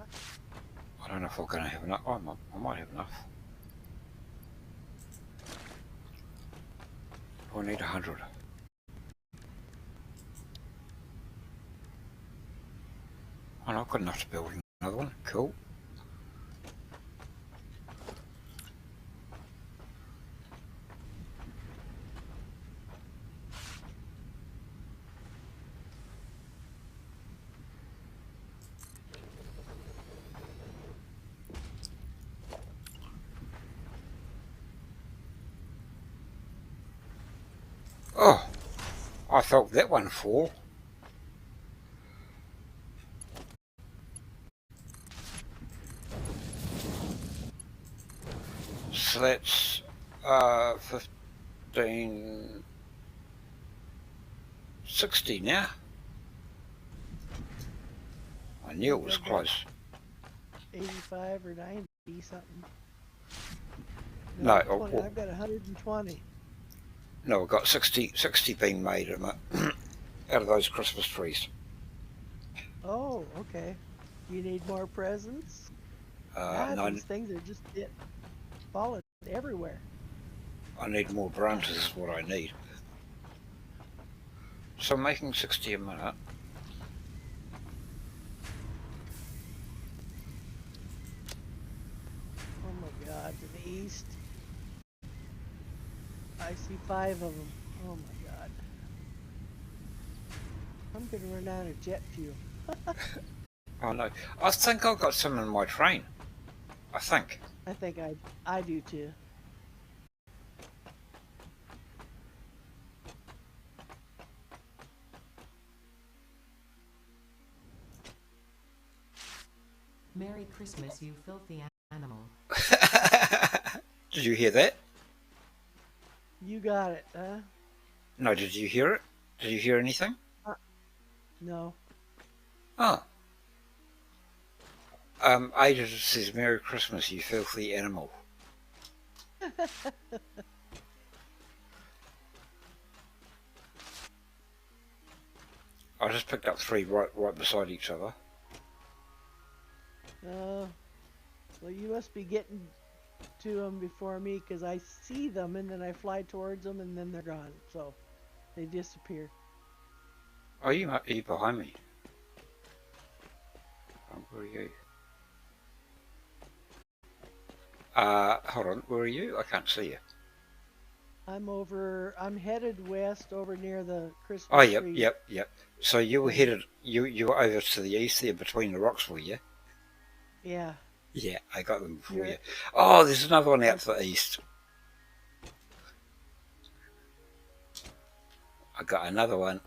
I don't know if we're going to have enough. Oh, I might have enough. I need 100. Oh, no, I've got enough to build another one. Cool. Oh, I felt that one fall. So that's 1560 now. I I knew it think was I've got close. 85 or 90 something. No, No, 20. I've got 120. no, I've got 60 being made out of those Christmas trees. Oh, okay. Do you need more presents? God, No, these things are just falling everywhere. I need more branches is what I need. So I'm making 60 a minute. Oh my God, to the east, I see 5 of them. Oh my God. I'm going to run out of jet fuel. Oh no, I think I've got some in my train. I think. I think I do too. Merry Christmas, you filthy animal. Did you hear that? You got it, huh? No, did you hear it? Did you hear anything? Uh, no. Oh. Ada says Merry Christmas, you filthy animal. I just picked up 3 right beside each other. uh, well, you must be getting to them before me because I see them and then I fly towards them and then they're gone. So they disappear. Are you behind me? Where are you? Hold on, where are you? I can't see you. I'm headed west over near the Oh, Christmas yep, tree yep, yep. So you were thing. headed, you were over to the east there between the rocks, were you? Yeah. Yeah, I got them before you. You're Oh, there's another one out to okay. the east. I got another one.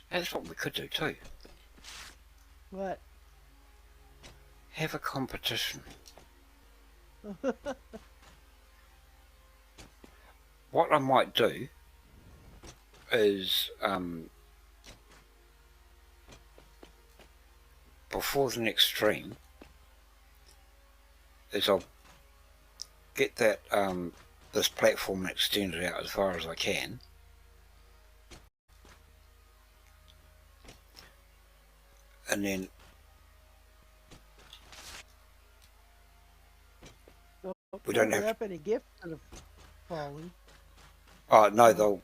That's what we could do too. What? Have a competition. What I might do is before the next stream is I'll get that this platform extended out as far as I can, and then Don't we don't cover have to. up any gifts that have fallen. Oh no, Oh. they'll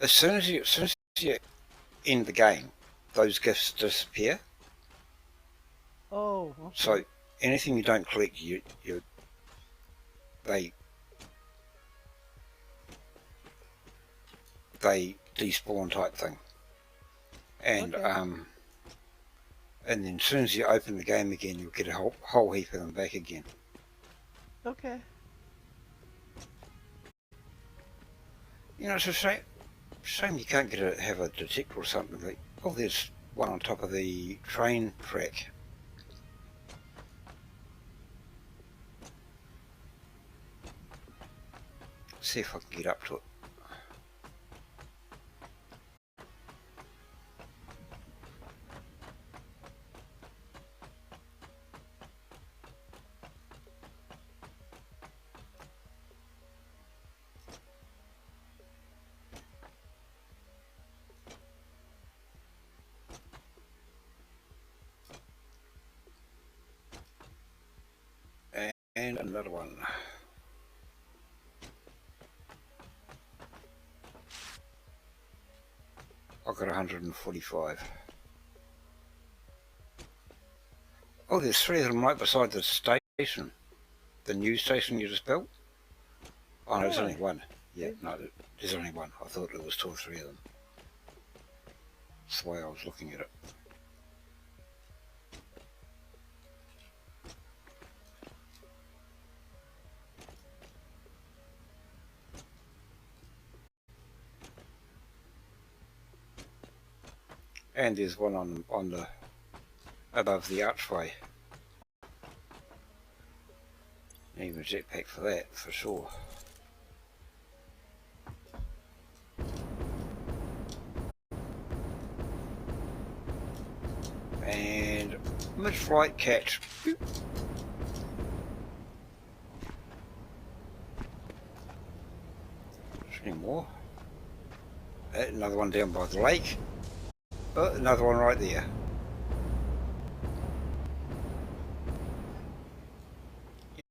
as soon as you end the game, those gifts disappear. Oh, So okay. anything you don't collect, they they despawn type thing, and Okay. and then as soon as you open the game again, you'll get a whole heap of them back again. Okay. You know, it's a shame you can't have a detector or something. Like, oh, there's one on top of the train track. See if I can get up to it. And another one. I've got 145. Oh, there's 3 of them right beside the station. The new station you just built. Oh no, there's only Really? one. Yeah, no, there's only one. I thought there was 2 or 3 of them. That's the way I was looking at it. And there's one on the above the archway. Need a jetpack for that, for sure. And mid-flight catch. Boop. Any more? Another one down by the lake. Oh, another one right there.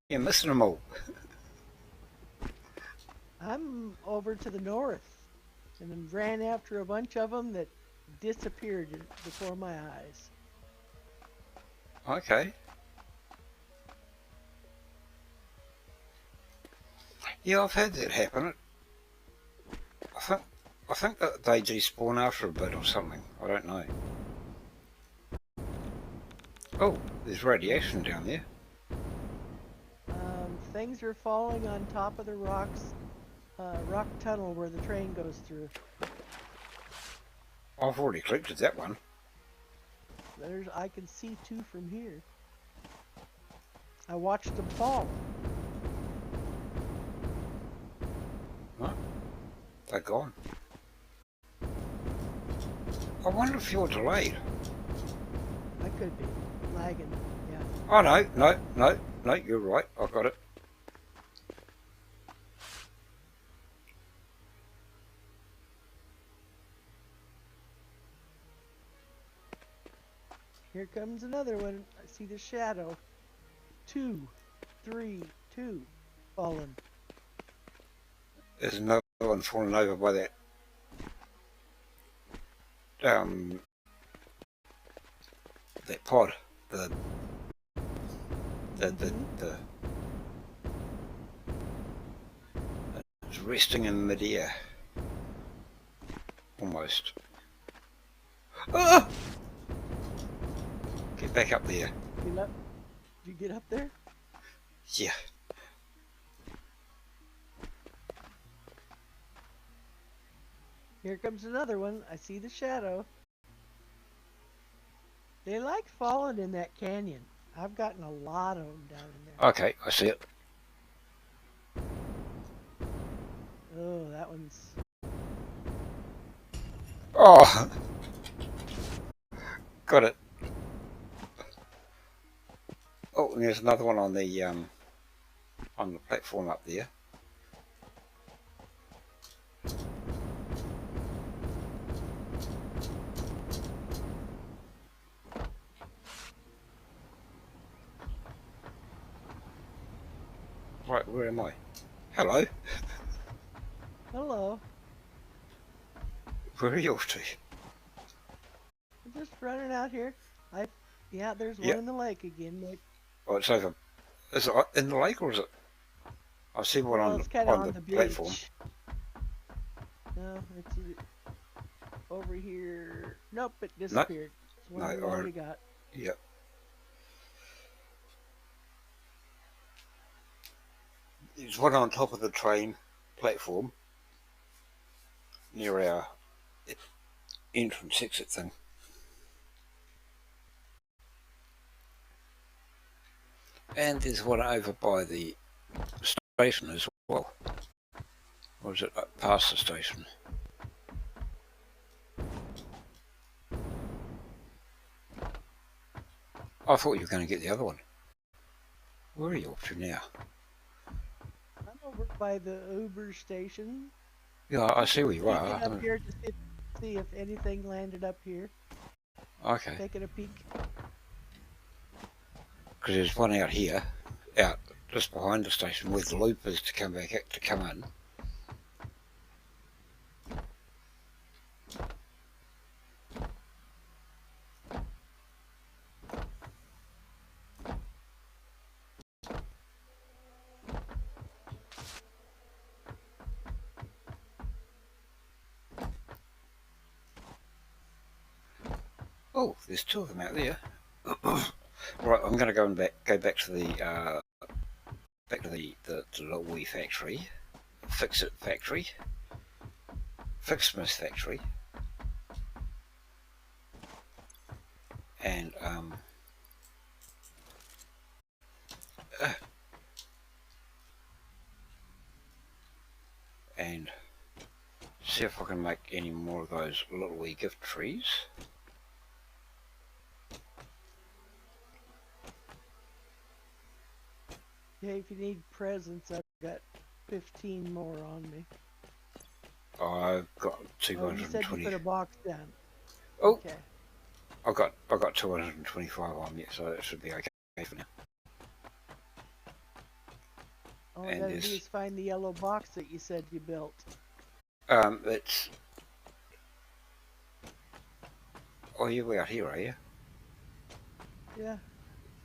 You're missing them all. I'm over to the north and then ran after a bunch of them that disappeared before my eyes. Okay. Yeah, I've had that happen. I think that they despawn after a bit or something. I don't know. Oh, there's radiation down there. Things are falling on top of the rocks, rock tunnel where the train goes through. I've already collected that one. I can see 2 from here. I watched them fall. Huh? They're gone. I wonder if you're delayed. I could be lagging. Yeah. Oh no, you're right. I got it. Here comes another one. I see the shadow. 2, 3, 2 fallen. There's another one falling over by that that pod. The it's resting in midair. Almost. Ah! Get back up there. Get up. Did you get up there? Yeah. Here comes another one. I see the shadow. They like falling in that canyon. I've gotten a lot of them down in there. Okay, I see it. Oh, that one's... Oh! Got it. Oh, and there's another one on the platform up there. Right, where am I? Hello. Hello. Where are you off to? I'm just running out here. Yeah, there's one Yep. in the lake again. Like, Oh, it's over. Is it in the lake or is it? I see one well, on it's kind of on on the the platform. beach. No, it's over here. Nope, it disappeared. It's one No, we already got. Yep. There's one on top of the train platform near our entrance exit thing. And there's one over by the station as well. Or is it up past the station? I thought you were going to get the other one. Where are you up to now? I'm over by the Uber station. Yeah, I see where you are. Peeking up here to see if anything landed up here. Okay. Taking a peek. Because there's one out here, out just behind the station where the loop is to come back to come in. Oh, there's two of them out there. Right, I'm going to go back to the little wee factory, Fix-It factory, Fixmas factory, and and see if I can make any more of those little wee gift trees. Yeah, if you need presents, I've got 15 more on me. I've got Oh, you said you 220. put a box down. Oh, Okay. I got 225 on me, so that should be okay for now. All I And gotta do there's is find the yellow box that you said you built. it's oh, you're out here, are you? Yeah.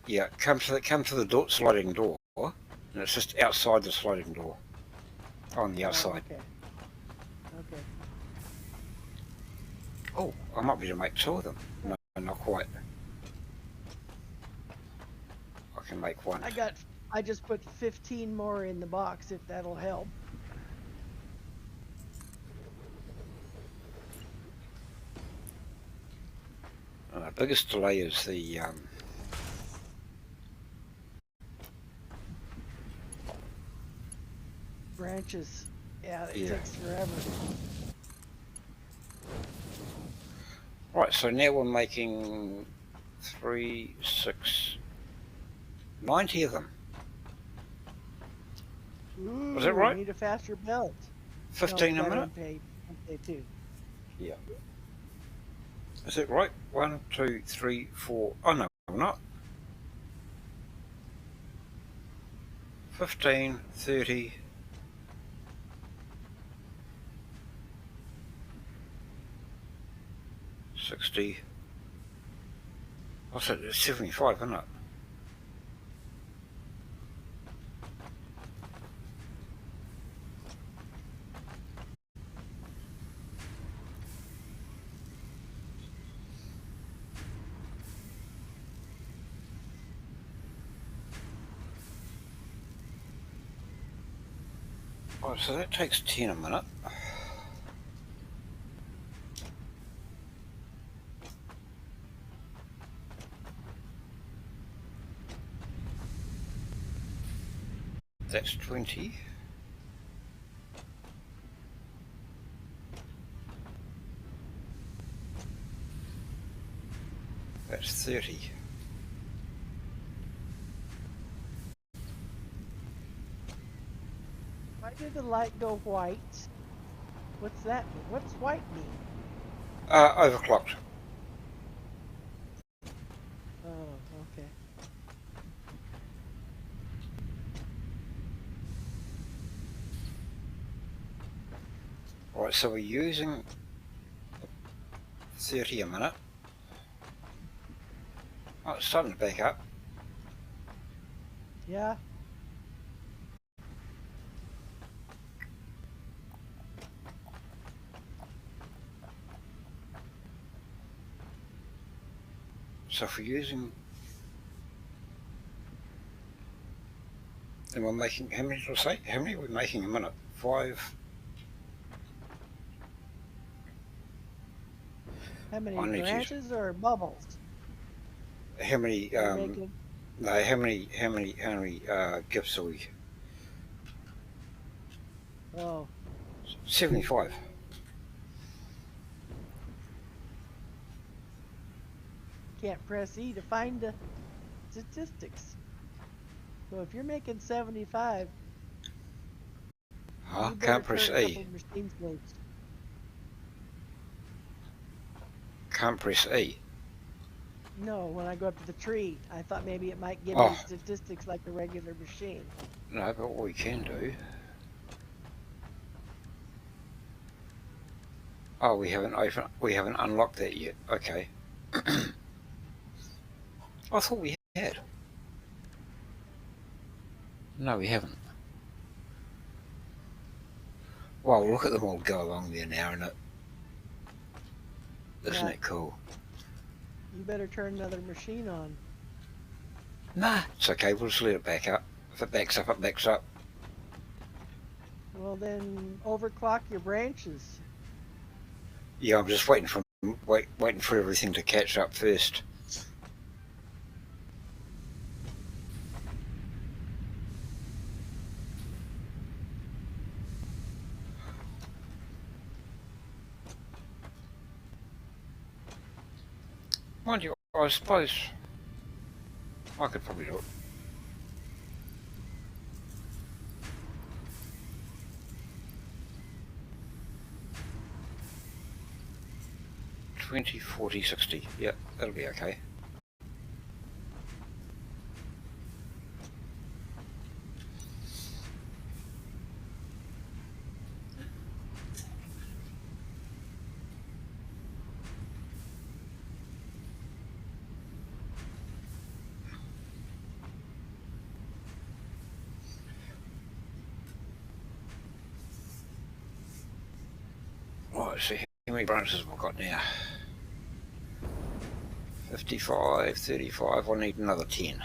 Yeah, come to the door, sliding door, and it's just outside the sliding door, on the Oh, outside. okay. Okay. Oh, I might be able to make two of them. No, not quite. I can make one. I just put 15 more in the box if that'll help. The biggest delay is the Branches. Yeah, it yeah. takes forever. Right, so now we're making 3, 6, 90 of them. Ooh, Was that right? need a faster belt. 15 no, a minute? Unpaid too. Yeah. Is it right? 1, 2, 3, 4. Oh no, I'm not. 15, 30. 60. I said it's 75, isn't it? Oh, so that takes 10 a minute. That's 20. That's 30. Why did the light go white? What's that mean? What's white mean? Overclocked. Oh, okay. Right, so we're using 30 a minute. Oh, it's starting to back up. Yeah. So if we're using, and we're making, how many did I say? How many are we making a minute? 5. How many I need to use, branches or bubbles? how many, You're making. no, how many gifts are we? Oh, 75. can't press E to find the statistics. So if you're making 75, Huh? you better Can't press turn a couple E. of machines loose. Can't press E. No, when I go up to the tree, I thought maybe it might give me Oh, statistics like a regular machine. no, but what we can do. Oh, we haven't unlocked that yet. Okay. I thought we had. No, we haven't. Well, look at them all go along there now, isn't Yeah. it cool? You better turn another machine on. Nah, it's okay, we'll just let it back up. If it backs up, it backs up. Well, then overclock your branches. Yeah, I'm just waiting for everything to catch up first. Mind you, I suppose I could probably do it. $20, $40, $60. Yeah, that'll be okay. Right, let's see how many branches have I got now. 55, 35, I need another 10.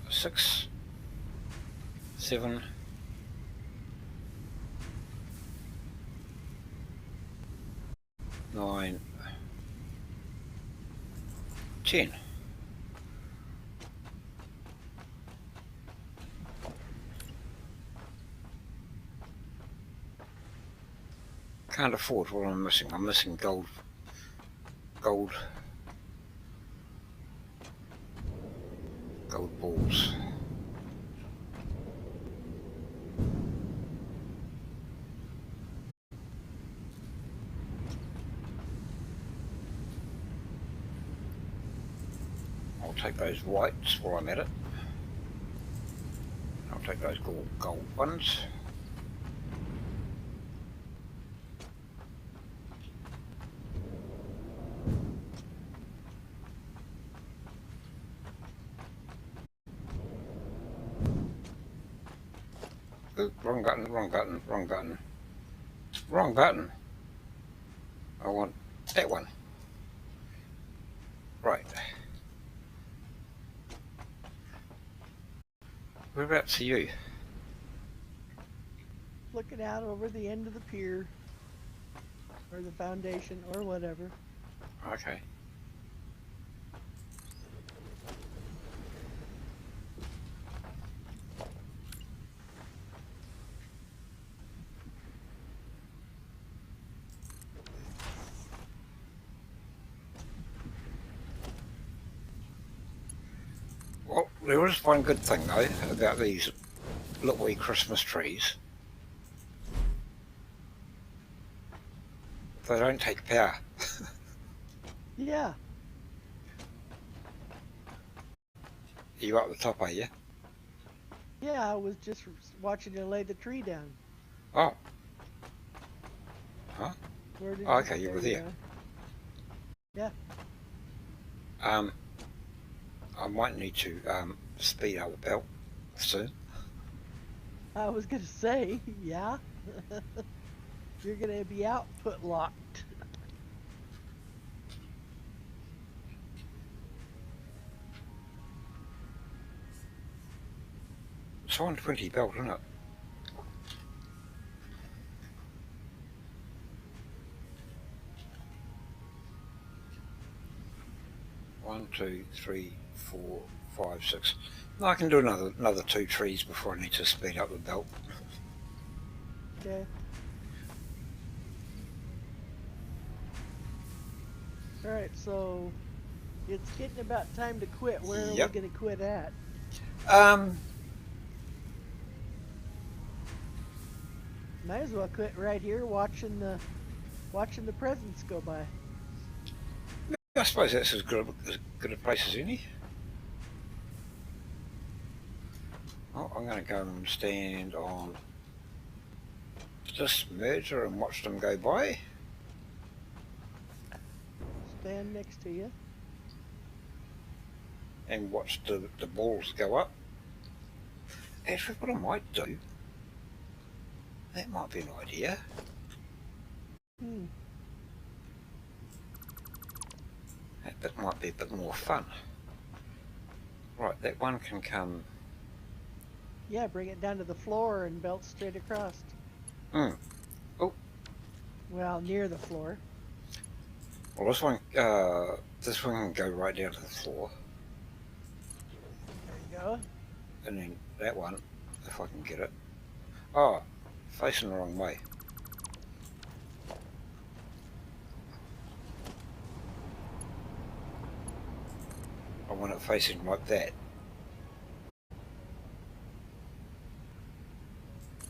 Six, 7, 9, 10. Can't afford what I'm missing. I'm missing gold. Gold balls. I'll take those whites while I'm at it. I'll take those gold ones. Ooh, wrong button, wrong button, wrong button. Wrong button. I want that one. Right. Whereabouts are you? Looking out over the end of the pier. Or the foundation, or whatever. Okay. Well, there is one good thing though about these little wee Christmas trees. They don't take power. Yeah. You up the top, are you? Yeah, I was just watching you lay the tree down. Oh. Huh? Where did Oh, you? okay, you were there. Yeah. I might need to speed up the belt soon. I was gonna say, yeah. You're gonna be output locked. It's on 20 belt, isn't it? One, two, three, 4, 5, 6. No, I can do another 2 trees before I need to speed up the belt. Okay. Alright, so it's getting about time to quit. Where are we Yep. gonna quit at? Might as well quit right here watching the presents go by. I suppose that's as good a place as any. Oh, I'm going to go and stand on this merger and watch them go by. Stand next to you. and watch the balls go up. Actually, what I might do, that might be an idea. That might be a bit more fun. Right, that one can come. Yeah, bring it down to the floor and belt straight across. Oh, Well, near the floor. well, this one can go right down to the floor, There you go. and then that one, if I can get it. Oh, facing the wrong way. I want it facing like that.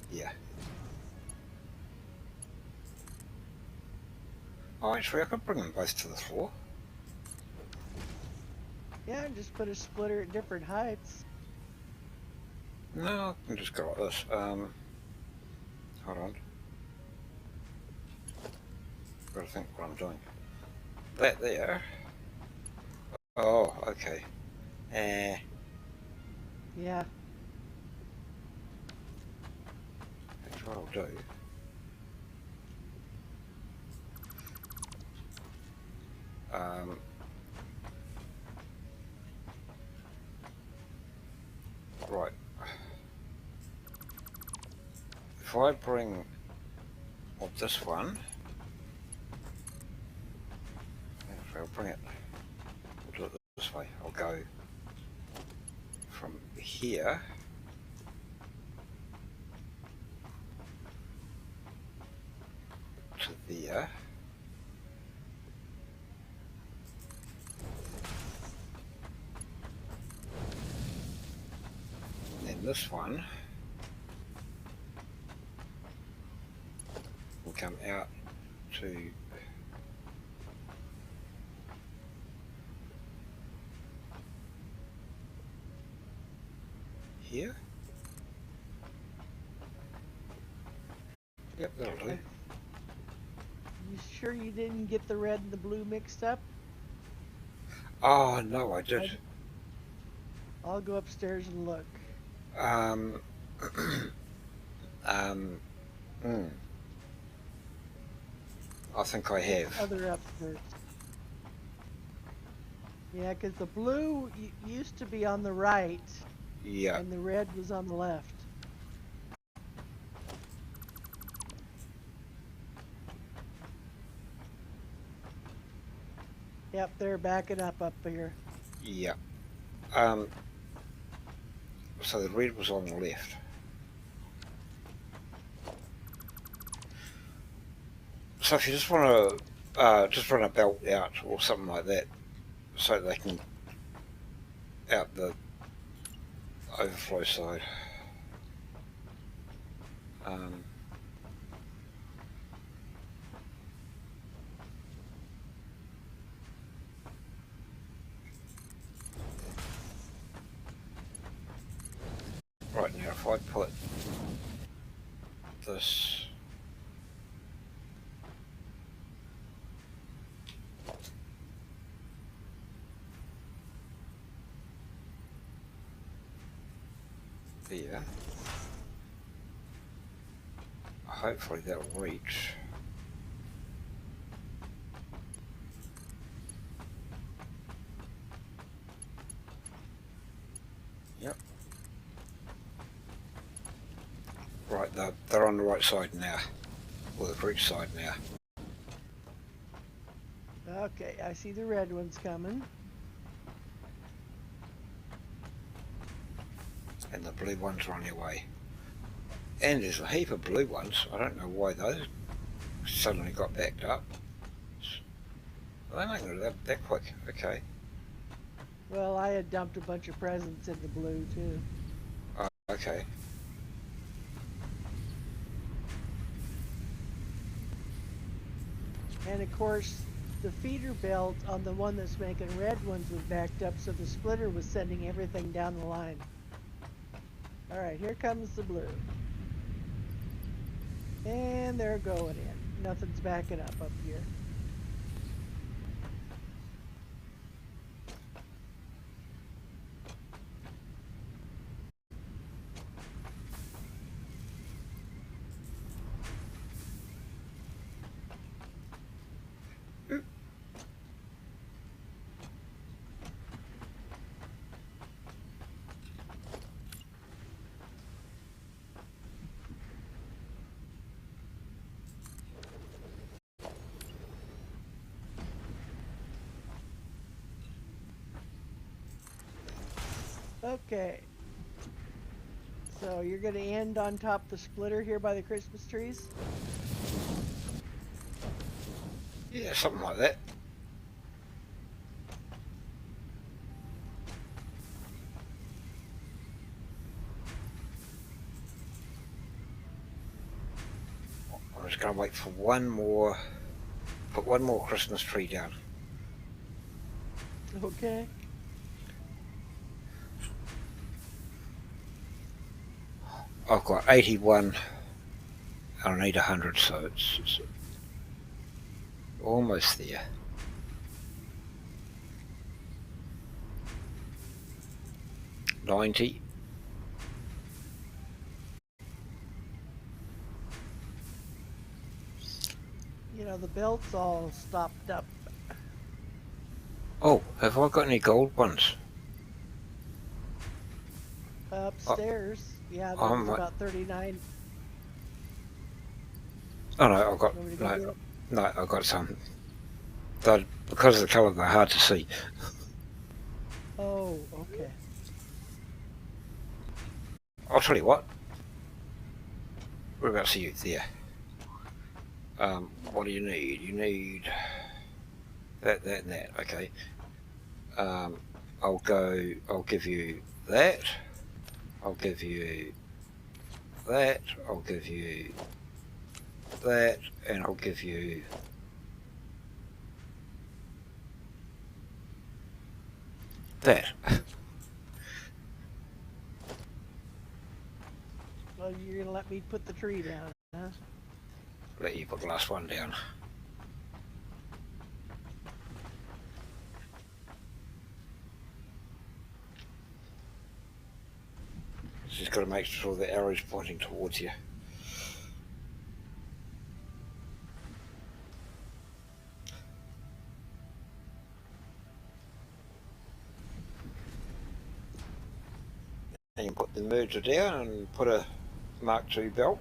Yeah. Oh, actually, I could bring them both to the floor. Yeah, just put a splitter at different heights. No, I can just go like this. Hold on. Gotta think what I'm doing. That there. Oh, okay. Yeah. That's what I'll do. Right. If I bring this one, actually I'll bring it, I'll do it this way. I'll go from here to there. And then this one will come out to here. Yep, that'll do. You sure you didn't get the red and the blue mixed up? Oh, no, I did. I'll go upstairs and look. I think I have. Other up first. Yeah, because the blue used to be on the right, Yeah. and the red was on the left. Yep, they're backing up here. Yeah. So the red was on the left. So if you just want to just run a belt out or something like that, so they can out the overflow side. Right, now if I put this there, hopefully that'll reach. Yep. Right, they're on the right side now, or the correct side now. Okay, I see the red ones coming. And the blue ones are on their way. And there's a heap of blue ones. I don't know why those suddenly got backed up. They ain't gonna do that quick. Okay. Well, I had dumped a bunch of presents in the blue too. Okay. And of course, the feeder belt on the one that's making red ones was backed up, so the splitter was sending everything down the line. Alright, here comes the blue. And they're going in. Nothing's backing up here. Okay. So you're going to end on top the splitter here by the Christmas trees? Yeah, something like that. I'm just going to wait for one more, put one more Christmas tree down. Okay. I've got 81 and I need 100, so it's almost there. $90. You know, the belt's all stopped up. Oh, have I got any gold ones? Upstairs. Yeah, there Oh, was about 39. oh no, I've got, You want me to go get it? no, I've got some. Because of the colour, they're hard to see. Oh, okay. I'll tell you what. Whereabouts are you? There. What do you need? You need that, and that. Okay. I'll give you that. I'll give you that. I'll give you that. And I'll give you that. Well, you're going to let me put the tree down, huh? Let you put the last one down. Just got to make sure the arrow's pointing towards you. And you put the merger down and put a Mark II belt.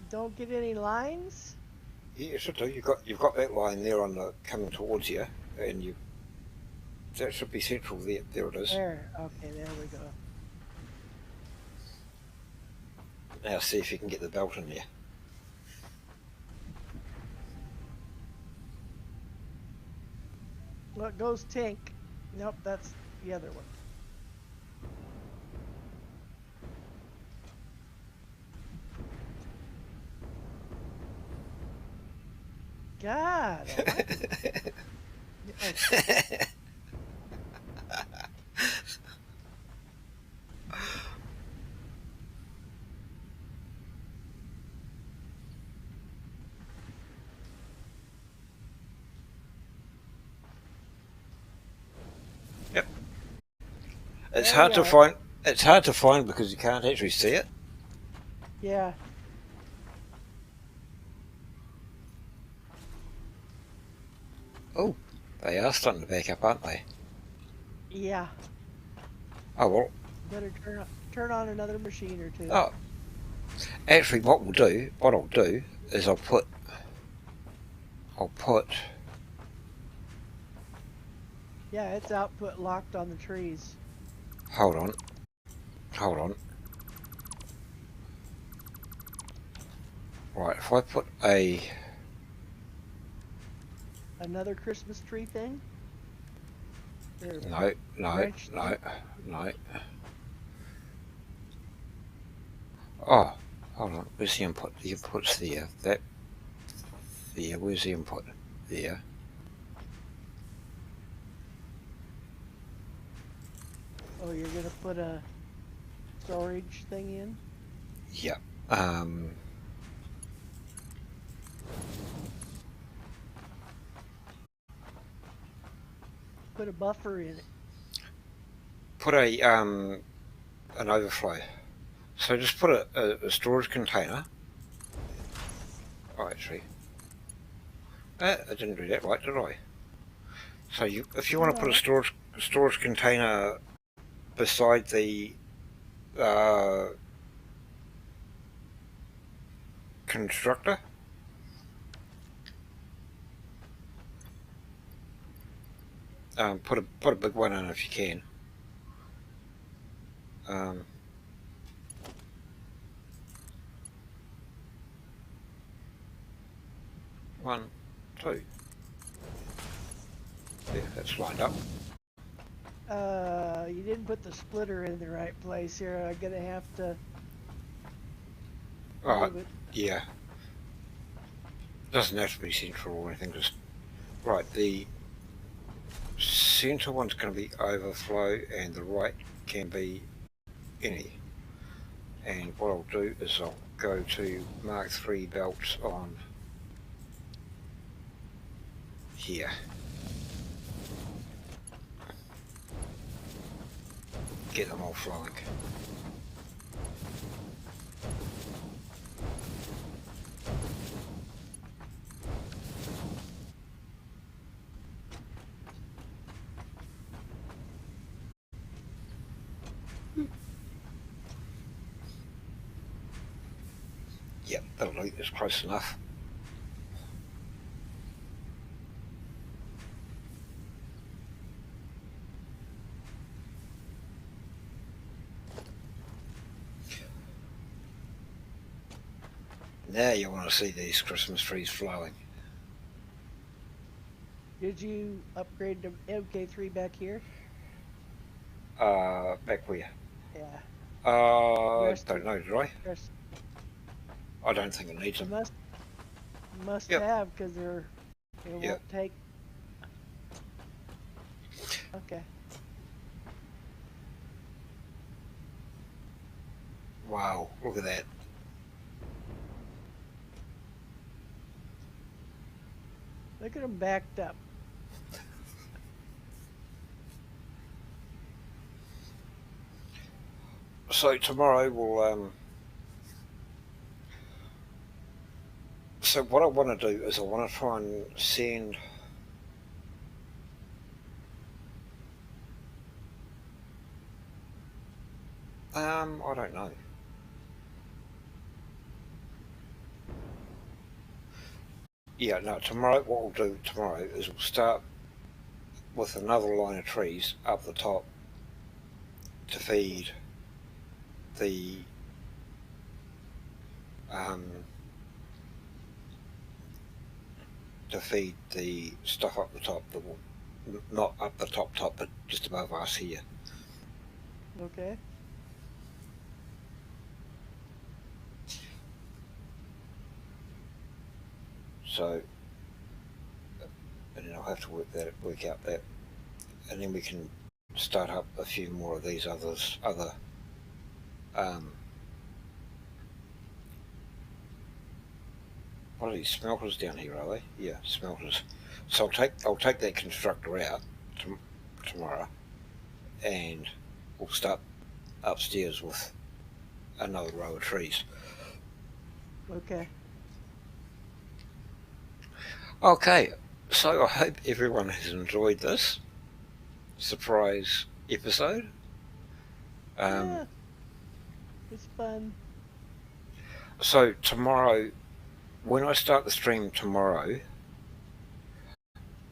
Don't get any lines? Yeah, you should do. You've got that line there on the coming towards you, and that should be central there. There it is. There. Okay, there we go. Now see if you can get the belt in there. Well, it goes Tink. Nope, that's the other one. God. Okay. Yep. It's There we hard to are. find. It's hard to find because you can't actually see it. Yeah. Oh, they are starting to back up, aren't they? Yeah. Oh well. Better turn on another machine or two. Oh, actually, what I'll do is I'll put. Yeah, it's output locked on the trees. Hold on. Right, if I put Another Christmas tree thing? Or no. branch thing? Oh, hold on. Where's the input? The input's there. There. Where's the input? There. Oh, you're gonna put a storage thing in? Yeah. Put a buffer in it. Put an overflow. So just put a storage container. Oh, actually, I didn't do that right, did I? So if you want to put a storage container beside the constructor. Put a big one in if you can. 1, 2. Yeah, that's lined up. You didn't put the splitter in the right place here. I'm gonna have to Oh, move it. yeah. Doesn't have to be central or anything. Just right. The centre one's going to be overflow, and the right can be any. And what I'll do is I'll go to Mark III belts on here. Get them all flowing. Yep, that'll do. It's close enough. Now you want to see these Christmas trees flowing. Did you upgrade to MK3 back here? Back where? Yeah. Don't know, did I? Rest, I don't think it needs it them. must Yep. have, because it Yep. won't take. Okay. Wow, look at that. Look at them backed up. So tomorrow we'll so what I want to do is I want to try and send I don't know. Yeah, no, tomorrow what we'll do tomorrow is we'll start with another line of trees up the top to feed the stuff up the top, not up the top, but just above us here. Okay. So, and then I'll have to work out that, and then we can start up a few more of these other what are these smelters down here, are they? Yeah, smelters. So I'll take that constructor out tomorrow, and we'll start upstairs with another row of trees. Okay. Okay, so I hope everyone has enjoyed this surprise episode. Yeah. It's fun. So tomorrow, when I start the stream tomorrow,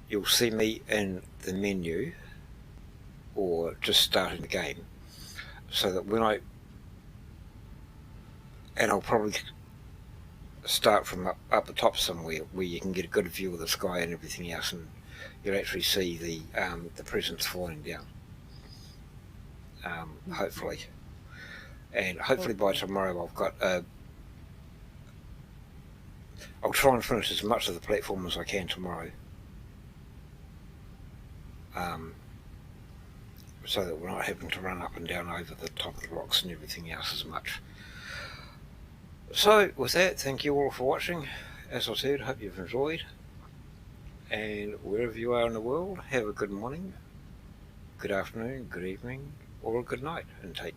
you'll see me in the menu or just starting the game, so that I'll probably start from up the top somewhere where you can get a good view of the sky and everything else, and you'll actually see the presents falling down. Hopefully, and hopefully by tomorrow I've got I'll try and finish as much of the platform as I can tomorrow, so that we're not having to run up and down over the top of the rocks and everything else as much. So with that, thank you all for watching. As I said, hope you've enjoyed, and wherever you are in the world, have a good morning, good afternoon, good evening, or a good night, and take care.